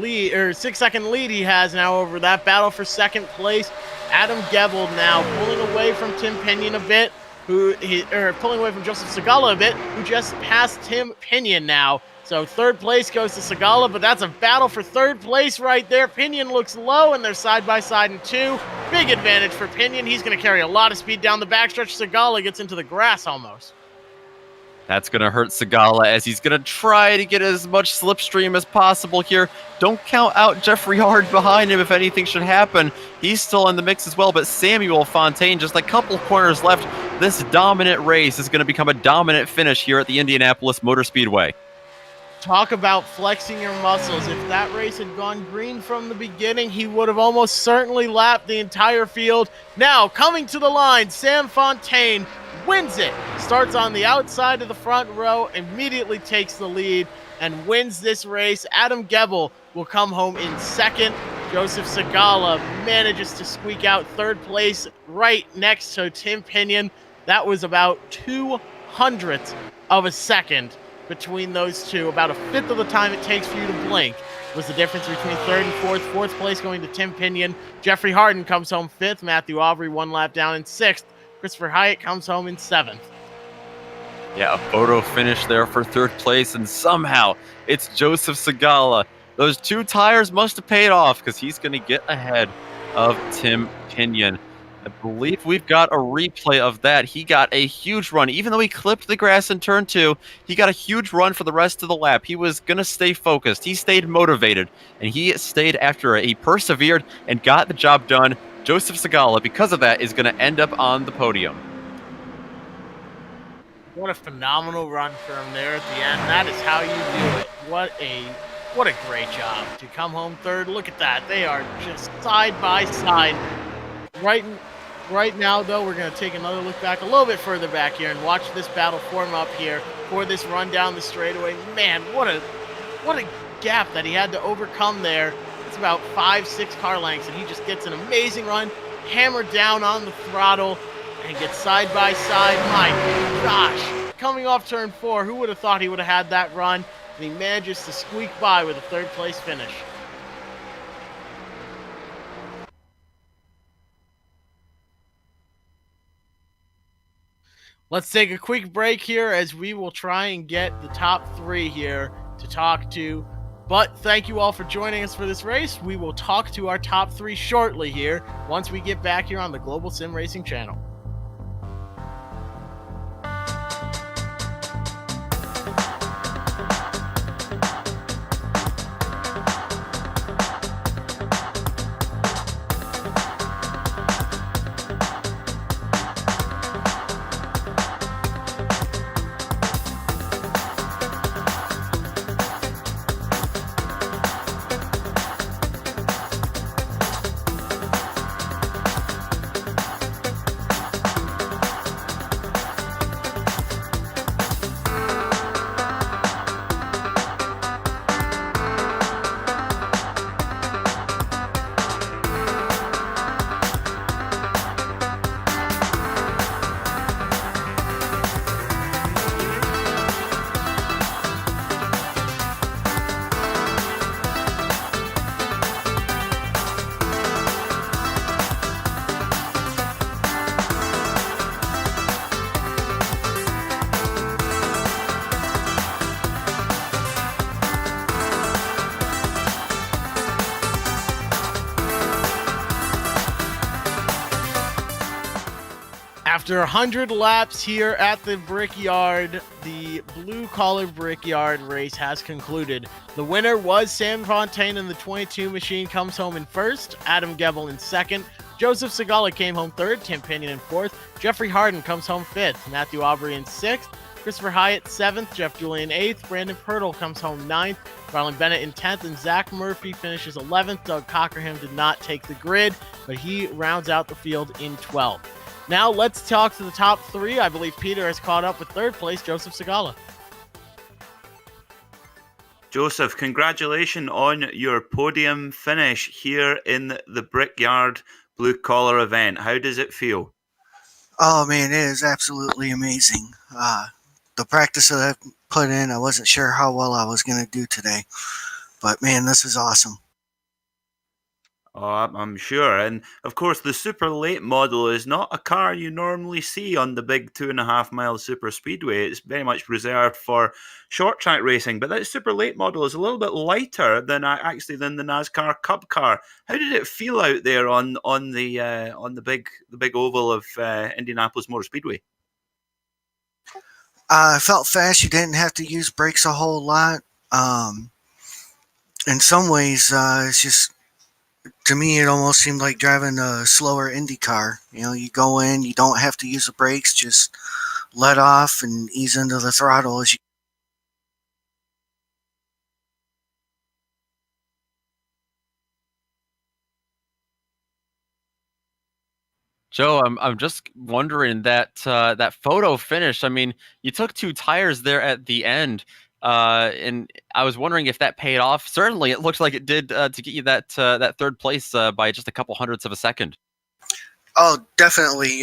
lead he has now over that battle for second place. Adam Gebel now pulling away from Tim Pinion a bit, pulling away from Joseph Segala a bit, who just passed Tim Pinion now. So third place goes to Segala, but that's a battle for third place right there. Pinion looks low, and they're side-by-side in 2. Big advantage for Pinion. He's going to carry a lot of speed down the backstretch. Segala gets into the grass almost. That's going to hurt Segala as he's going to try to get as much slipstream as possible here. Don't count out Jeffrey Hard behind him if anything should happen. He's still in the mix as well, but Samuel Fontaine, just a couple corners left. This dominant race is going to become a dominant finish here at the Indianapolis Motor Speedway. Talk about flexing your muscles. If that race had gone green from the beginning, he would have almost certainly lapped the entire field. Now, coming to the line, Sam Fontaine wins it. Starts on the outside of the front row, immediately takes the lead, and wins this race. Adam Gebel will come home in second. Joseph Segala manages to squeak out third place right next to Tim Pinion. That was about 2/100 of a second between those two. About a fifth of the time it takes for you to blink was the difference between third and fourth. Fourth place going to Tim Pinion. Jeffrey Harden comes home fifth. Matthew Aubrey 1 lap down in sixth. Christopher Hyatt comes home in seventh. Yeah, a photo finish there for third place, and somehow it's Joseph Segala. Those 2 tires must have paid off because he's going to get ahead of Tim Pinion. I believe we've got a replay of that. He got a huge run. Even though he clipped the grass in turn 2, he got a huge run for the rest of the lap. He was going to stay focused. He stayed motivated, and he stayed after it. He persevered and got the job done. Joseph Segala, because of that, is going to end up on the podium. What a phenomenal run for him there at the end. That is how you do it. What a great job to come home third. Look at that. They are just side by side. Right now, though, we're going to take another look back a little bit further back here and watch this battle form up here for this run down the straightaway. Man, what a gap that he had to overcome there. It's about 5-6 car lengths, and he just gets an amazing run, hammered down on the throttle, and gets side by side. My gosh, coming off turn 4, who would have thought he would have had that run? And he manages to squeak by with a third place finish. Let's take a quick break here as we will try and get the top 3 here to talk to. But thank you all for joining us for this race. We will talk to our top 3 shortly here once we get back here on the Global SimRacing Channel. After 100 laps here at the Brickyard, the blue-collar Brickyard race has concluded. The winner was Sam Fontaine, and the 22 machine comes home in first, Adam Gebel in second, Joseph Segala came home third, Tim Pinion in fourth, Jeffrey Harden comes home fifth, Matthew Aubrey in sixth, Christopher Hyatt seventh, Jeff Julian eighth, Brandon Pirtle comes home ninth, Garland Bennett in 10th, and Zach Murphy finishes 11th. Doug Cockerham did not take the grid, but he rounds out the field in 12th. Now let's talk to the top three. I believe Peter has caught up with third place, Joseph Segala. Joseph, congratulations on your podium finish here in the Brickyard Blue Collar event. How does it feel? Oh man, it is absolutely amazing. The practice that I put in, I wasn't sure how well I was going to do today, but man, this is awesome. Oh, I'm sure. And of course, the super late model is not a car you normally see on the big 2.5 mile super speedway. It's very much reserved for short track racing. But that super late model is a little bit lighter than the NASCAR Cup car. How did it feel out there on the big oval of Indianapolis Motor Speedway? I felt fast. You didn't have to use brakes a whole lot. In some ways, it's just, to me, it almost seemed like driving a slower Indy car. You know, you go in, you don't have to use the brakes, just let off and ease into the throttle as you. Joe, I'm just wondering that that photo finish. I mean, you took 2 tires there at the end, and I was wondering if that paid off. Certainly, it looks like it did to get you that third place by just a couple hundredths of a second. Oh, definitely.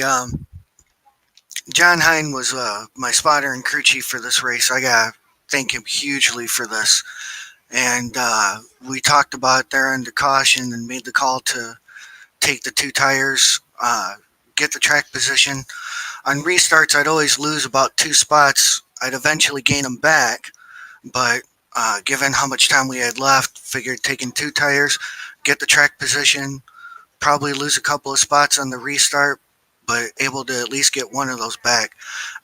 John Hine was my spotter and crew chief for this race. I gotta thank him hugely for this. And we talked about it there under caution and made the call to take the 2 tires, get the track position. On restarts, I'd always lose about 2 spots. I'd eventually gain them back, but given how much time we had left, figured taking 2 tires, get the track position, probably lose a couple of spots on the restart, but able to at least get one of those back.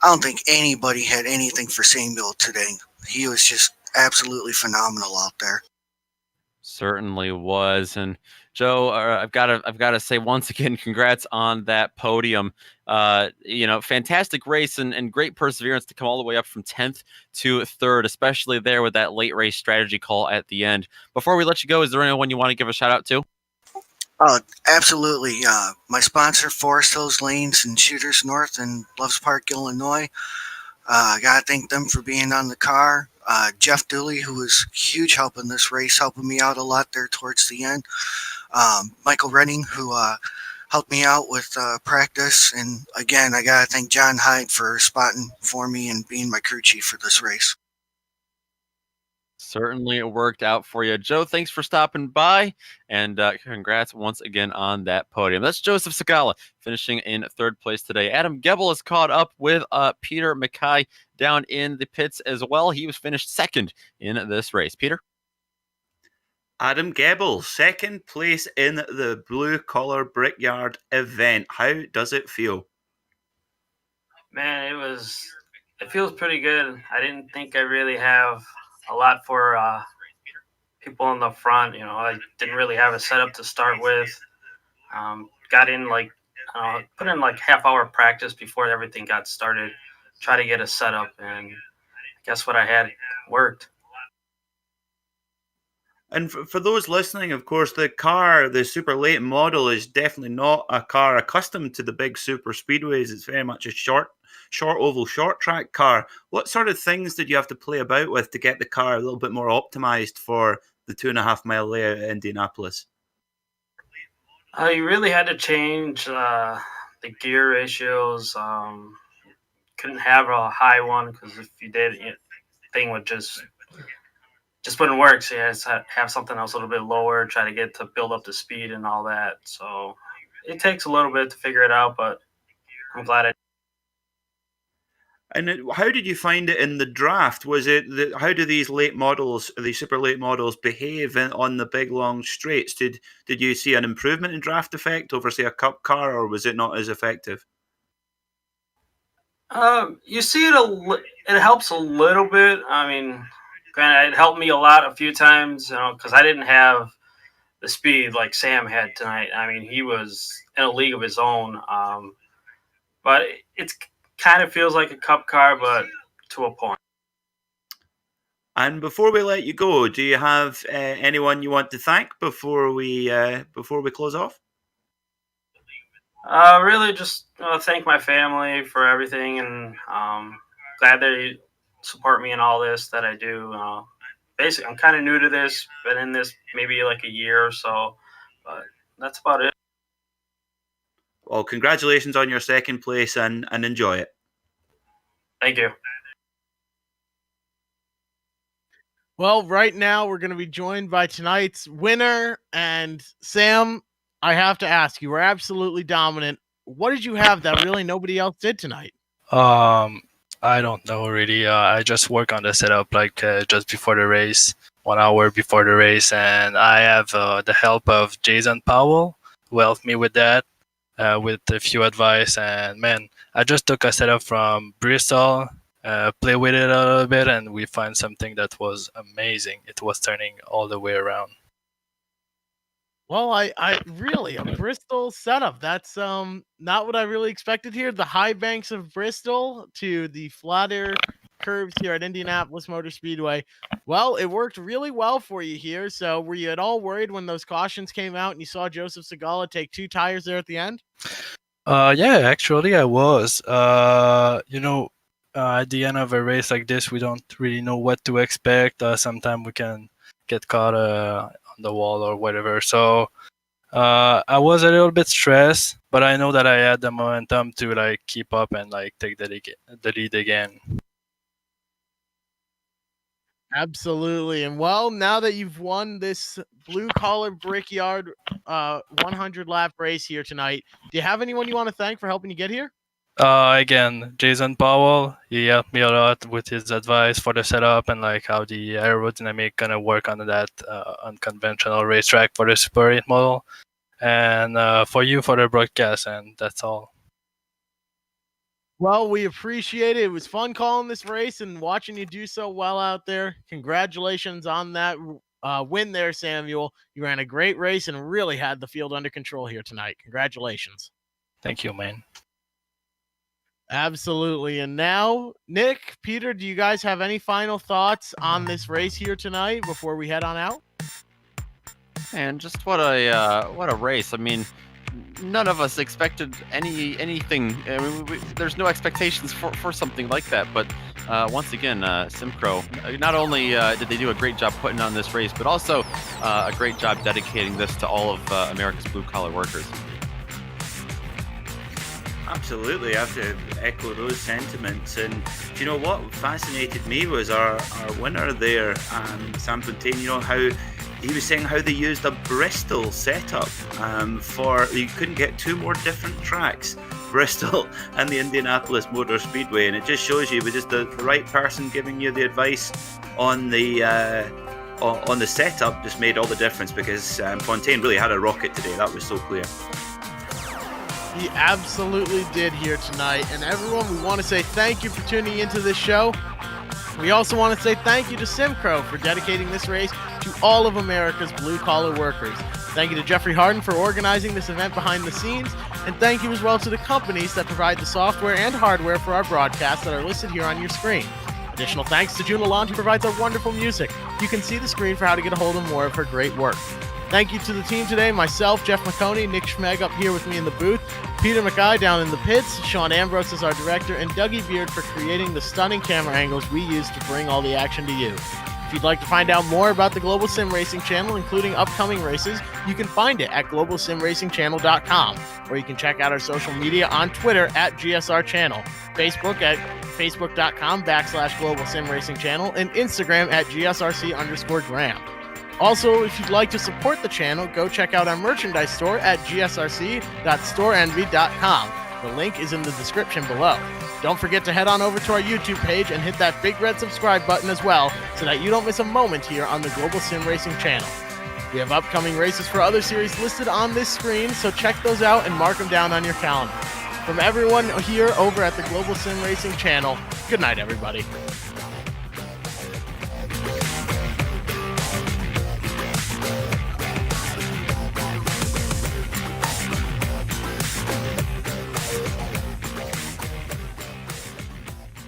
I don't think anybody had anything for Samuel today. He was just absolutely phenomenal out there. Certainly was. And Joe, I've got to say once again, congrats on that podium. Fantastic race and great perseverance to come all the way up from 10th to 3rd, especially there with that late race strategy call at the end. Before we let you go, is there anyone you want to give a shout out to? Absolutely. My sponsor, Forest Hills Lanes and Shooters North in Loves Park, Illinois. I got to thank them for being on the car. Jeff Dooley, who was huge help in this race, helping me out a lot there towards the end. Michael Redding, who helped me out with practice. And again, I got to thank John Hyde for spotting for me and being my crew chief for this race. Certainly it worked out for you. Joe, thanks for stopping by, and congrats once again on that podium. That's Joseph Segala finishing in 3rd place today. Adam Gebel is caught up with Peter Mackay down in the pits as well. He was finished 2nd in this race. Peter? Adam Gebel, 2nd place in the Blue Collar Brickyard event. How does it feel? Man, it feels pretty good. I didn't think I really have a lot for people in the front. You know, I didn't really have a setup to start with. Got in put in like half-hour practice before everything got started. Try to get a setup, and guess what I had worked. And for those listening, of course, the super late model is definitely not a car accustomed to the big super speedways. It's very much a short oval, short track car. What sort of things did you have to play about with to get the car a little bit more optimized for the 2.5 mile layout at Indianapolis? You really had to change the gear ratios. Couldn't have a high one because if you did, thing would just wouldn't work. So you had to have something else a little bit lower, try to get to build up the speed and all that. So it takes a little bit to figure it out, but I'm glad I. And how did you find it in the draft? Was it how do these super late models behave on the big long straights? Did you see an improvement in draft effect over, say, a cup car, or was it not as effective? You see it it helps a little bit. I mean, granted, it helped me a lot a few times, because I didn't have the speed like Sam had tonight. I mean, he was in a league of his own. But it's kind of feels like a cup car, but to a point. And before we let you go, do you have anyone you want to thank before we close off? Really, just thank my family for everything, and glad they support me in all this that I do. Basically, I'm kind of new to this, been in this maybe like a year or so, but that's about it. Well, congratulations on your second place, and enjoy it. Thank you. Well, right now we're going to be joined by tonight's winner. And Sam, I have to ask, you were absolutely dominant. What did you have that really nobody else did tonight? I don't know really. I just work on the setup just before the race, 1 hour before the race, and I have the help of Jason Powell, who helped me with that, with a few advice. And man, I just took a setup from Bristol, play with it a little bit, and we find something that was amazing. It was turning all the way around. Well, I really a Bristol setup. That's not what I really expected here. The high banks of Bristol to the flatter curves here at Indianapolis Motor Speedway. Well, it worked really well for you here. So were you at all worried when those cautions came out and you saw Joseph Segala take 2 tires there at the end? Yeah, actually I was. At the end of a race like this, we don't really know what to expect. Sometimes we can get caught on the wall or whatever. So I was a little bit stressed, but I know that I had the momentum to keep up and take the lead again. Absolutely. And well, now that you've won this blue collar Brickyard 100 lap race here tonight, do you have anyone you want to thank for helping you get here? Again, Jason Powell, he helped me a lot with his advice for the setup and how the aerodynamic gonna work on that unconventional racetrack for the Super 8 model, and for you for the broadcast, and that's all. Well, we appreciate it. It was fun calling this race and watching you do so well out there. Congratulations on that win there, Samuel. You ran a great race and really had the field under control here tonight. Congratulations. Thank you, man. Absolutely. And now, Nick, Peter, do you guys have any final thoughts on this race here tonight before we head on out? And just what a race. I mean, none of us expected anything. I mean, there's no expectations for something like that. But once again, SIMCRO, not only did they do a great job putting on this race, but also a great job dedicating this to all of America's blue-collar workers. Absolutely, I have to echo those sentiments. And do you know what fascinated me was our winner there, Sam Fontaine. You know how he was saying how they used a Bristol setup you couldn't get 2 more different tracks, Bristol and the Indianapolis Motor Speedway, and it just shows you with just the right person giving you the advice on the setup just made all the difference, because Fontaine really had a rocket today. That was so clear. He absolutely did here tonight. And everyone, we want to say thank you for tuning into this show. We also want to say thank you to SIMCRO for dedicating this race to all of America's blue-collar workers. Thank you to Jeffrey Harden for organizing this event behind the scenes. And thank you as well to the companies that provide the software and hardware for our broadcasts that are listed here on your screen. Additional thanks to June Lalonde, who provides our wonderful music. You can see the screen for how to get a hold of more of her great work. Thank you to the team today, myself, Jeff McConey, Nick Schmeg up here with me in the booth, Peter McKay down in the pits, Sean Ambrose is our director, and Dougie Beard for creating the stunning camera angles we use to bring all the action to you. If you'd like to find out more about the Global SimRacing Channel, including upcoming races, you can find it at globalsimracingchannel.com, or you can check out our social media on Twitter at GSR Channel, Facebook at facebook.com/Global SimRacing Channel, and Instagram at GSRC_Graham. Also, if you'd like to support the channel, go check out our merchandise store at gsrc.storeenvy.com. The link is in the description below. Don't forget to head on over to our YouTube page and hit that big red subscribe button as well, so that you don't miss a moment here on the Global Sim Racing channel. We have upcoming races for other series listed on this screen, so check those out and mark them down on your calendar. From everyone here over at the Global SimRacing Channel, good night, everybody.